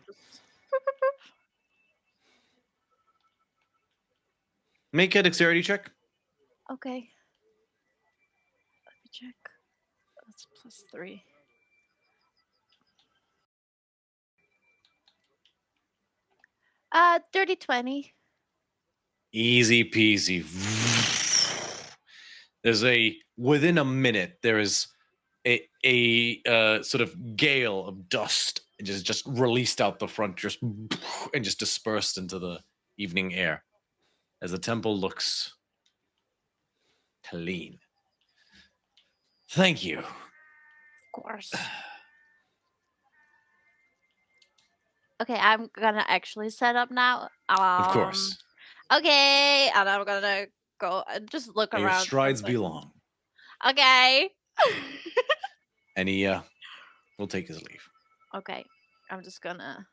Make a dexterity check. Okay. Let me check. That's +3. Dirty 20. Easy peasy. Within a minute, there is a sort of gale of dust just released out the front, and just dispersed into the evening air as the temple looks clean. Thank you. Of course. Okay, I'm gonna actually set up now. Of course. Okay, and I'm gonna go and just look May around. your strides be long. Okay. And he will take his leave. Okay, I'm just gonna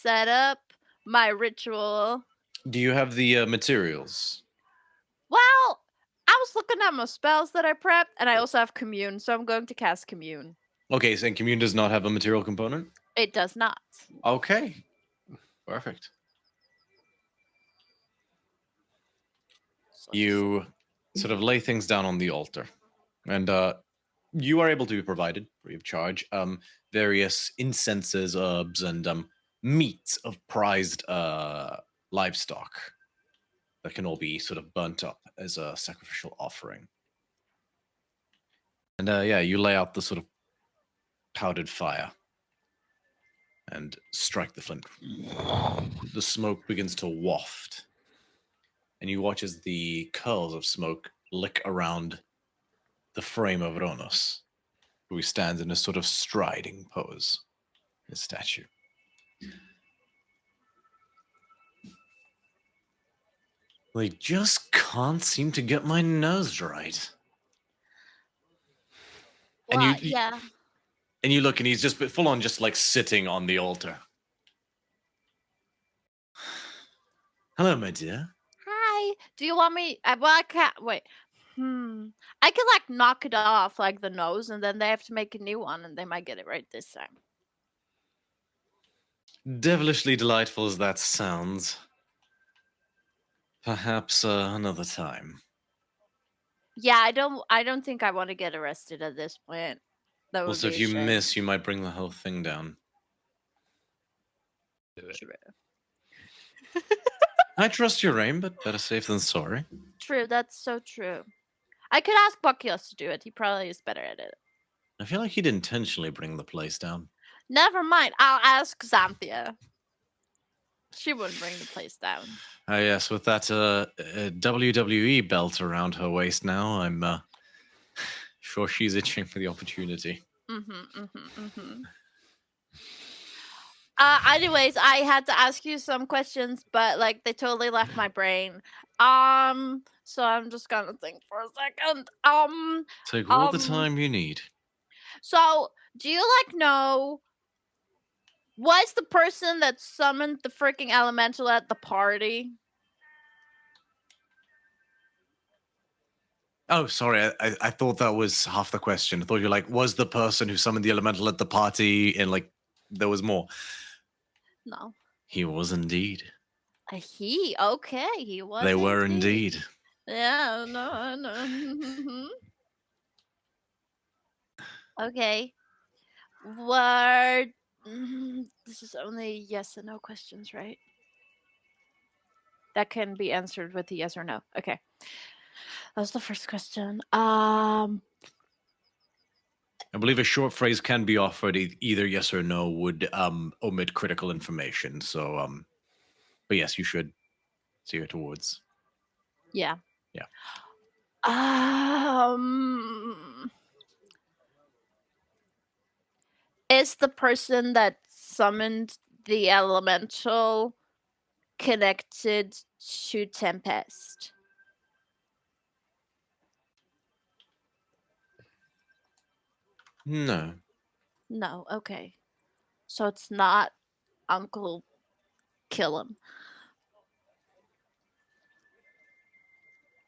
set up my ritual. Do you have the materials? Well, I was looking at my spells that I prepped, and I also have Commune, so I'm going to cast Commune. Okay, so Commune does not have a material component? It does not. Okay. Perfect. You sort of lay things down on the altar, and you are able to be provided free of charge various incenses, herbs, and meats of prized livestock that can all be sort of burnt up as a sacrificial offering. And yeah, you lay out the sort of powdered fire and strike the flint. The smoke begins to waft, and you watch as the curls of smoke lick around the frame of Ronos, who stands in a sort of striding pose, his statue. They just can't seem to get my nose right. Well, and yeah. And you look, and he's just full on, just like sitting on the altar. Hello, my dear. Hi. Do you want me? Well, I can't. Wait. I can like knock it off, like the nose, and then they have to make a new one, and they might get it right this time. Devilishly delightful as that sounds. Perhaps another time. Yeah, I don't think I want to get arrested at this point. That would Also, be if a you shame. miss, you might bring the whole thing down. True. I trust your aim, but better safe than sorry. True, that's so true. I could ask Buckios to do it. He probably is better at it. I feel like he'd intentionally bring the place down. Never mind. I'll ask Xanthia. She wouldn't bring the place down. Ah, yes, with that WWE belt around her waist now, I'm sure she's itching for the opportunity. Anyways, I had to ask you some questions, but like they totally left my brain. So I'm just gonna think for a second. Take all the time you need. So do you like know what's the person that summoned the freaking elemental at the party? Oh, sorry. I thought that was half the question. I thought you were like, was the person who summoned the elemental at the party, and like there was more? No. He was indeed. He? Okay, he was. They were indeed. Yeah, no. Okay. What? This is only yes and no questions, right? That can be answered with a yes or no. Okay. That was the first question. I believe a short phrase can be offered either yes or no would omit critical information. So, but yes, you should steer towards. Yeah. Yeah. Is the person that summoned the elemental connected to Tempest? No. No, okay. So it's not Uncle Killam.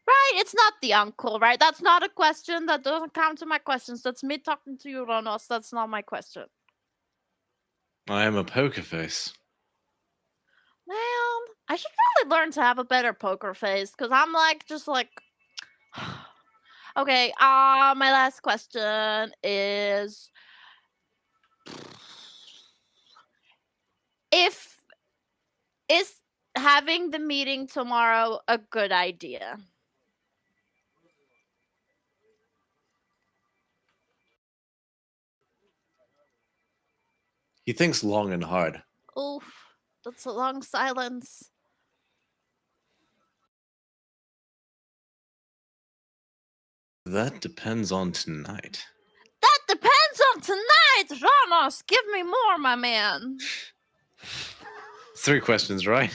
Right, it's not the uncle, right? That's not a question. That doesn't count to my questions. That's me talking to you, Ronos. That's not my question. I am a poker face. Man, I should probably learn to have a better poker face, because I'm like, just like... Okay, my last question is... Is having the meeting tomorrow a good idea? He thinks long and hard. Oof, that's a long silence. That depends on tonight. That depends on tonight! Ronos, give me more, my man. 3 questions, right?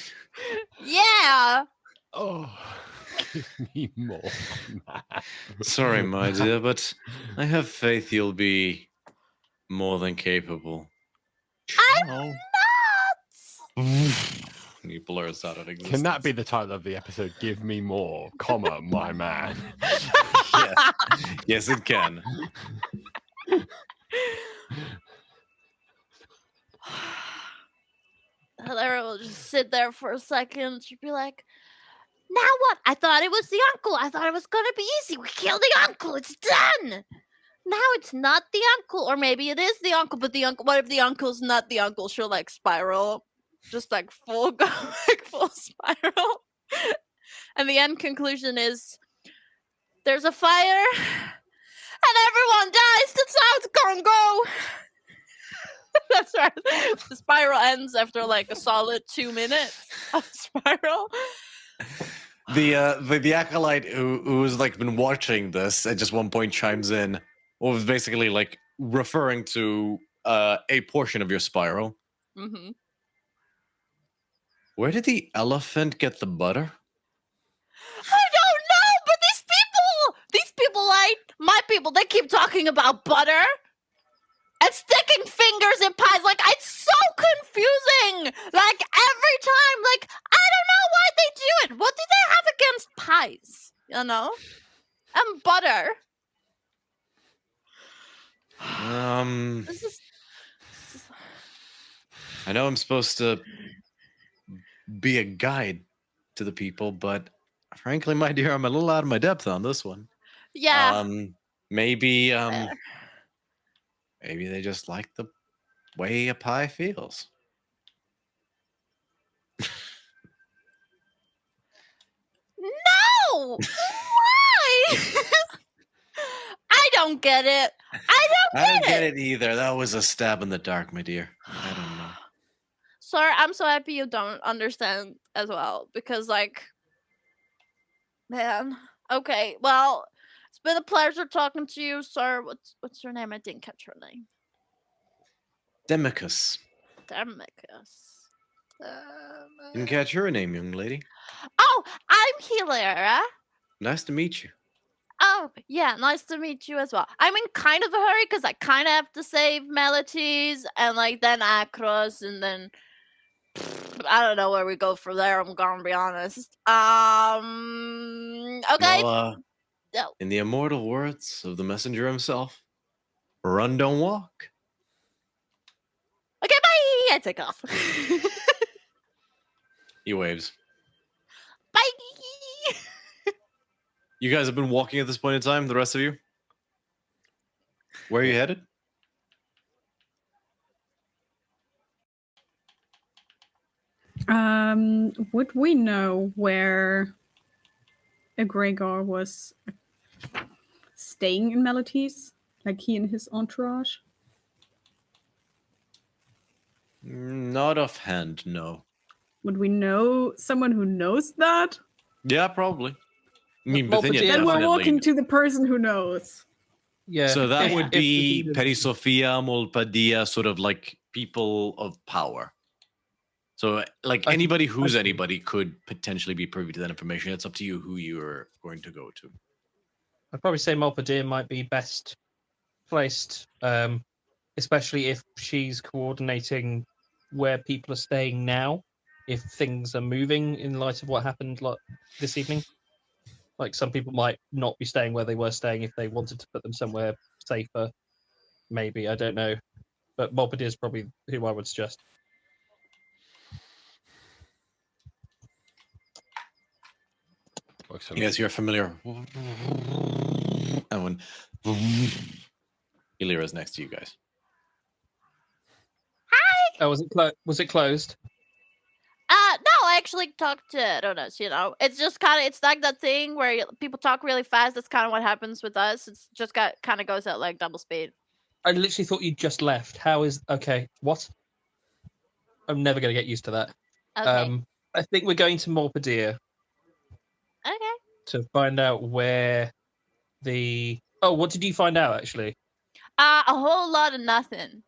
Yeah. Oh, give me more. Sorry, my dear, but I have faith you'll be more than capable. I'm not! He blurs out of existence. Can that be the title of the episode? Give me more, comma, my man. Yes. Yes, it can. Lara will just sit there for a second. She'd be like, now what? I thought it was the uncle. I thought it was going to be easy. We killed the uncle. It's done. Now it's not the uncle. Or maybe it is the uncle, but the uncle, what if the uncle's not the uncle? She'll like spiral. Just like full spiral. And the end conclusion is there's a fire and everyone dies. That's how it's gonna go. That's right. The spiral ends after like a solid 2 minutes of spiral. The acolyte who's like been watching this at just one point chimes in, was basically like referring to a portion of your spiral. Mm-hmm. Where did the elephant get the butter? I don't know, but these people, like my people, they keep talking about butter and sticking fingers in pies. Like, it's so confusing. Like, every time, like, I don't know why they do it. What do they have against pies? You know? And butter. This is... I know I'm supposed to be a guide to the people, but frankly, my dear, I'm a little out of my depth on this one. Yeah. Maybe they just like the way a pie feels. No! Why? I don't get it. I don't get it either. That was a stab in the dark, my dear. I don't know. Sorry, I'm so happy you don't understand as well, because, like, man. Okay, well, it's been a pleasure talking to you, sir. What's your name? I didn't catch your name. Demicus. Demicus. Didn't catch your name, young lady. Oh, I'm Hilera. Nice to meet you. Oh, yeah, nice to meet you as well. I'm in kind of a hurry because I kind of have to save Melodies and, like, then Akros and then... I don't know where we go from there, I'm gonna be honest. Okay. Well, in the immortal words of the messenger himself, run, don't walk. Okay, bye! I take off. He waves. Bye! You guys have been walking at this point in time, the rest of you? Where are you headed? Would we know where Egregor was staying in Melodies? Like he and his entourage? Not offhand, no. Would we know someone who knows that? Yeah, probably. I mean, Well, Bithynia Then we're definitely. walking to the person who knows. Yeah. So that would be if- Petty Sofia, Molpadia, sort of like people of power. So, like, anybody who's anybody could potentially be privy to that information. It's up to you who you're going to go to. I'd probably say Molpadir might be best placed, especially if she's coordinating where people are staying now, if things are moving in light of what happened this evening. Like, some people might not be staying where they were staying if they wanted to put them somewhere safer. Maybe, I don't know. But Molpadir is probably who I would suggest. Yes, you're familiar. And when Illyra is next to you guys. Hi! Oh, was it closed? No, I actually talked to Donuts, you know. It's just kind of, it's like that thing where people talk really fast. That's kind of what happens with us. It's just kind of goes at like double speed. I literally thought you just left. Okay, what? I'm never going to get used to that. Okay. I think we're going to Molpadir. Okay. To find out where the... Oh, what did you find out, actually? A whole lot of nothing.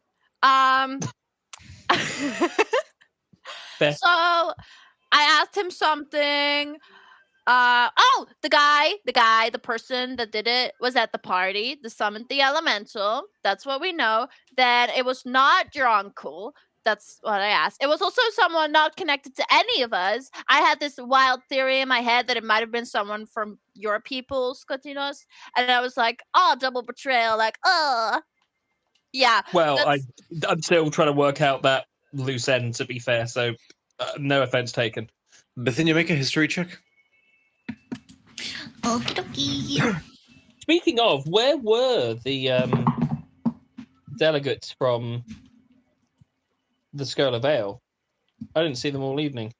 Fair. So, I asked him something. The person that did it was at the party that summoned the elemental. That's what we know. That it was not your uncle. That's what I asked. It was also someone not connected to any of us. I had this wild theory in my head that it might have been someone from your people, Skotinos, and I was like, "Oh, double betrayal!" Like, yeah. Well, I'm still trying to work out that loose end. To be fair, so no offense taken. Bithinia, make a history check. Okie dokie. Speaking of, where were the delegates from the Skull of Ale? I didn't see them all evening.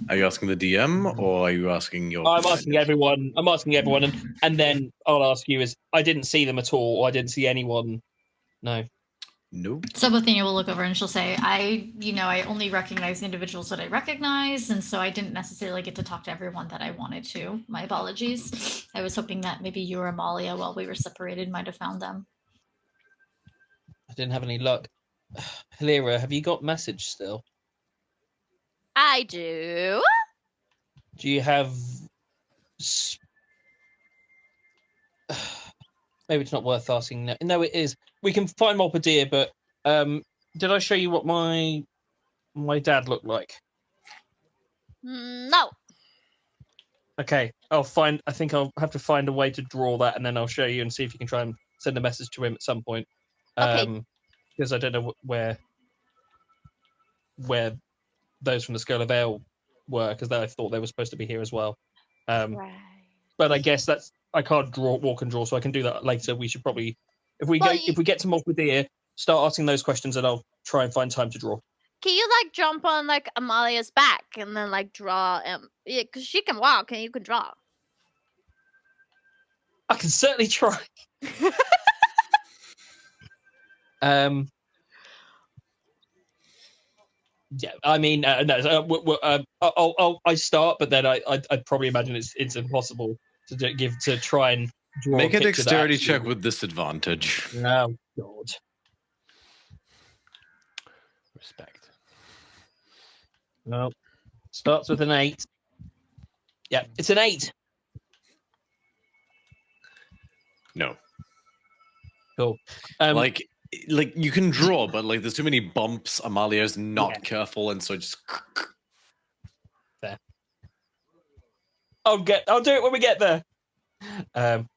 Are you asking the DM or are you asking your? I'm asking everyone. I'm asking everyone, and then I'll ask you: I didn't see them at all, or I didn't see anyone. No. No. So Bithinia will look over and she'll say, I only recognize the individuals that I recognize, and so I didn't necessarily get to talk to everyone that I wanted to. My apologies. I was hoping that maybe you or Amalia, while we were separated, might have found them. I didn't have any luck. Hilira, have you got message still? I do. Do you have... Maybe it's not worth asking. No, it is. We can find Molpadir, but did I show you what my dad looked like? No. Okay, I think I'll have to find a way to draw that, and then I'll show you and see if you can try and send a message to him at some point. Okay. Because I don't know where those from the Skull of Ale were, because I thought they were supposed to be here as well. Right. But I guess I can't walk and draw, so I can do that later. We should probably, if we get to Molpadir, start asking those questions, and I'll try and find time to draw. Can you jump on Amalia's back and then draw? Yeah, because she can walk and you can draw. I can certainly try. Yeah, I mean, no. I start, but then I'd probably imagine it's impossible to try and draw. Make a dexterity check with disadvantage. Oh God. Respect. No. Starts with an 8. Yeah, it's an 8. No. Cool. Like you can draw, but there's too many bumps. Amalia's not careful, and so just. There. I'll do it when we get there.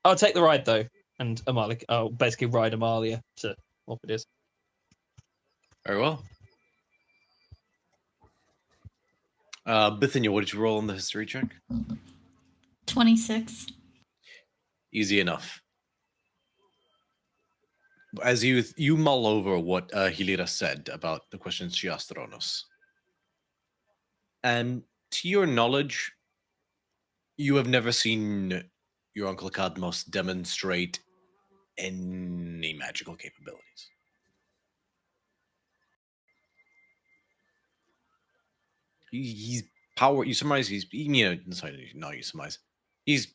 I'll take the ride though, and I'll basically ride Amalia to what it is. Very well. Bithinia, what did you roll on the history check? 26. Easy enough. As you mull over what Hilira said about the questions she asked Ronos, and to your knowledge, you have never seen your Uncle Cadmos demonstrate any magical capabilities. He's power. You surmise he's not you surmise. He's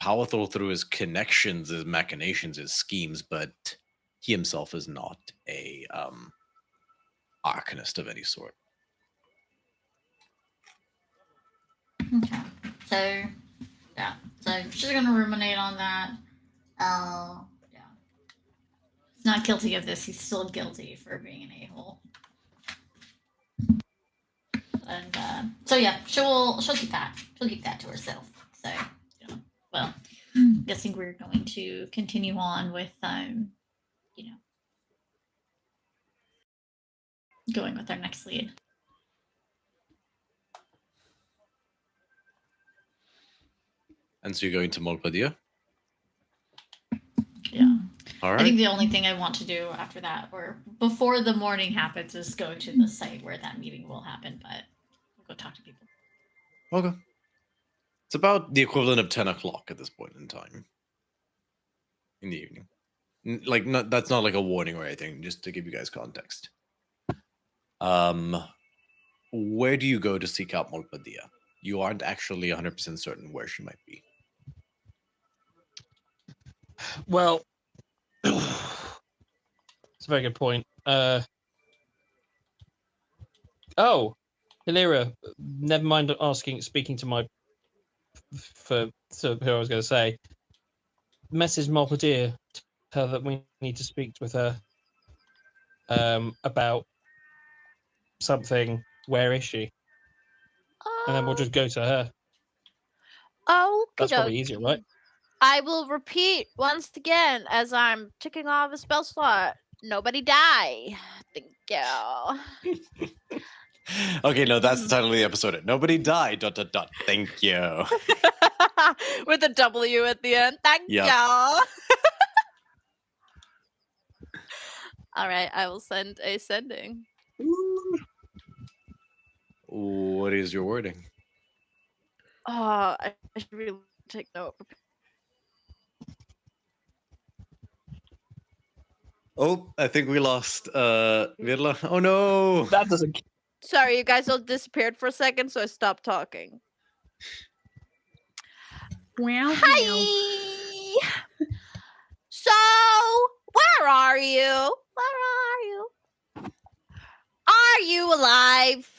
powerful through his connections, his machinations, his schemes, but he himself is not a arcanist of any sort. Okay. So, yeah. So she's gonna ruminate on that. Yeah. He's not guilty of this. He's still guilty for being an a-hole. And so yeah, she'll keep that. She'll keep that to herself. So, well, I'm guessing we're going to continue on with going with our next lead. And so you're going to Molpadir? Yeah. All right. I think the only thing I want to do after that, or before the morning happens, is go to the site where that meeting will happen, but we'll go talk to people. Okay. It's about the equivalent of 10 o'clock at this point in time. In the evening. That's not like a warning or anything, just to give you guys context. Where do you go to seek out Molpadir? You aren't actually 100% certain where she might be. Well, it's a very good point. Hilira, never mind speaking to my who I was going to say. Message Molpadir, tell her that we need to speak with her. about something. Where is she? And then we'll just go to her. Oh, That's probably easier, right? I will repeat once again as I'm ticking off a spell slot. Nobody die. Thank you. Okay, no, that's the title of the episode. Nobody died. ... Thank you. With a W at the end. Thank Yep. you. All right, I will send a sending. What is your wording? I should really take note. Oh, I think we lost Virla. Oh no! That doesn't. Sorry, you guys all disappeared for a second, so I stopped talking. Well, Hi. So, where are you? Where are you? Are you alive?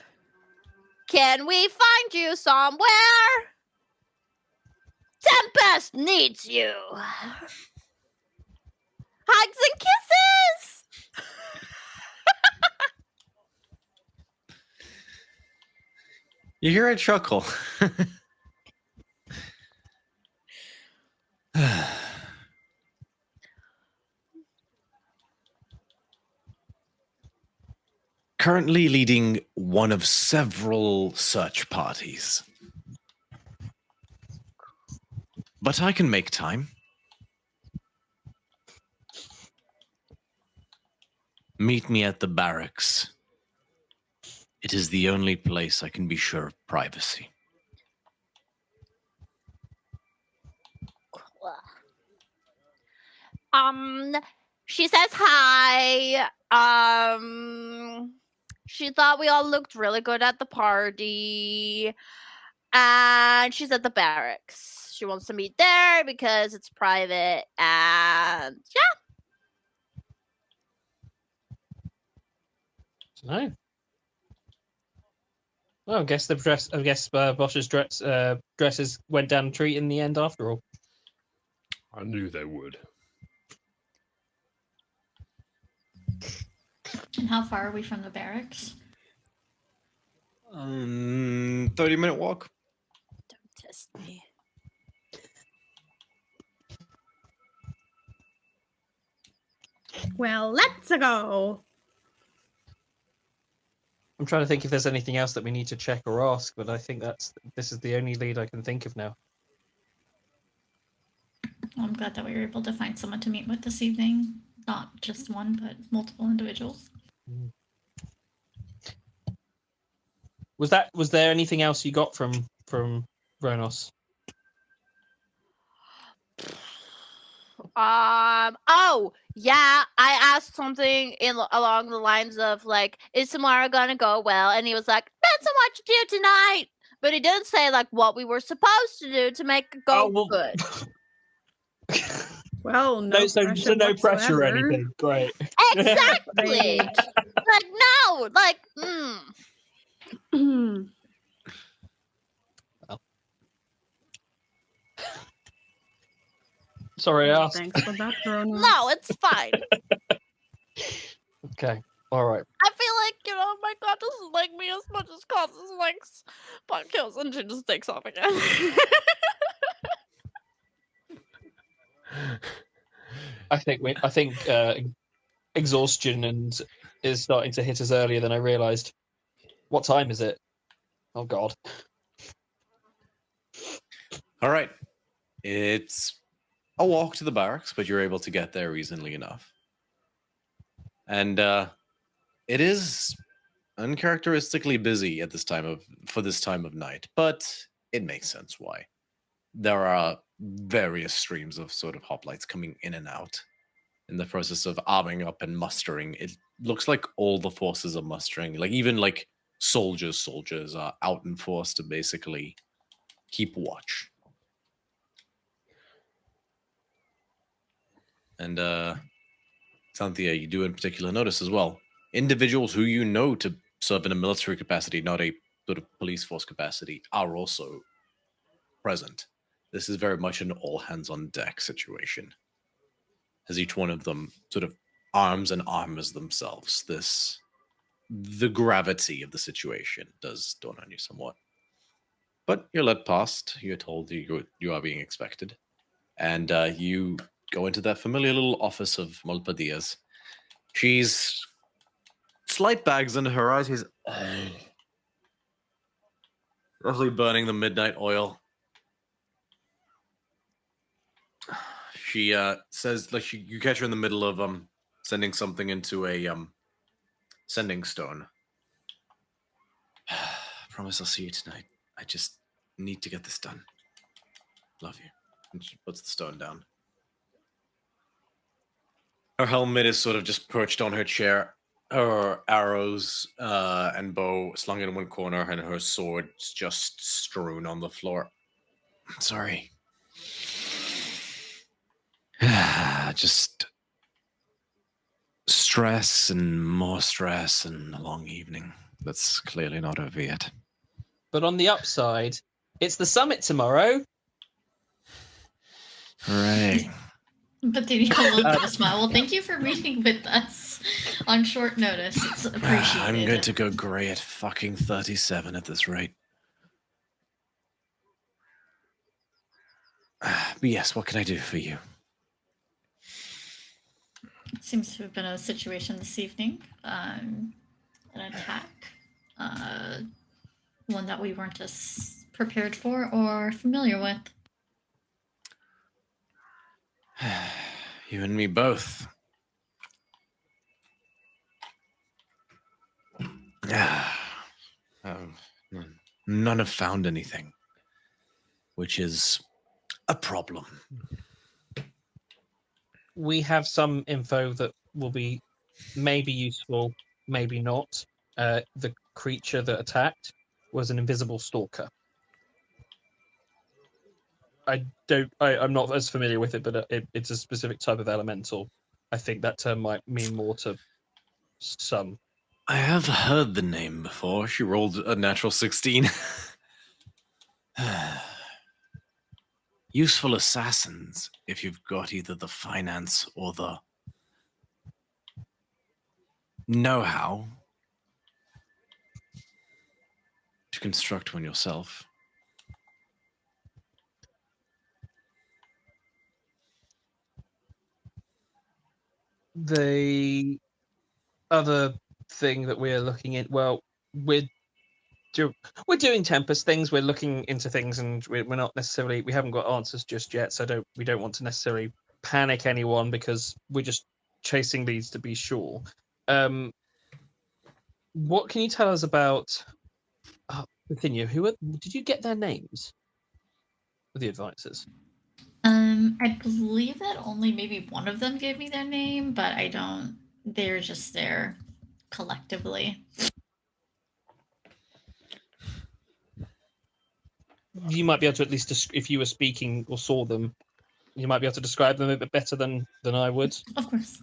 Can we find you somewhere? Tempest needs you. Hugs and kisses. You hear a chuckle. Currently leading one of several search parties. But I can make time. Meet me at the barracks. It is the only place I can be sure of privacy. She says hi. She thought we all looked really good at the party. And she's at the barracks. She wants to meet there because it's private. And yeah. No. Well, I guess Bosch's dresses went down a treat in the end after all. I knew they would. And how far are we from the barracks? 30-minute walk. Don't test me. Well, let's go. I'm trying to think if there's anything else that we need to check or ask, but I think this is the only lead I can think of now. Well, I'm glad that we were able to find someone to meet with this evening. Not just one, but multiple individuals. Was there anything else you got from Ronos? Oh yeah, I asked something along the lines of like, is tomorrow gonna go well? And he was like, that's what to do tonight. But he didn't say like what we were supposed to do to make it go good. Well, no pressure or anything. Great. Exactly. Like no, like Sorry, I asked. Thanks for that, Ronos. No, it's fine. Okay, all right. I feel like, oh my god, doesn't like me as much as Constance likes pot kills, and she just takes off again. I think exhaustion is starting to hit us earlier than I realised. What time is it? Oh God! All right, it's a walk to the barracks, but you're able to get there easily enough. And it is uncharacteristically busy at for this time of night, but it makes sense why. There are various streams of sort of hoplites coming in and out in the process of arming up and mustering. It looks like all the forces are mustering, like even like soldiers are out in force to basically keep watch. And Xanthia, you do in particular notice as well, individuals who you know to serve in a military capacity, not a sort of police force capacity, are also present. This is very much an all-hands-on-deck situation, as each one of them sort of arms and armors themselves. The gravity of the situation does dawn on you somewhat. But you're led past. You're told you are being expected. And you go into that familiar little office of Malpadia's. She's slight bags under her eyes. She's roughly burning the midnight oil. She says, like, you catch her in the middle of sending something into a sending stone. Promise I'll see you tonight. I just need to get this done. Love you. And she puts the stone down. Her helmet is sort of just perched on her chair. Her arrows and bow slung in one corner, and her sword just strewn on the floor. Sorry. Just stress and more stress and a long evening. That's clearly not over yet. But on the upside, it's the summit tomorrow. Hooray. But did you look at a smile? Well, thank you for reading with us on short notice. It's appreciated. I'm going to go grey at fucking 37 at this rate. But yes, what can I do for you? Seems to have been a situation this evening. An attack. One that we weren't as prepared for or familiar with. You and me both. None have found anything, which is a problem. We have some info that will be maybe useful, maybe not. The creature that attacked was an invisible stalker. I'm not as familiar with it, but it's a specific type of elemental. I think that term might mean more to some. I have heard the name before. She rolled a natural 16. Useful assassins if you've got either the finance or the know-how to construct one yourself. The other thing that we're looking at, well, we're doing Tempest things. We're looking into things, and we're not necessarily. We haven't got answers just yet, so we don't want to necessarily panic anyone because we're just chasing these to be sure. What can you tell us about Bithynia? Did you get their names? The advisors. I believe that only maybe one of them gave me their name, but I don't. They're just there collectively. You might be able to at least, if you were speaking or saw them, you might be able to describe them a bit better than I would. Of course.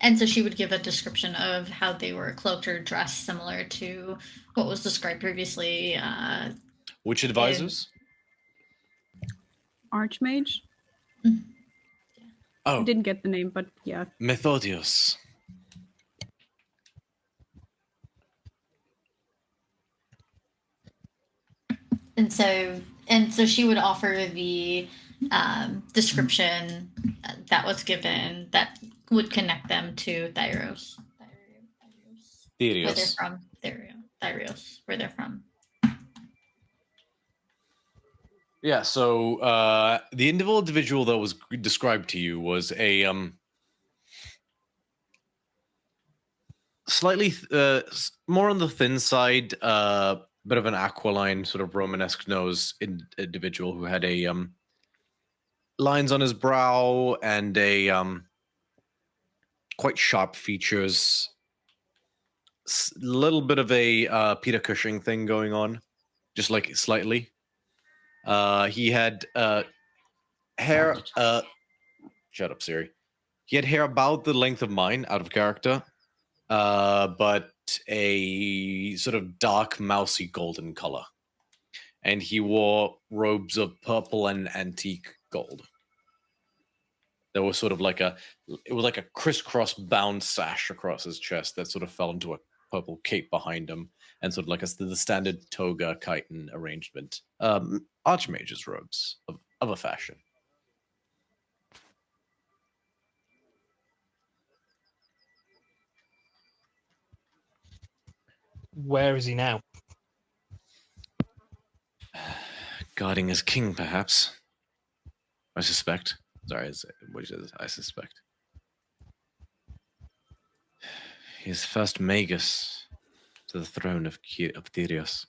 And so she would give a description of how they were cloaked or dressed, similar to what was described previously. Which advisors? Archmage. Oh, I didn't get the name, but yeah. Methodius. And so she would offer the description that was given that would connect them to Theros. Theros. Where they're from. Theros. Where they're from. Yeah, so the individual that was described to you was a slightly more on the thin side, bit of an aquiline, sort of Romanesque nose individual who had a lines on his brow and a quite sharp features, little bit of a Peter Cushing thing going on, just like slightly. He had hair. Shut up, Siri. He had hair about the length of mine, out of character, but a sort of dark, mousy golden color. And he wore robes of purple and antique gold. There was sort of like a crisscross bound sash across his chest that sort of fell into a purple cape behind him, and sort of like the standard toga chiton arrangement. Archmage's robes of a fashion. Where is he now? Guarding his king, perhaps. I suspect. Sorry, what is I suspect. He's first magus to the throne of Theros.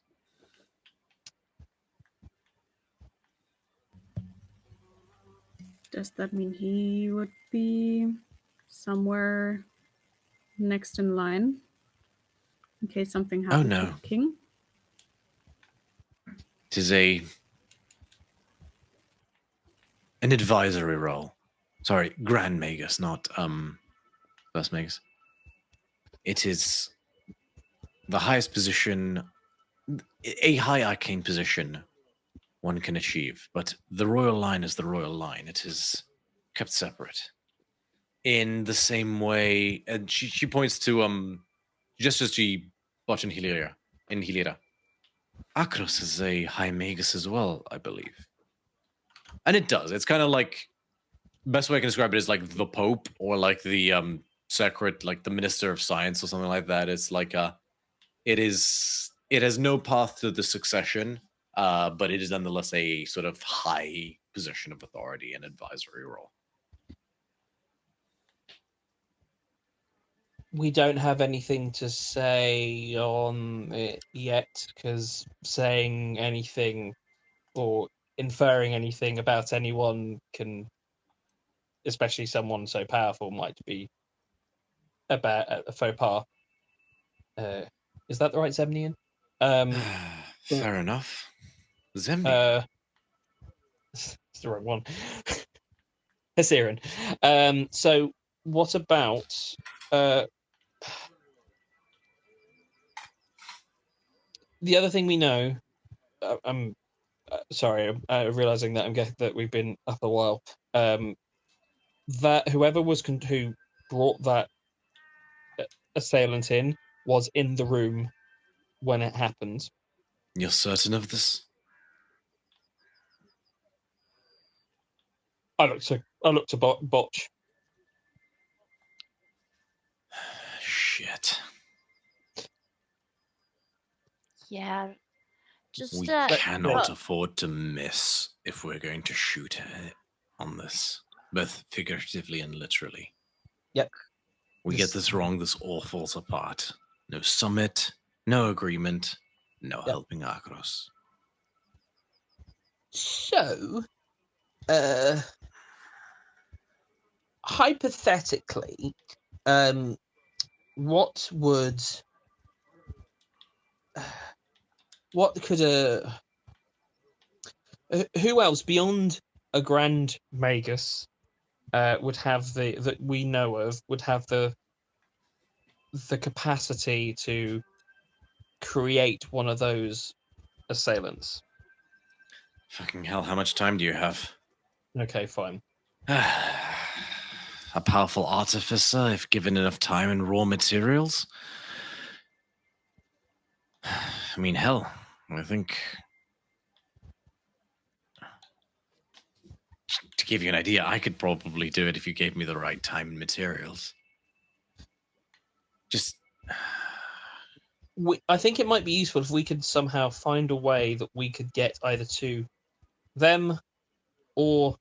Does that mean he would be somewhere next in line in case something happens no. to the king? It is an advisory role. Sorry, Grand Magus, not First Magus. It is the highest position, a high arcane position one can achieve, but the royal line is the royal line. It is kept separate. In the same way, and she points to just as she bought in Hilira. Akros is a high magus as well, I believe. And it does. It's kind of like, best way I can describe it is like the Pope, or like the sacred, like the Minister of Science or something like that. It's like it has no path to the succession, but it is nonetheless a sort of high position of authority and advisory role. We don't have anything to say on it yet, because saying anything or inferring anything about anyone can, especially someone so powerful, might be about a faux pas. Is that the right Zemnian? Fair enough. Zemnian. It's the wrong one. Hasiran. So what about the other thing we know? I'm sorry, I'm realizing that that we've been up a while. That whoever was who brought that assailant in was in the room when it happened. You're certain of this? I looked to Botch. Shit. Yeah. Just We cannot afford to miss if we're going to shoot on this, both figuratively and literally. Yep. We get this wrong, this all falls apart. No summit, no agreement, no helping Akros. So, hypothetically, what could who else beyond a Grand Magus would have that we know of would have the capacity to create one of those assailants? Fucking hell, how much time do you have? Okay, fine. A powerful artificer, if given enough time and raw materials? I mean, hell, I think... To give you an idea, I could probably do it if you gave me the right time and materials. Just... I think it might be useful if we could somehow find a way that we could get either to them or...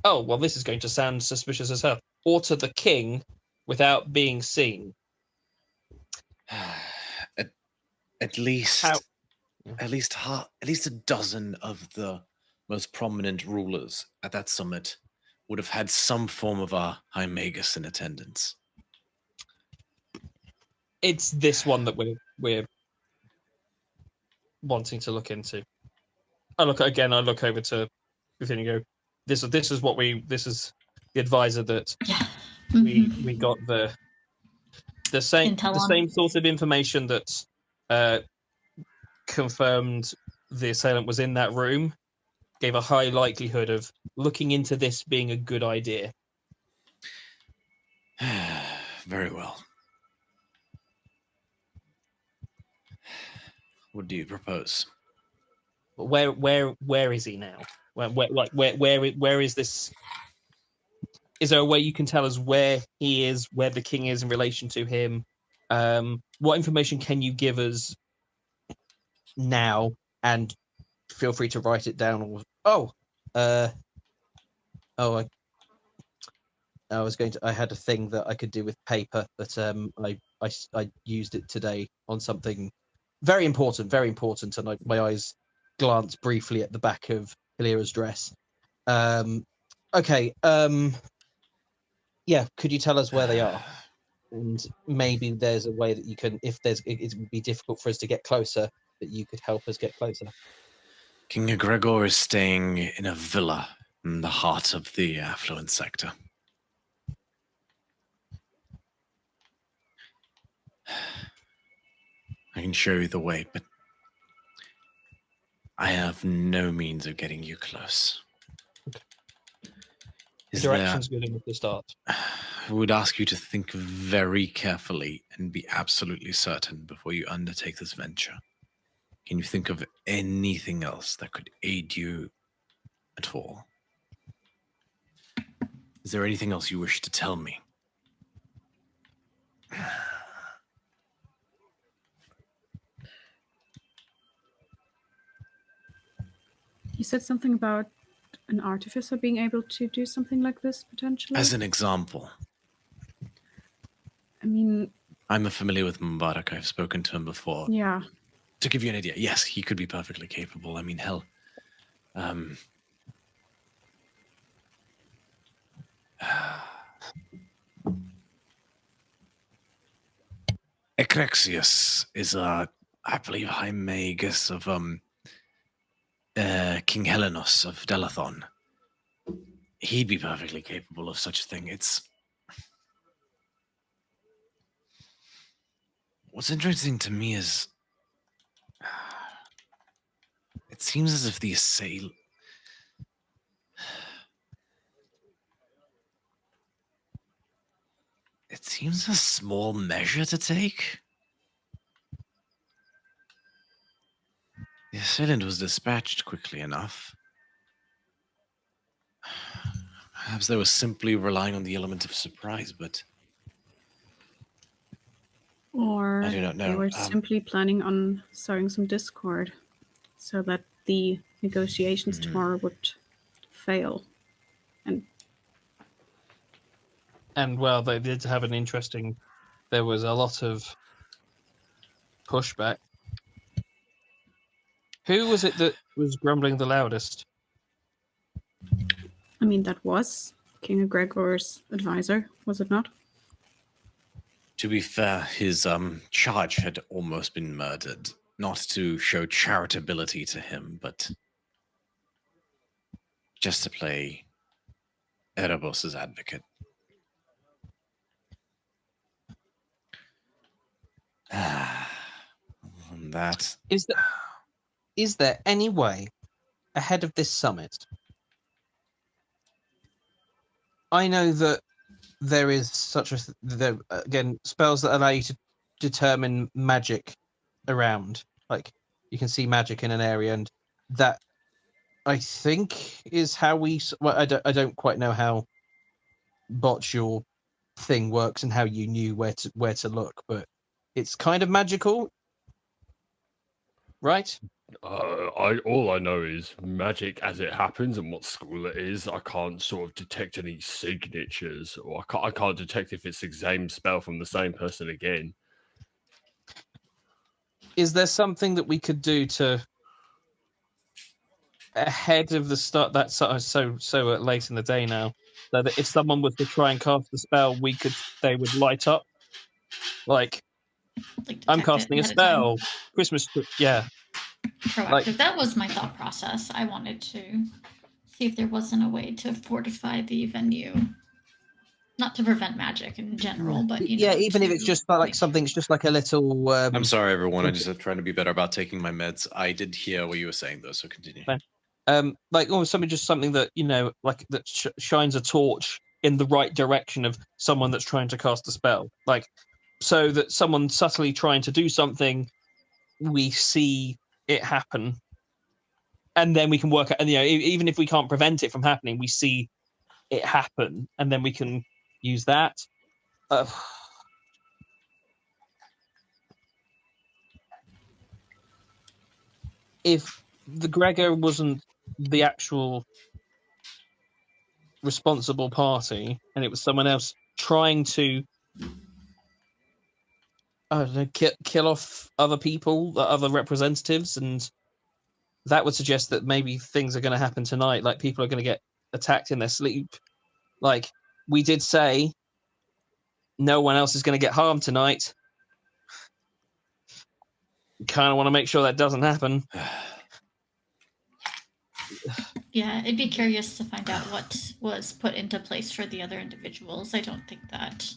Oh, well, this is going to sound suspicious as hell. Or to the king without being seen. At least a dozen of the most prominent rulers at that summit would have had some form of a high magus in attendance. It's this one that we're wanting to look into. I look over to Griffon and go, this is the advisor that we got the same sort of information that confirmed the assailant was in that room gave a high likelihood of looking into this being a good idea. Very well. What do you propose? Where is he now? Where is this? Is there a way you can tell us where he is, where the king is in relation to him? What information can you give us now? And feel free to write it down. I had a thing that I could do with paper, but I used it today on something very important, and my eyes glanced briefly at the back of Hilira's dress. Yeah, could you tell us where they are? And maybe there's a way that you can, it would be difficult for us to get closer, that you could help us get closer. King Gregor is staying in a villa in the heart of the affluent sector. I can show you the way, but I have no means of getting you close. Direction's good enough to start. I would ask you to think very carefully and be absolutely certain before you undertake this venture. Can you think of anything else that could aid you at all? Is there anything else you wish to tell me? You said something about an artificer being able to do something like this, potentially? As an example. I mean... I'm familiar with Mubarak. I've spoken to him before. Yeah. To give you an idea, yes, he could be perfectly capable. I mean, hell. Ecrexius is, I believe, High Magus of King Helenos of Delathon. He'd be perfectly capable of such a thing. What's interesting to me is it seems as if the assailant... It seems a small measure to take. The assailant was dispatched quickly enough. Perhaps they were simply relying on the element of surprise, but... Or I do not know. they were simply planning on sowing some discord so that the negotiations tomorrow would fail. And well, they did have an interesting... There was a lot of pushback. Who was it that was grumbling the loudest? I mean, that was King Gregor's advisor, was it not? To be fair, his charge had almost been murdered. Not to show charitability to him, but just to play Erebos' advocate. That is there any way ahead of this summit? I know that there is such a again spells that allow you to determine magic around. Like you can see magic in an area, and that I think is how we. Well, I don't quite know how Botch your thing works and how you knew where to look, but it's kind of magical, right? All I know is magic as it happens and what school it is. I can't sort of detect any signatures, or I can't detect if it's the same spell from the same person again. Is there something that we could do to ahead of the start? That's so late in the day now, so that if someone was to try and cast the spell, they would light up. Like I'm casting a spell. Christmas, yeah. Proactive. That was my thought process. I wanted to see if there wasn't a way to fortify the venue, not to prevent magic in general, but even if it's just like something's just like a little. I'm sorry, everyone. I'm just trying to be better about taking my meds. I did hear what you were saying, though, so continue. Like or something that like that shines a torch in the right direction of someone that's trying to cast a spell, like so that someone subtly trying to do something, we see it happen, and then we can work out. And even if we can't prevent it from happening, we see it happen, and then we can use that. If the Gregor wasn't the actual responsible party, and it was someone else trying to, I don't know, kill off other people, other representatives, and that would suggest that maybe things are going to happen tonight. Like people are going to get attacked in their sleep. Like we did say, no one else is going to get harmed tonight. Kind of want to make sure that doesn't happen. Yeah, I'd be curious to find out what was put into place for the other individuals. I don't think that,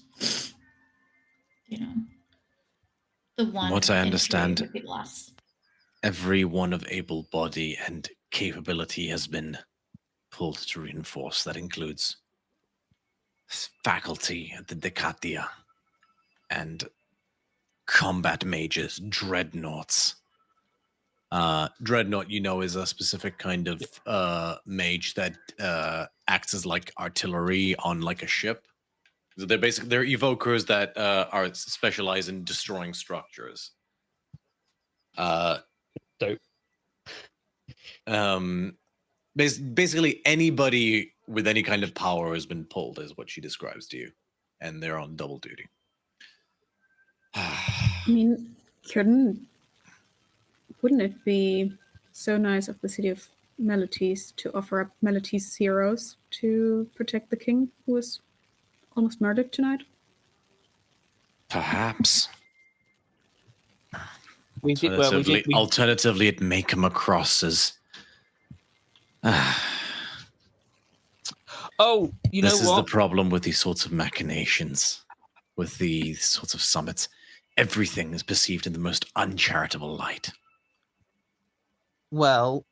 the one. What I understand, would be lost. Everyone of able body and capability has been pulled to reinforce. That includes faculty at the Decatia and combat mages, dreadnoughts. Dreadnought, is a specific kind of mage that acts as like artillery on like a ship. They're evokers that are specialized in destroying structures. Dope. Basically anybody with any kind of power has been pulled, is what she describes to you, and they're on double duty. I mean, wouldn't it be so nice of the city of Melitese to offer up Melitese heroes to protect the king who was almost murdered tonight? Perhaps. Alternatively, alternatively, it may come across as... This is the problem with these sorts of machinations, with these sorts of summits. Everything is perceived in the most uncharitable light. Well,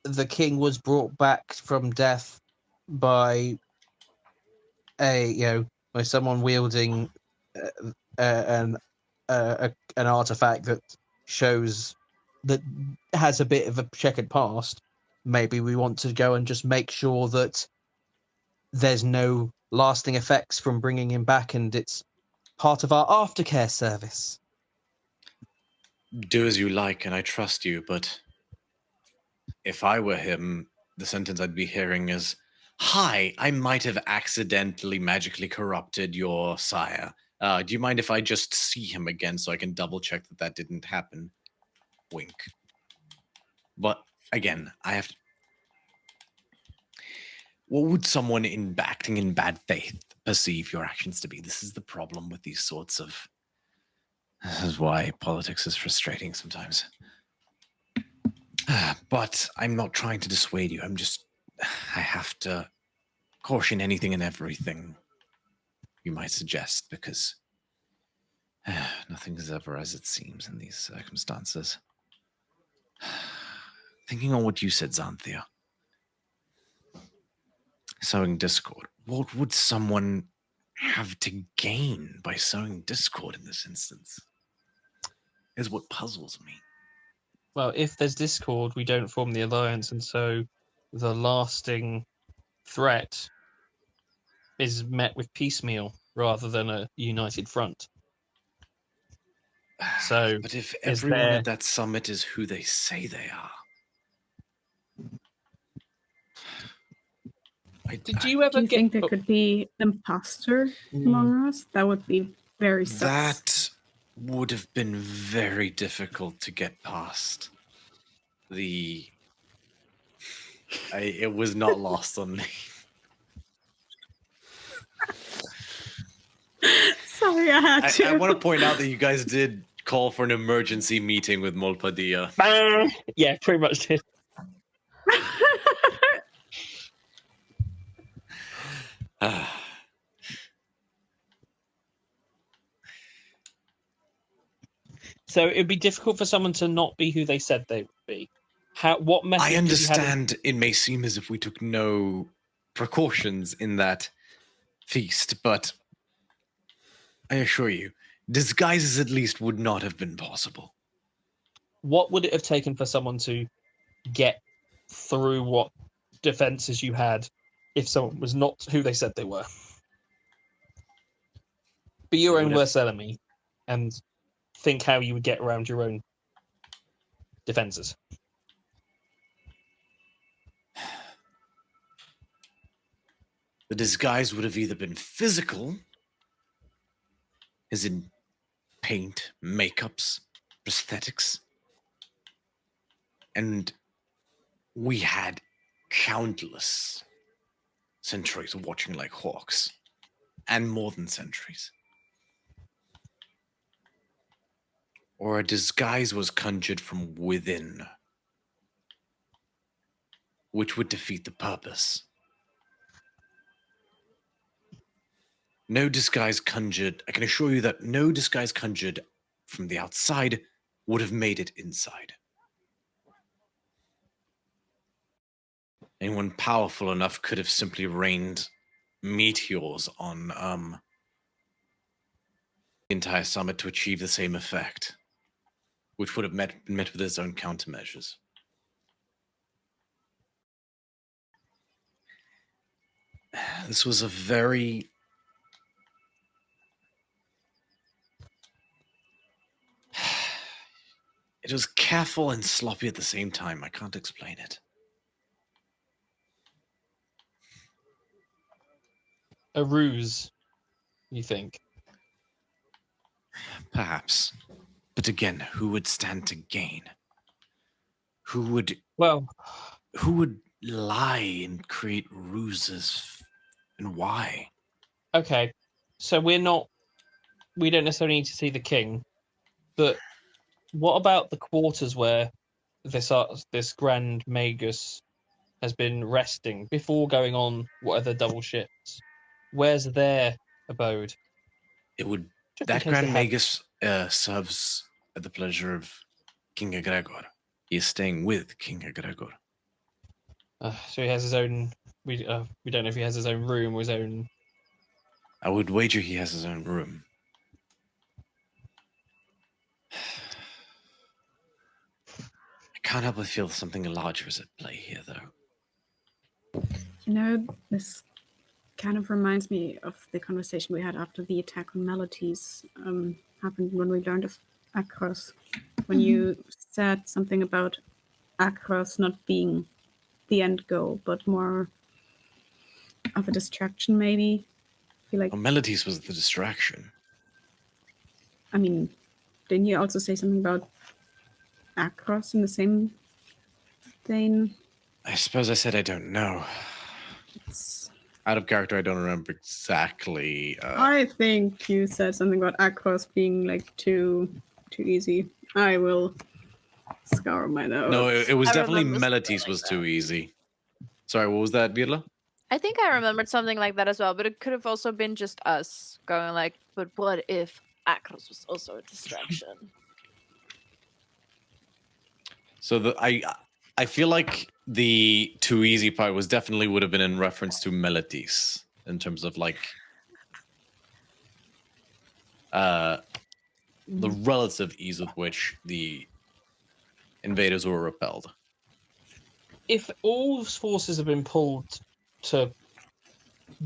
the king was brought back from death by by someone wielding an artifact that shows that has a bit of a checkered past. Maybe we want to go and just make sure that there's no lasting effects from bringing him back, and it's part of our aftercare service. Do as you like, and I trust you, but if I were him, the sentence I'd be hearing is, "Hi, I might have accidentally magically corrupted your sire. Do you mind if I just see him again so I can double check that didn't happen?" Wink. But again, I have to... What would someone acting in bad faith perceive your actions to be? This is the problem with these sorts of... This is why politics is frustrating sometimes. But I'm not trying to dissuade you. I have to caution anything and everything you might suggest, because nothing is ever as it seems in these circumstances. Thinking on what you said, Xanthia. Sowing discord. What would someone have to gain by sowing discord in this instance? Is what puzzles me. Well, if there's discord, we don't form the alliance, and so the lasting threat is met with piecemeal rather than a united front. So, but if everyone at that summit is who they say they are, did you ever think there could be imposter among us? That would be very sus. That would have been very difficult to get past. It was not lost on me. Sorry, I had to. I want to point out that you guys did call for an emergency meeting with Molpadilla. Yeah, pretty much did. So it'd be difficult for someone to not be who they said they would be. What method? I understand it may seem as if we took no precautions in that feast, but I assure you, disguises at least would not have been possible. What would it have taken for someone to get through what defenses you had if someone was not who they said they were? Be your own worst enemy and think how you would get around your own defenses. The disguise would have either been physical, as in paint, makeups, prosthetics, and we had countless sentries watching like hawks, and more than sentries. Or a disguise was conjured from within, which would defeat the purpose. No disguise conjured, I can assure you that no disguise conjured from the outside would have made it inside. Anyone powerful enough could have simply rained meteors on the entire summit to achieve the same effect, which would have been met with its own countermeasures. This was a very... It was careful and sloppy at the same time. I can't explain it. A ruse, you think? Perhaps. But again, who would stand to gain? Who would lie and create ruses, and why? Okay, so we don't necessarily need to see the king, but what about the quarters where this Grand Magus has been resting before going on what are the double shifts? Where's their abode? That Grand Magus serves at the pleasure of King Egregor. He is staying with King Egregor. So he has his own. We don't know if he has his own room or his own. I would wager he has his own room. I can't help but feel something larger is at play here, though. You know, this kind of reminds me of the conversation we had after the attack on Melodies happened when we learned of Akros. When you said something about Akros not being the end goal, but more of a distraction, maybe. I feel like Melodies was the distraction. I mean, didn't you also say something about Akros in the same vein? I suppose I said I don't know. Out of character, I don't remember exactly. I think you said something about Akros being like too easy. I will scour my notes. No, it was definitely Melodies was too easy. Sorry, what was that, Birla? I think I remembered something like that as well, but it could have also been just us going like, but what if Akros was also a distraction? So I feel like the too easy part was definitely would have been in reference to Melodies in terms of like the relative ease with which the invaders were repelled. If all forces have been pulled to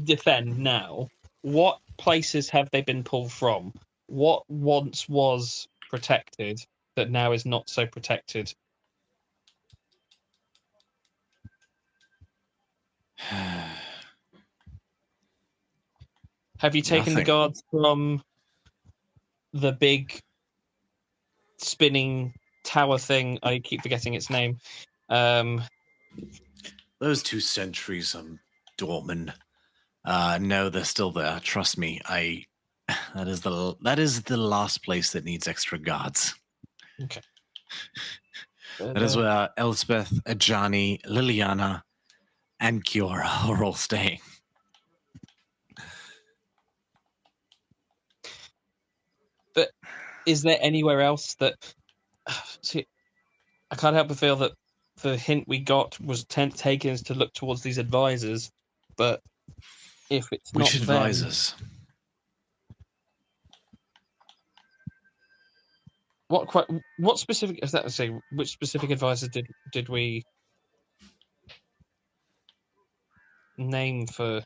defend now, what places have they been pulled from? What once was protected that now is not so protected? Have you taken the guards from the big spinning tower thing? I keep forgetting its name. Those 2 sentries, Dorman. No, they're still there. Trust me. That is the last place that needs extra guards. Okay. That is where Elspeth, Ajani, Liliana, and Kiora are all staying. But is there anywhere else that... See, I can't help but feel that the hint we got was taken us to look towards these advisors, but if it's not Which advisors? What specific is that to say? Which specific advisors did we name for?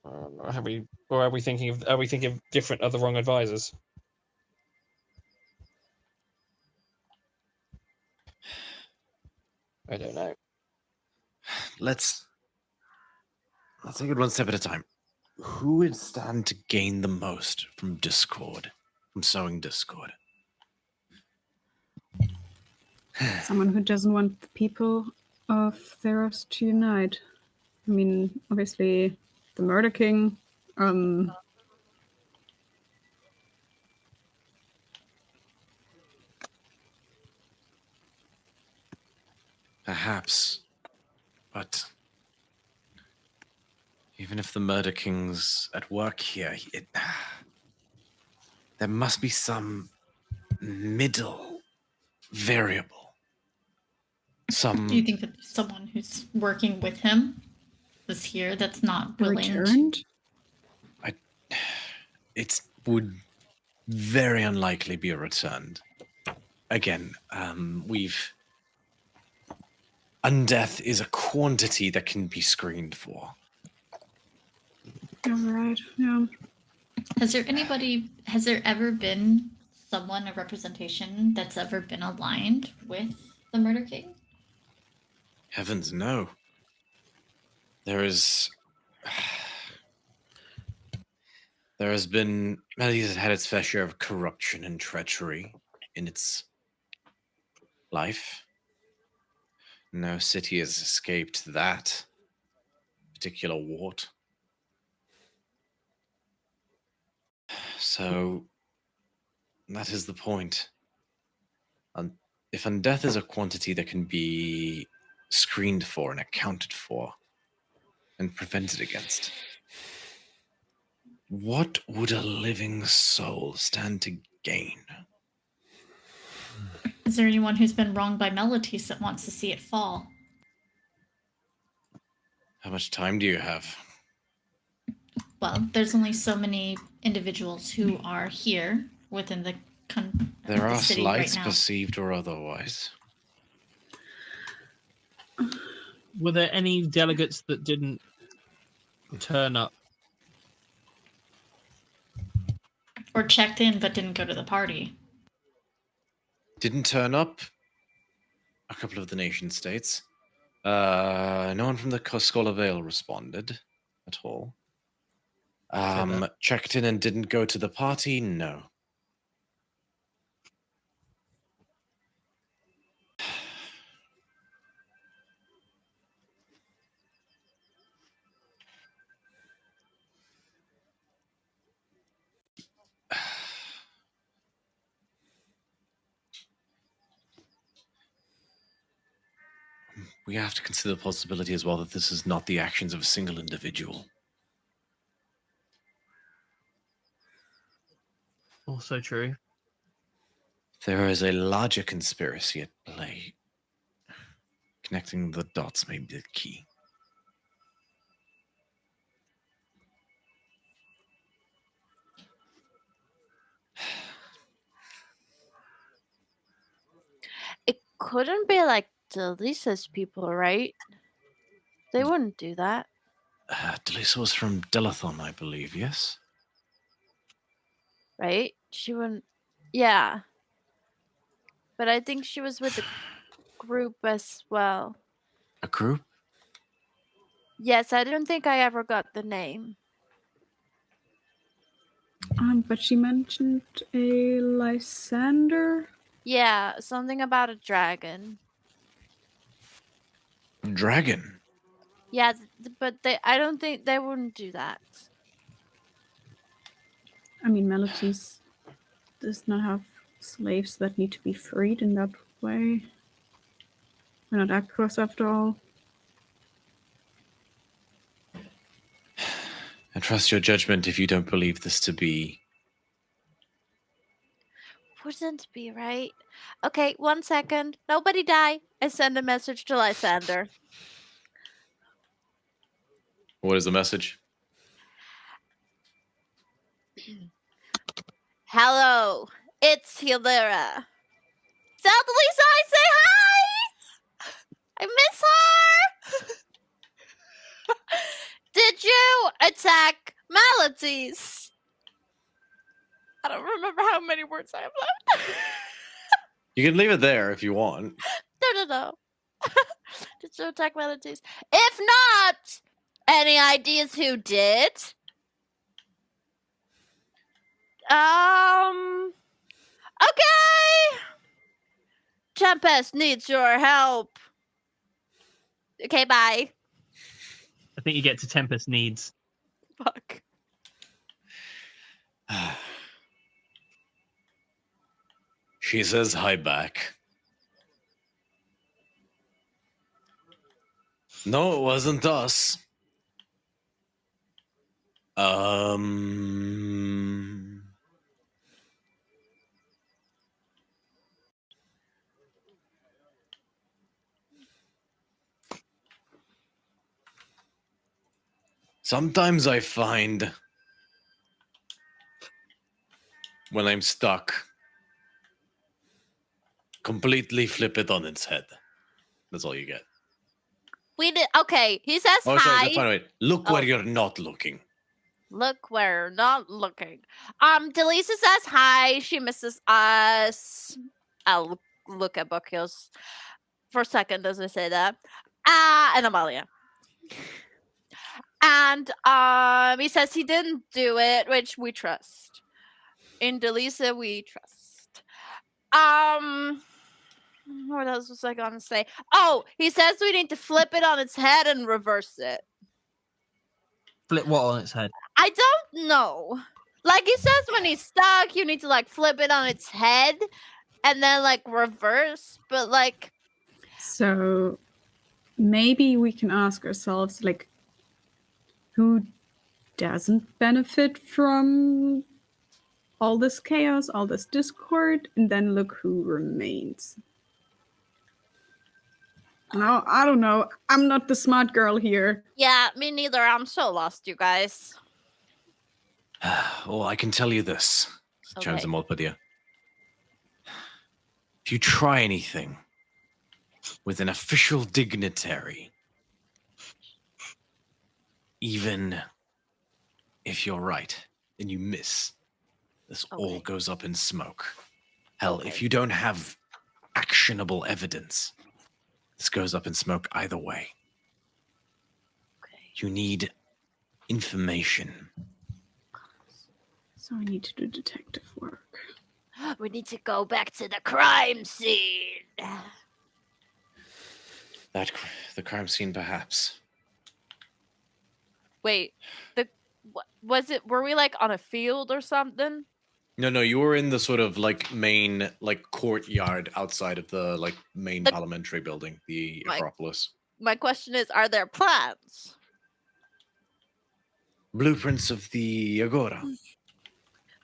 Are we thinking of different other wrong advisors? I don't know. Let's take it one step at a time. Who would stand to gain the most from discord, from sowing discord? Someone who doesn't want the people of Theros to unite. I mean, obviously, the Murder King. Perhaps, but even if the Murder King's at work here, there must be some middle variable. Do you think that there's someone who's working with him this here that's not willing? Returned? It would very unlikely be returned. Again, undeath is a quantity that can be screened for. All right, yeah. Has there ever been someone, a representation that's ever been aligned with the Murder King? Heavens, no. There has been, at least it had its fair share of corruption and treachery in its life. No city has escaped that particular wart. So, that is the point. If undeath is a quantity that can be screened for and accounted for and prevented against, what would a living soul stand to gain? Is there anyone who's been wronged by Melodies that wants to see it fall? How much time do you have? Well, there's only so many individuals who are here within the There are city slights right now. perceived or otherwise. Were there any delegates that didn't turn up? Or checked in but didn't go to the party? Didn't turn up? A couple of the nation states. No one from the Scholar Vale responded at all. Checked in and didn't go to the party? No. We have to consider the possibility as well that this is not the actions of a single individual. Also true. There is a larger conspiracy at play. Connecting the dots may be the key. It couldn't be like Delisa's people, right? They wouldn't do that. Delisa was from Delathon, I believe, yes? Right? She wouldn't. Yeah. But I think she was with a group as well. A group? Yes, I don't think I ever got the name. But she mentioned a Lysander. Yeah, something about a dragon. Dragon? Yeah, but I don't think they wouldn't do that. I mean, Melodies does not have slaves that need to be freed in that way. We're not Akros after all. I trust your judgment if you don't believe this to be wouldn't be right. Okay, 1 second. Nobody die. I send a message to Lysander. What is the message? Hello, it's Hilera. Sadly, I say hi. I miss her. Did you attack Maladies? I don't remember how many words I have left. You can leave it there if you want. No. Did you attack Maladies? If not, any ideas who did? Okay. Tempest needs your help. Okay, bye. I think you get to Tempest needs. Fuck. She says hi back. No, it wasn't us. Sometimes I find when I'm stuck, completely flip it on its head. That's all you get. We did okay. He says Oh, hi. sorry, that's fine. Wait. Look where you're not looking. Look where we're not looking. Delisa says hi. She misses us. I'll look at Bookhills for a second as I say that. And Amalia. And he says he didn't do it, which we trust. In Delisa, we trust. What else was I gonna say? Oh, he says we need to flip it on its head and reverse it. Flip what on its head? I don't know. Like he says when he's stuck, you need to like flip it on its head and then like reverse, but like so maybe we can ask ourselves like who doesn't benefit from all this chaos, all this discord, and then look who remains. No, I don't know. I'm not the smart girl here. Yeah, me neither. I'm so lost, you guys. Well, I can tell you this, Okay. If you try anything with an official dignitary, even if you're right and you miss, this all goes up in smoke. Hell, if you don't have actionable evidence, this goes up in smoke either way. You need information. So I need to do detective work. We need to go back to the crime scene. The crime scene, perhaps. Wait, was it? Were we like on a field or something? No, you were in the sort of like main like courtyard outside of the like main parliamentary building, the Acropolis. My question is, are there plans? Blueprints of the Agora.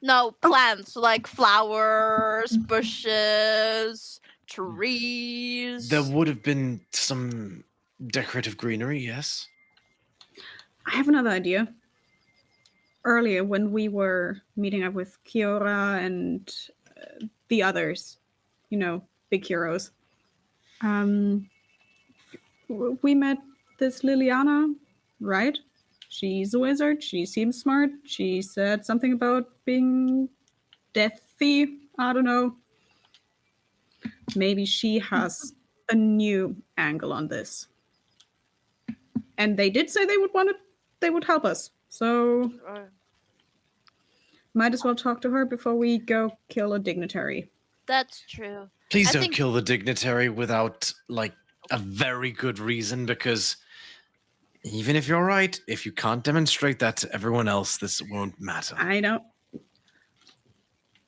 No, plants like flowers, bushes, trees. There would have been some decorative greenery, yes. I have another idea. Earlier, when we were meeting up with Kiora and the others, you know, big heroes, we met this Liliana, right? She's a wizard. She seems smart. She said something about being deathy. I don't know. Maybe she has a new angle on this. And they did say they would help us. So might as well talk to her before we go kill a dignitary. That's true. Please don't kill the dignitary without like a very good reason, because even if you're right, if you can't demonstrate that to everyone else, this won't matter. I know.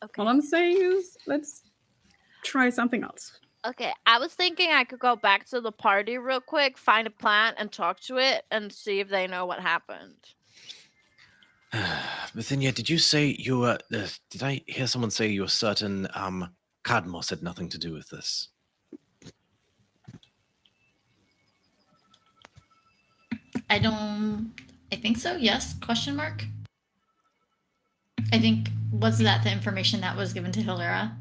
Okay. All I'm saying is let's try something else. Okay, I was thinking I could go back to the party real quick, find a plant and talk to it and see if they know what happened. Bithynia, did you say you were... did I hear someone say you were certain Cadmos had nothing to do with this? I think so, yes, question mark. I think, was that the information that was given to Hilera?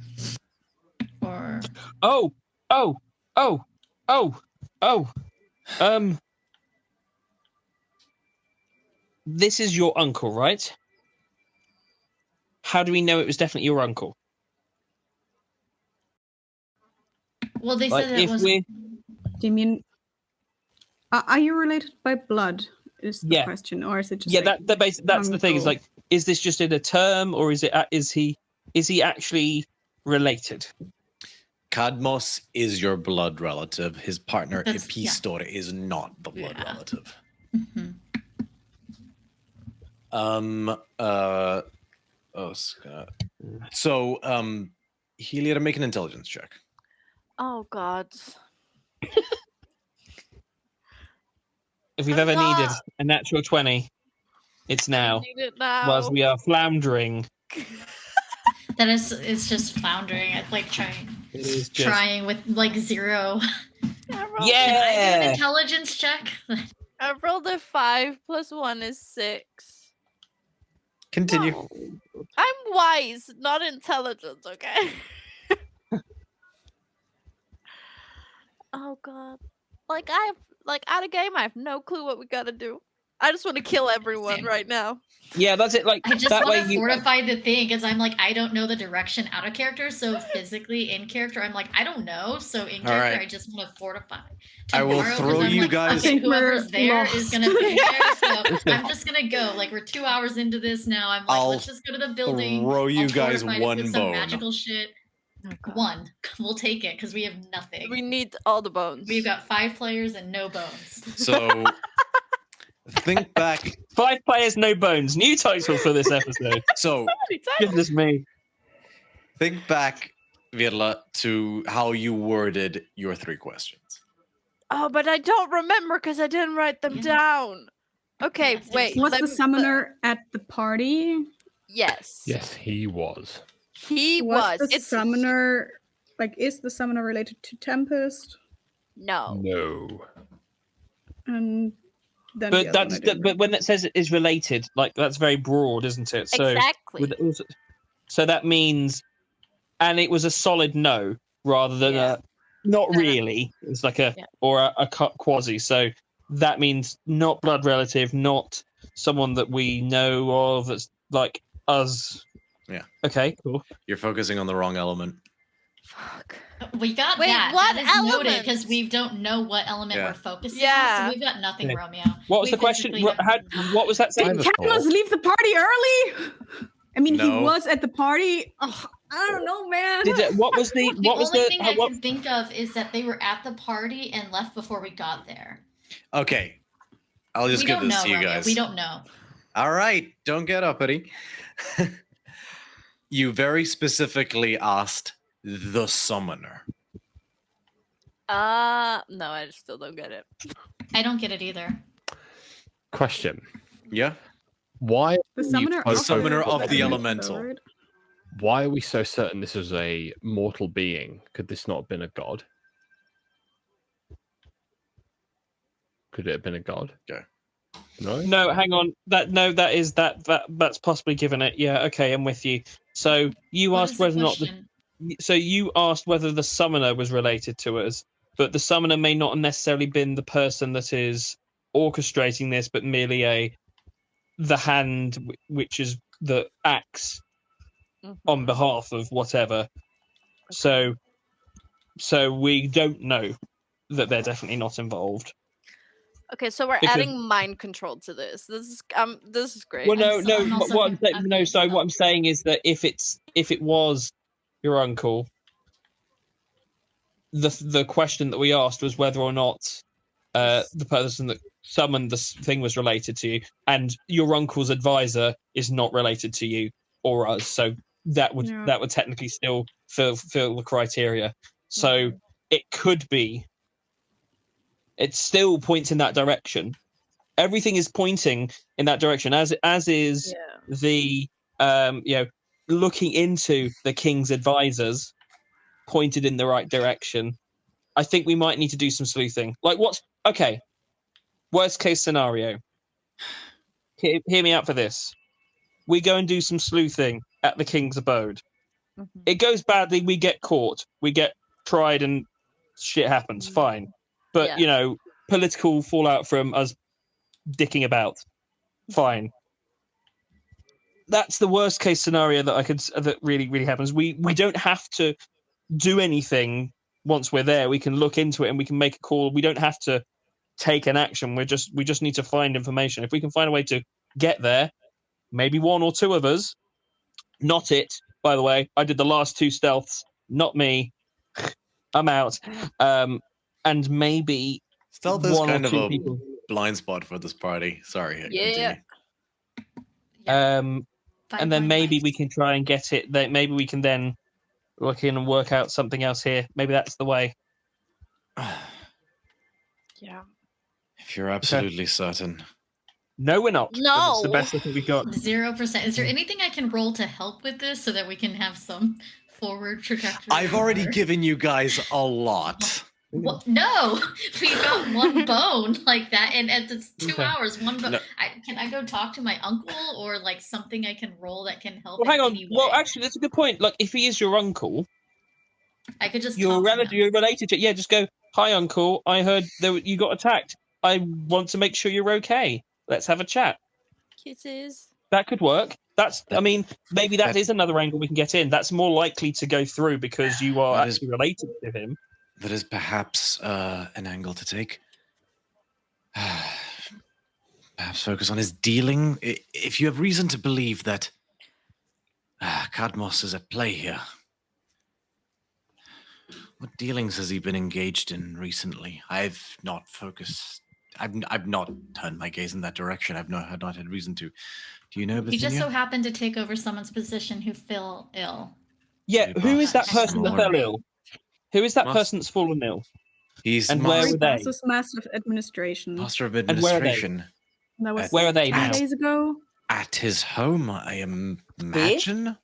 Or... This is your uncle, right? How do we know it was definitely your uncle? Well, they said it was... Do you mean... Are you related by blood, is the question, or is it just... Yeah, that's the thing, is like, is this just in a term, or is he actually related? Cadmos is your blood relative. His partner, Epistor, is not the blood relative. Mm-hmm. So, Helia, make an intelligence check. Oh, God. If we've ever needed a natural 20, it's now. Need it now. Whilst we are floundering. It's just floundering. It's like trying with like 0. Yeah! Can I do an intelligence check? I rolled a 5 plus 1 is 6. Continue. No. I'm wise, not intelligent, okay? Oh God. Like out of game, I have no clue what we gotta do. I just want to kill everyone right now. Yeah, that's it. Like I just that want way to fortify the thing, because I'm like, I don't know the direction out of character. So physically in character, I'm like, I don't know. So in character, I just want to fortify. I will throw you guys. Okay, whoever's there is gonna be there. So I'm just gonna go. Like we're 2 hours into this now. I'm like, let's just go to the building. Throw you guys one some bone. magical shit. Oh, one. We'll take it because we have nothing. We need all the bones. We've got 5 players and no bones. So think back. 5 players, no bones. New title for this episode. So goodness me. Think back, Virla, to how you worded your 3 questions. Oh, but I don't remember because I didn't write them down. Okay, wait. Was the summoner at the party? Yes. Yes, he was. He was. The summoner, like, is the summoner related to Tempest? No. No. And then but when it says it is related, like that's very broad, isn't it? So exactly. So that means, and it was a solid no rather than a not really. It's like a quasi. So that means not blood relative, not someone that we know of. That's like us. Yeah. Okay. Cool. You're focusing on the wrong element. Fuck. We got Wait, that. what that is element? noted because we don't know what element we're focusing on. So we've got nothing, Romeo. What was the question? What was that saying? Did Cadmus leave the party early? I mean, he was at the party. Oh, I don't know, man. What was the? The only thing I can think of is that they were at the party and left before we got there. Okay, I'll just give this to you guys. We don't know. All right, don't get uppity. You very specifically asked the summoner. No, I still don't get it. I don't get it either. Question. Yeah. Why the summoner of the elemental? Why are we so certain this is a mortal being? Could this not have been a god? Could it have been a god? Okay. No, hang on. That's possibly given it. Yeah, okay, I'm with you. So you asked whether or not you asked whether the summoner was related to us, but the summoner may not necessarily been the person that is orchestrating this, but merely the hand which is the acts on behalf of whatever. So we don't know that they're definitely not involved. Okay, so we're adding mind control to this. This is great. Well, what I'm saying is that if it was your uncle, the question that we asked was whether or not the person that summoned the thing was related to you, and your uncle's advisor is not related to you or us. So that would technically still fill the criteria. So it could be. It still points in that direction, everything is pointing in that direction, as is the looking into the king's advisors pointed in the right direction. I think we might need to do some sleuthing. Like, worst case scenario. Hear me out for this. We go and do some sleuthing at the king's abode. Mm-hmm. It goes badly, we get caught, we get tried, and shit happens. Fine. But, political fallout from us dicking about. Fine. That's the worst case scenario that really, really happens. We don't have to do anything once we're there. We can look into it and we can make a call. We don't have to take an action. We just need to find information. If we can find a way to get there, maybe one or two of us, not it, by the way. I did the last 2 stealths, not me. I'm out. And maybe stealth is one kind or of two a people. blind spot for this party. Sorry. Yeah. And then maybe we can try and get it. Maybe we can then look in and work out something else here. Maybe that's the way. Yeah. If you're absolutely certain. No, we're not. No. It's the best thing we got. 0%. Is there anything I can roll to help with this so that we can have some forward trajectory? I've already given you guys a lot. What? No, we got 1 bone like that, and it's 2 hours. 1 bone. No. Can I go talk to my uncle, or like something I can roll that can help? Well, hang on. Well, actually, that's a good point. Like, if he is your uncle, I could just you're related to. Yeah, just go. Hi, uncle. I heard that you got attacked. I want to make sure you're okay. Let's have a chat. Kisses. That could work. I mean, maybe that is another angle we can get in. That's more likely to go through because you are actually related to him. That is perhaps an angle to take. Perhaps focus on his dealing. If you have reason to believe that Cadmos is at play here, what dealings has he been engaged in recently? I've not focused. I've not turned my gaze in that direction. I've not had reason to. Do you know? Bithynia? He just so happened to take over someone's position who fell ill. Yeah, who is that person that fell ill? Who is that person that's fallen ill? He's where are they? Master of Administration. Master of Administration. Where are they now? 2 days ago. At his home, I imagine. Here?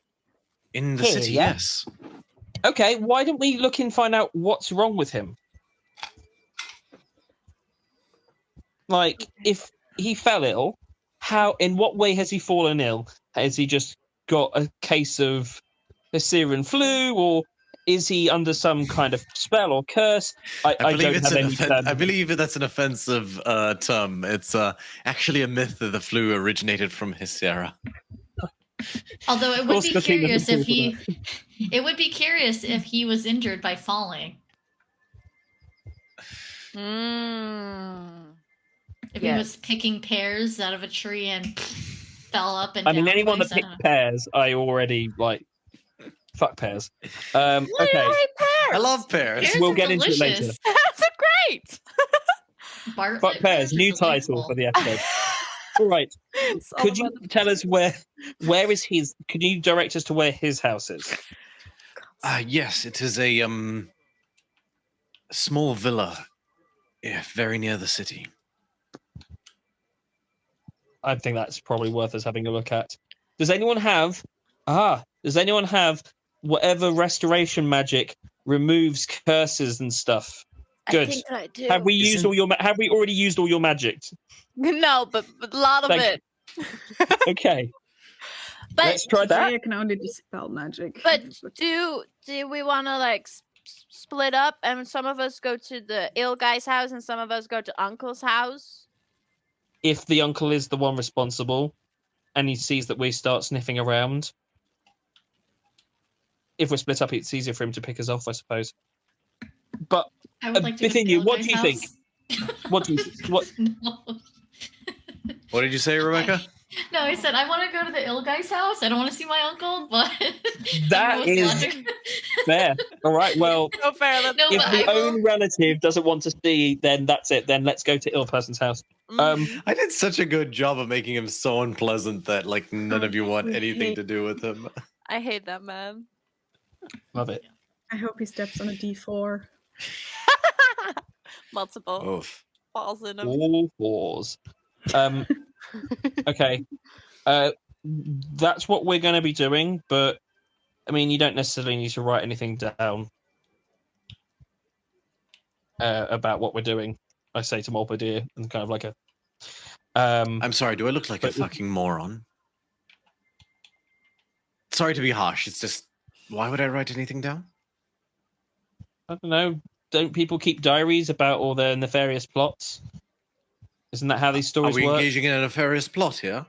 In the city, yeah? Yes. Okay, why don't we look and find out what's wrong with him? Like, if he fell ill, in what way has he fallen ill? Has he just got a case of the Syrian flu, or is he under some kind of spell or curse? I believe that's an offensive term. It's actually a myth that the flu originated from Hysera. Although it would be curious if he was injured by falling. If he was picking pears out of a tree and fell up and down. Anyone that picked pears, I already like. Fuck pears. Okay. Pears? I love pears. We'll get into it later. That's great. Fuck pears. New title for the episode. All right. Could you tell us where is his? Could you direct us to where his house is? Yes, it is a small villa, very near the city. I think that's probably worth us having a look at. Does anyone have whatever restoration magic removes curses and stuff? Good. I think I do. Have we already used all your magic? No, but a lot of it. Okay. But let's try that. I can only dispel magic. But do we want to like split up and some of us go to the ill guy's house and some of us go to Uncle's house? If the uncle is the one responsible and he sees that we start sniffing around. If we're split up, it's easier for him to pick us off, I suppose. But I would like to Bithynia, what do you think? What? No. What did you say, Rebecca? No, I said I want to go to the ill guy's house. I don't want to see my uncle, but that is fair. All right, well, if the own relative doesn't want to see, then that's it. Then let's go to ill person's house. I did such a good job of making him so unpleasant that like none of you want anything to do with him. I hate that man. Love it. I hope he steps on a D4. Multiple Oof. balls in him. All fours. Okay. That's what we're going to be doing, but I mean, you don't necessarily need to write anything down about what we're doing. I say to Molpadir, and kind of like a. I'm sorry. Do I look like a fucking moron? Sorry to be harsh. It's just, why would I write anything down? I don't know. Don't people keep diaries about all their nefarious plots? Isn't that how these stories work? Are we engaging in a nefarious plot here?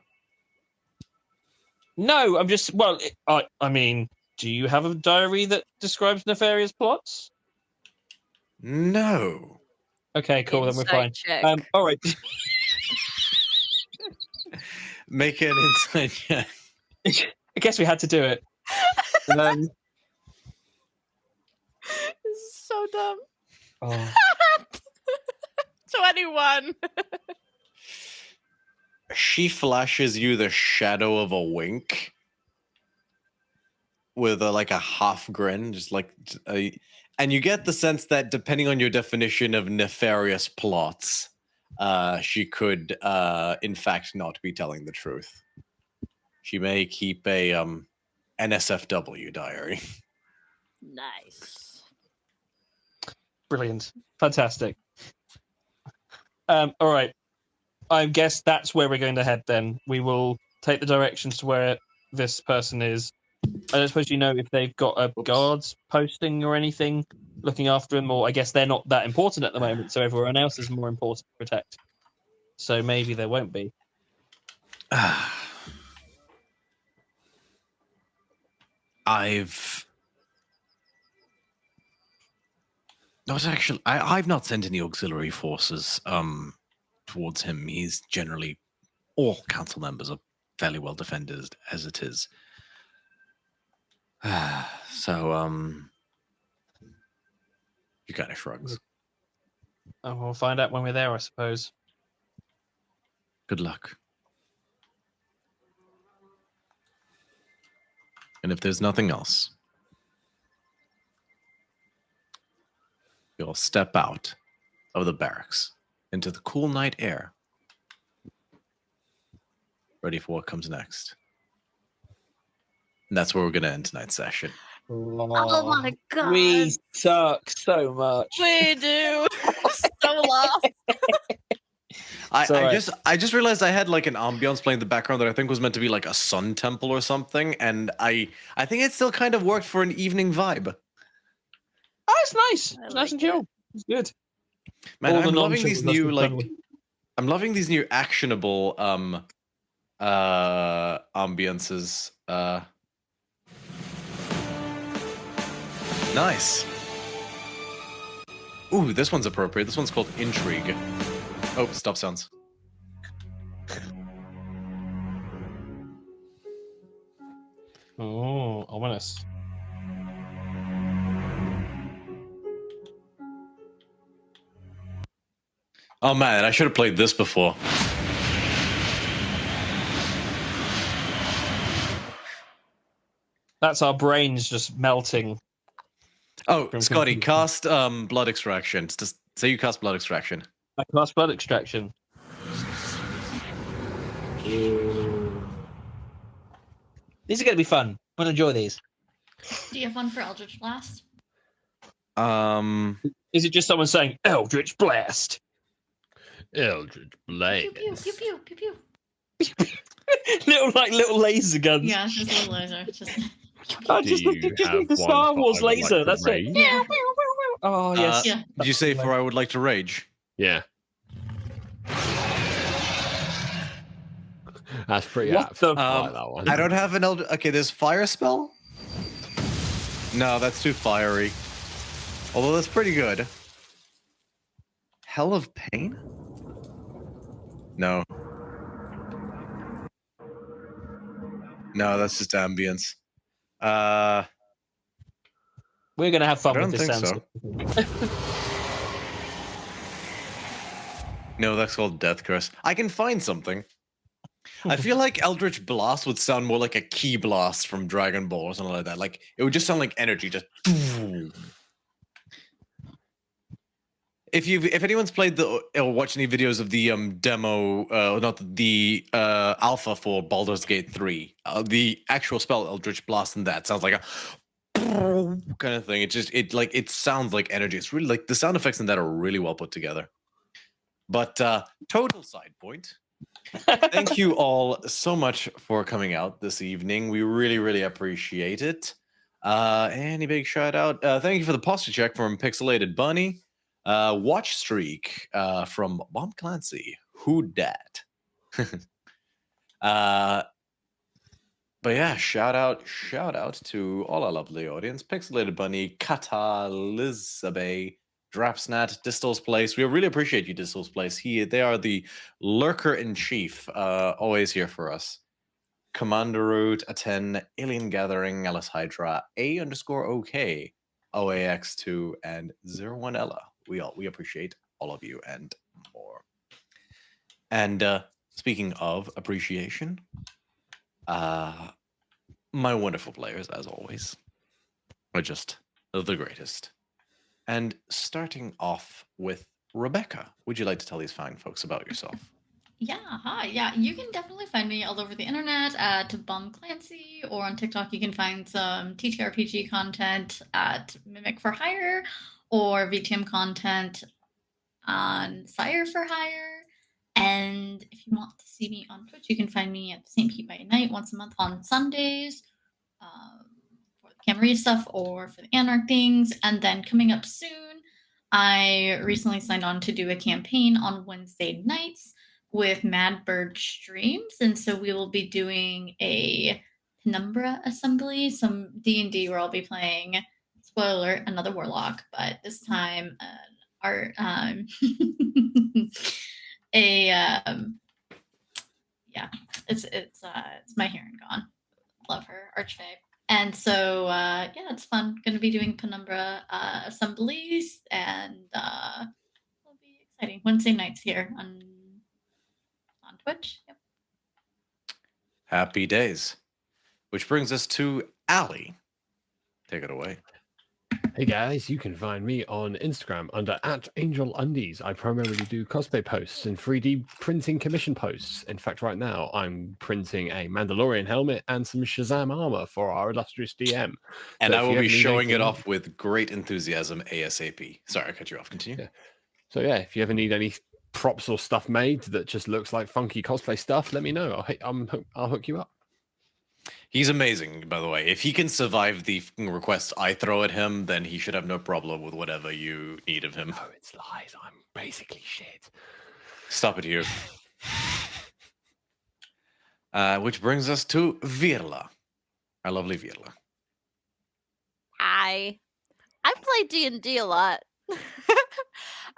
No, I'm just. Well, I mean, do you have a diary that describes nefarious plots? No. Okay, cool. Then we're fine. Check. All right. Make an insight check. I guess we had to do it. This is so dumb. Oh. 21. She flashes you the shadow of a wink with like a half grin, just like and you get the sense that depending on your definition of nefarious plots, she could in fact not be telling the truth. She may keep a NSFW diary. Nice. Brilliant. Fantastic. All right. I guess that's where we're going to head then. We will take the directions to where this person is. I don't suppose you know if they've got a guards posting or anything looking after him, or I guess they're not that important at the moment, so everyone else is more important to protect. So maybe there won't be. I've not sent any auxiliary forces towards him. He's generally, all council members are fairly well defended as it is. So he kind of shrugs. Oh, we'll find out when we're there, I suppose. Good luck. And if there's nothing else, you'll step out of the barracks into the cool night air, ready for what comes next. And that's where we're going to end tonight's session. Oh my god. We suck so much. We do. So lost. I just realized I had like an ambiance playing in the background that I think was meant to be like a sun temple or something, and I think it still kind of worked for an evening vibe. Oh, it's nice. It's nice and chill. It's good. Man, I'm loving these new I'm loving these new actionable ambiances. Nice. Ooh, this one's appropriate. This one's called Intrigue. Oh, stop sounds. Oh, ominous. Oh man, I should have played this before. That's our brains just melting. Oh, Scotty, cast Blood Extraction. Just say you cast Blood Extraction. I cast Blood Extraction. These are going to be fun. I'm going to enjoy these. Do you have one for Eldritch Blast? Is it just someone saying Eldritch Blast? Eldritch Blast. Pew pew pew pew pew pew. little laser guns. Yeah, just a little laser. Just need the Star Wars laser. Like That's it. Yeah. Oh yes. Yeah. Did you say for I would like to rage? Yeah. That's pretty What apt. the- I like that one. I don't have an Okay, there's fire spell. No, that's too fiery. Although that's pretty good. Hell of Pain? No. No, that's just ambience. We're going to have fun I with don't this. think so. No, that's called Death Curse. I can find something. I feel like Eldritch Blast would sound more like a Key Blast from Dragon Ball or something like that. Like, it would just sound like energy, just... if anyone's played or watched any videos of the demo, not the alpha for Baldur's Gate 3, the actual spell Eldritch Blast in that sounds like a kind of thing. It sounds like energy. It's really like the sound effects in that are really well put together. But total side point. Thank you all so much for coming out this evening. We really, really appreciate it. Any big shout out? Thank you for the posture check from Pixelated Bunny. Watch streak from Bomb Clancy. Who dat? But yeah, shout out to all our lovely audience. Pixelated Bunny, Kata, Lizabe, Drapsnat, Distal's Place. We really appreciate you, Distal's Place. They are the lurker in chief, always here for us. Commander Root, A10, Alien Gathering, Alice Hydra, A_OK, OAX2, and 01 Ella. We appreciate all of you and more. And speaking of appreciation, my wonderful players, as always, are just the greatest. And starting off with Rebecca, would you like to tell these fine folks about yourself? Yeah, hi. Yeah, you can definitely find me all over the internet at Bomb Clancy, or on TikTok you can find some TTRPG content at Mimic for Hire, or VTM content on Sire for Hire. And if you want to see me on Twitch, you can find me at the St. Pete by Night once a month on Sundays for the Camarilla stuff or for the Anarch things. And then coming up soon, I recently signed on to do a campaign on Wednesday nights with Mad Bird Streams. And so we will be doing a Penumbra Assembly, some D&D where I'll be playing, spoiler, another Warlock, but this time it's my Heron Gone. Love her, Archfey. And so yeah, it's fun. Gonna be doing Penumbra assemblies, and it'll be exciting. Wednesday nights here on Twitch. Yep. Happy days. Which brings us to Ali. Take it away. Hey guys, you can find me on Instagram under @AngelUndies. I primarily do cosplay posts and 3D printing commission posts. In fact, right now I'm printing a Mandalorian helmet and some Shazam armor for our illustrious DM. And I will be showing it off with great enthusiasm ASAP. Sorry, I cut you off. Continue. Yeah. So yeah, if you ever need any props or stuff made that just looks like funky cosplay stuff, let me know. I'll hook you up. He's amazing, by the way. If he can survive the requests I throw at him, then he should have no problem with whatever you need of him. Oh, it's lies. I'm basically shit. Stop it here. Which brings us to Virla. Our lovely Virla. Hi. I play D&D a lot.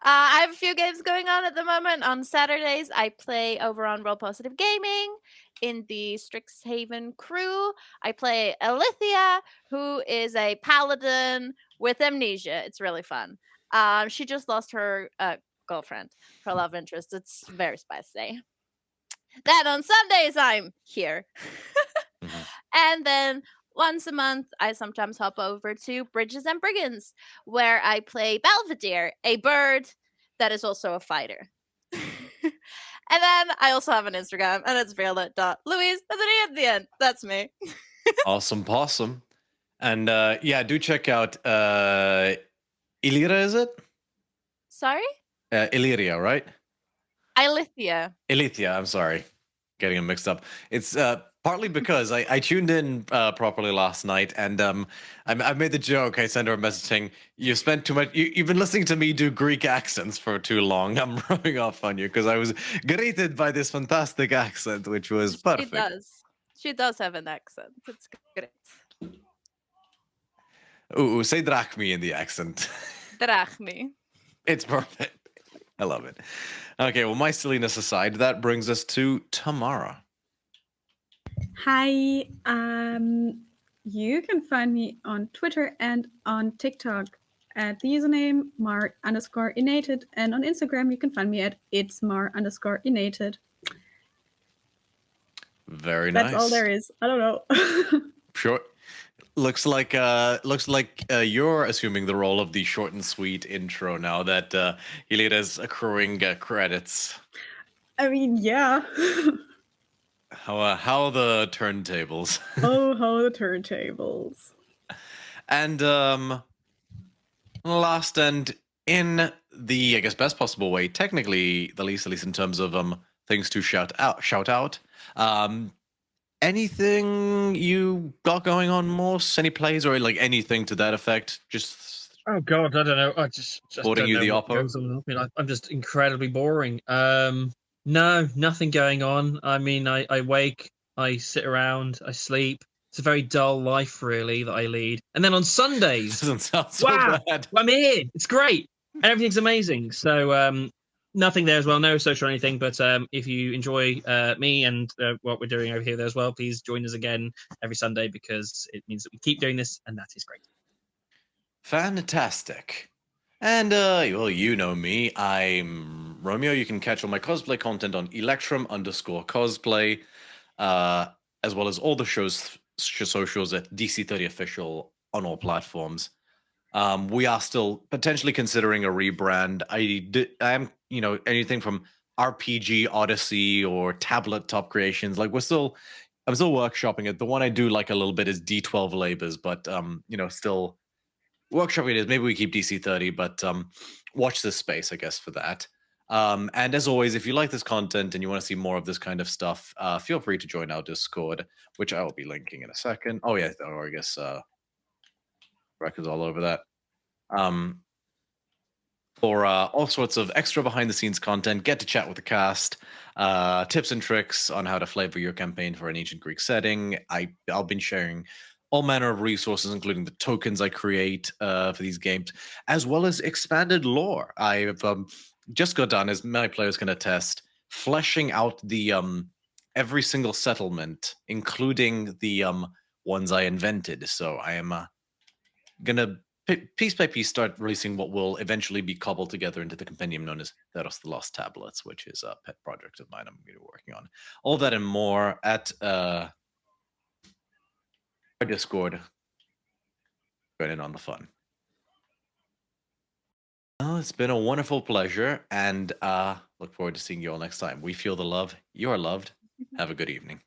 I have a few games going on at the moment. On Saturdays, I play over on Roll Positive Gaming in the Strixhaven crew. I play Alithia, who is a paladin with amnesia. It's really fun. She just lost her girlfriend, her love interest. It's very spicy. Then on Sundays, I'm here. And then once a month, I sometimes hop over to Bridges and Brigands, where I play Belvedere, a bird that is also a fighter. And then I also have an Instagram, and it's violet.louise with an E at the end. That's me. Awesome possum. And yeah, do check out Illyria, is it? Sorry? Illyria, right? Ilithia. Ilithia, I'm sorry. Getting them mixed up. It's partly because I tuned in properly last night, and I made the joke. I sent her a message saying, "You've spent too much. You've been listening to me do Greek accents for too long. I'm rubbing off on you," because I was greeted by this fantastic accent, which was perfect. She does. She does have an accent. It's great. Ooh, say drachmi in the accent. Drachmi. It's perfect. I love it. Okay, well, my silliness aside, that brings us to Tamara. Hi. You can find me on Twitter and on TikTok at the username mar_innated, and on Instagram you can find me at itsmar_innated. Very nice. That's all there is. I don't know. Sure. Looks like you're assuming the role of the short and sweet intro now that Helida's accruing credits. I mean, yeah. How the turntables? Oh, how the turntables. And last and in the, I guess, best possible way, technically the least, at least in terms of things to shout out. Anything you got going on, Morse? Any plays or like anything to that effect? Just oh god, I don't know. I just boarding don't you know the what oppo. goes on. I mean, I'm just incredibly boring. No, nothing going on. I mean, I wake, I sit around, I sleep. It's a very dull life, really, that I lead. And then on Sundays, Doesn't sound so wow, bad. I'm here. It's great, and everything's amazing. So nothing there as well, no social or anything. But if you enjoy me and what we're doing over here there as well, please join us again every Sunday because it means that we keep doing this, and that is great. Fantastic. And well, you know me. I'm Romeo. You can catch all my cosplay content on Electrum_cosplay, as well as all the show's socials at DC30 Official on all platforms. We are still potentially considering a rebrand. I am, anything from RPG Odyssey or tabletop creations. Like I'm still workshopping it. The one I do like a little bit is D12 Labors, but still workshopping it is. Maybe we keep DC30, but watch this space, I guess, for that. And as always, if you like this content and you want to see more of this kind of stuff, feel free to join our Discord, which I will be linking in a second. Oh yeah, or I guess records all over that. For all sorts of extra behind the scenes content, get to chat with the cast, tips and tricks on how to flavor your campaign for an ancient Greek setting. I'll be sharing all manner of resources, including the tokens I create for these games, as well as expanded lore. I've just got done, as my players can attest, fleshing out the every single settlement, including the ones I invented. So I am gonna piece by piece start releasing what will eventually be cobbled together into the compendium known as Theros the Lost Tablets, which is a pet project of mine I'm going to be working on. All that and more at our Discord. Join in on the fun. Well, it's been a wonderful pleasure, and look forward to seeing you all next time. We feel the love. You are loved. Have a good evening.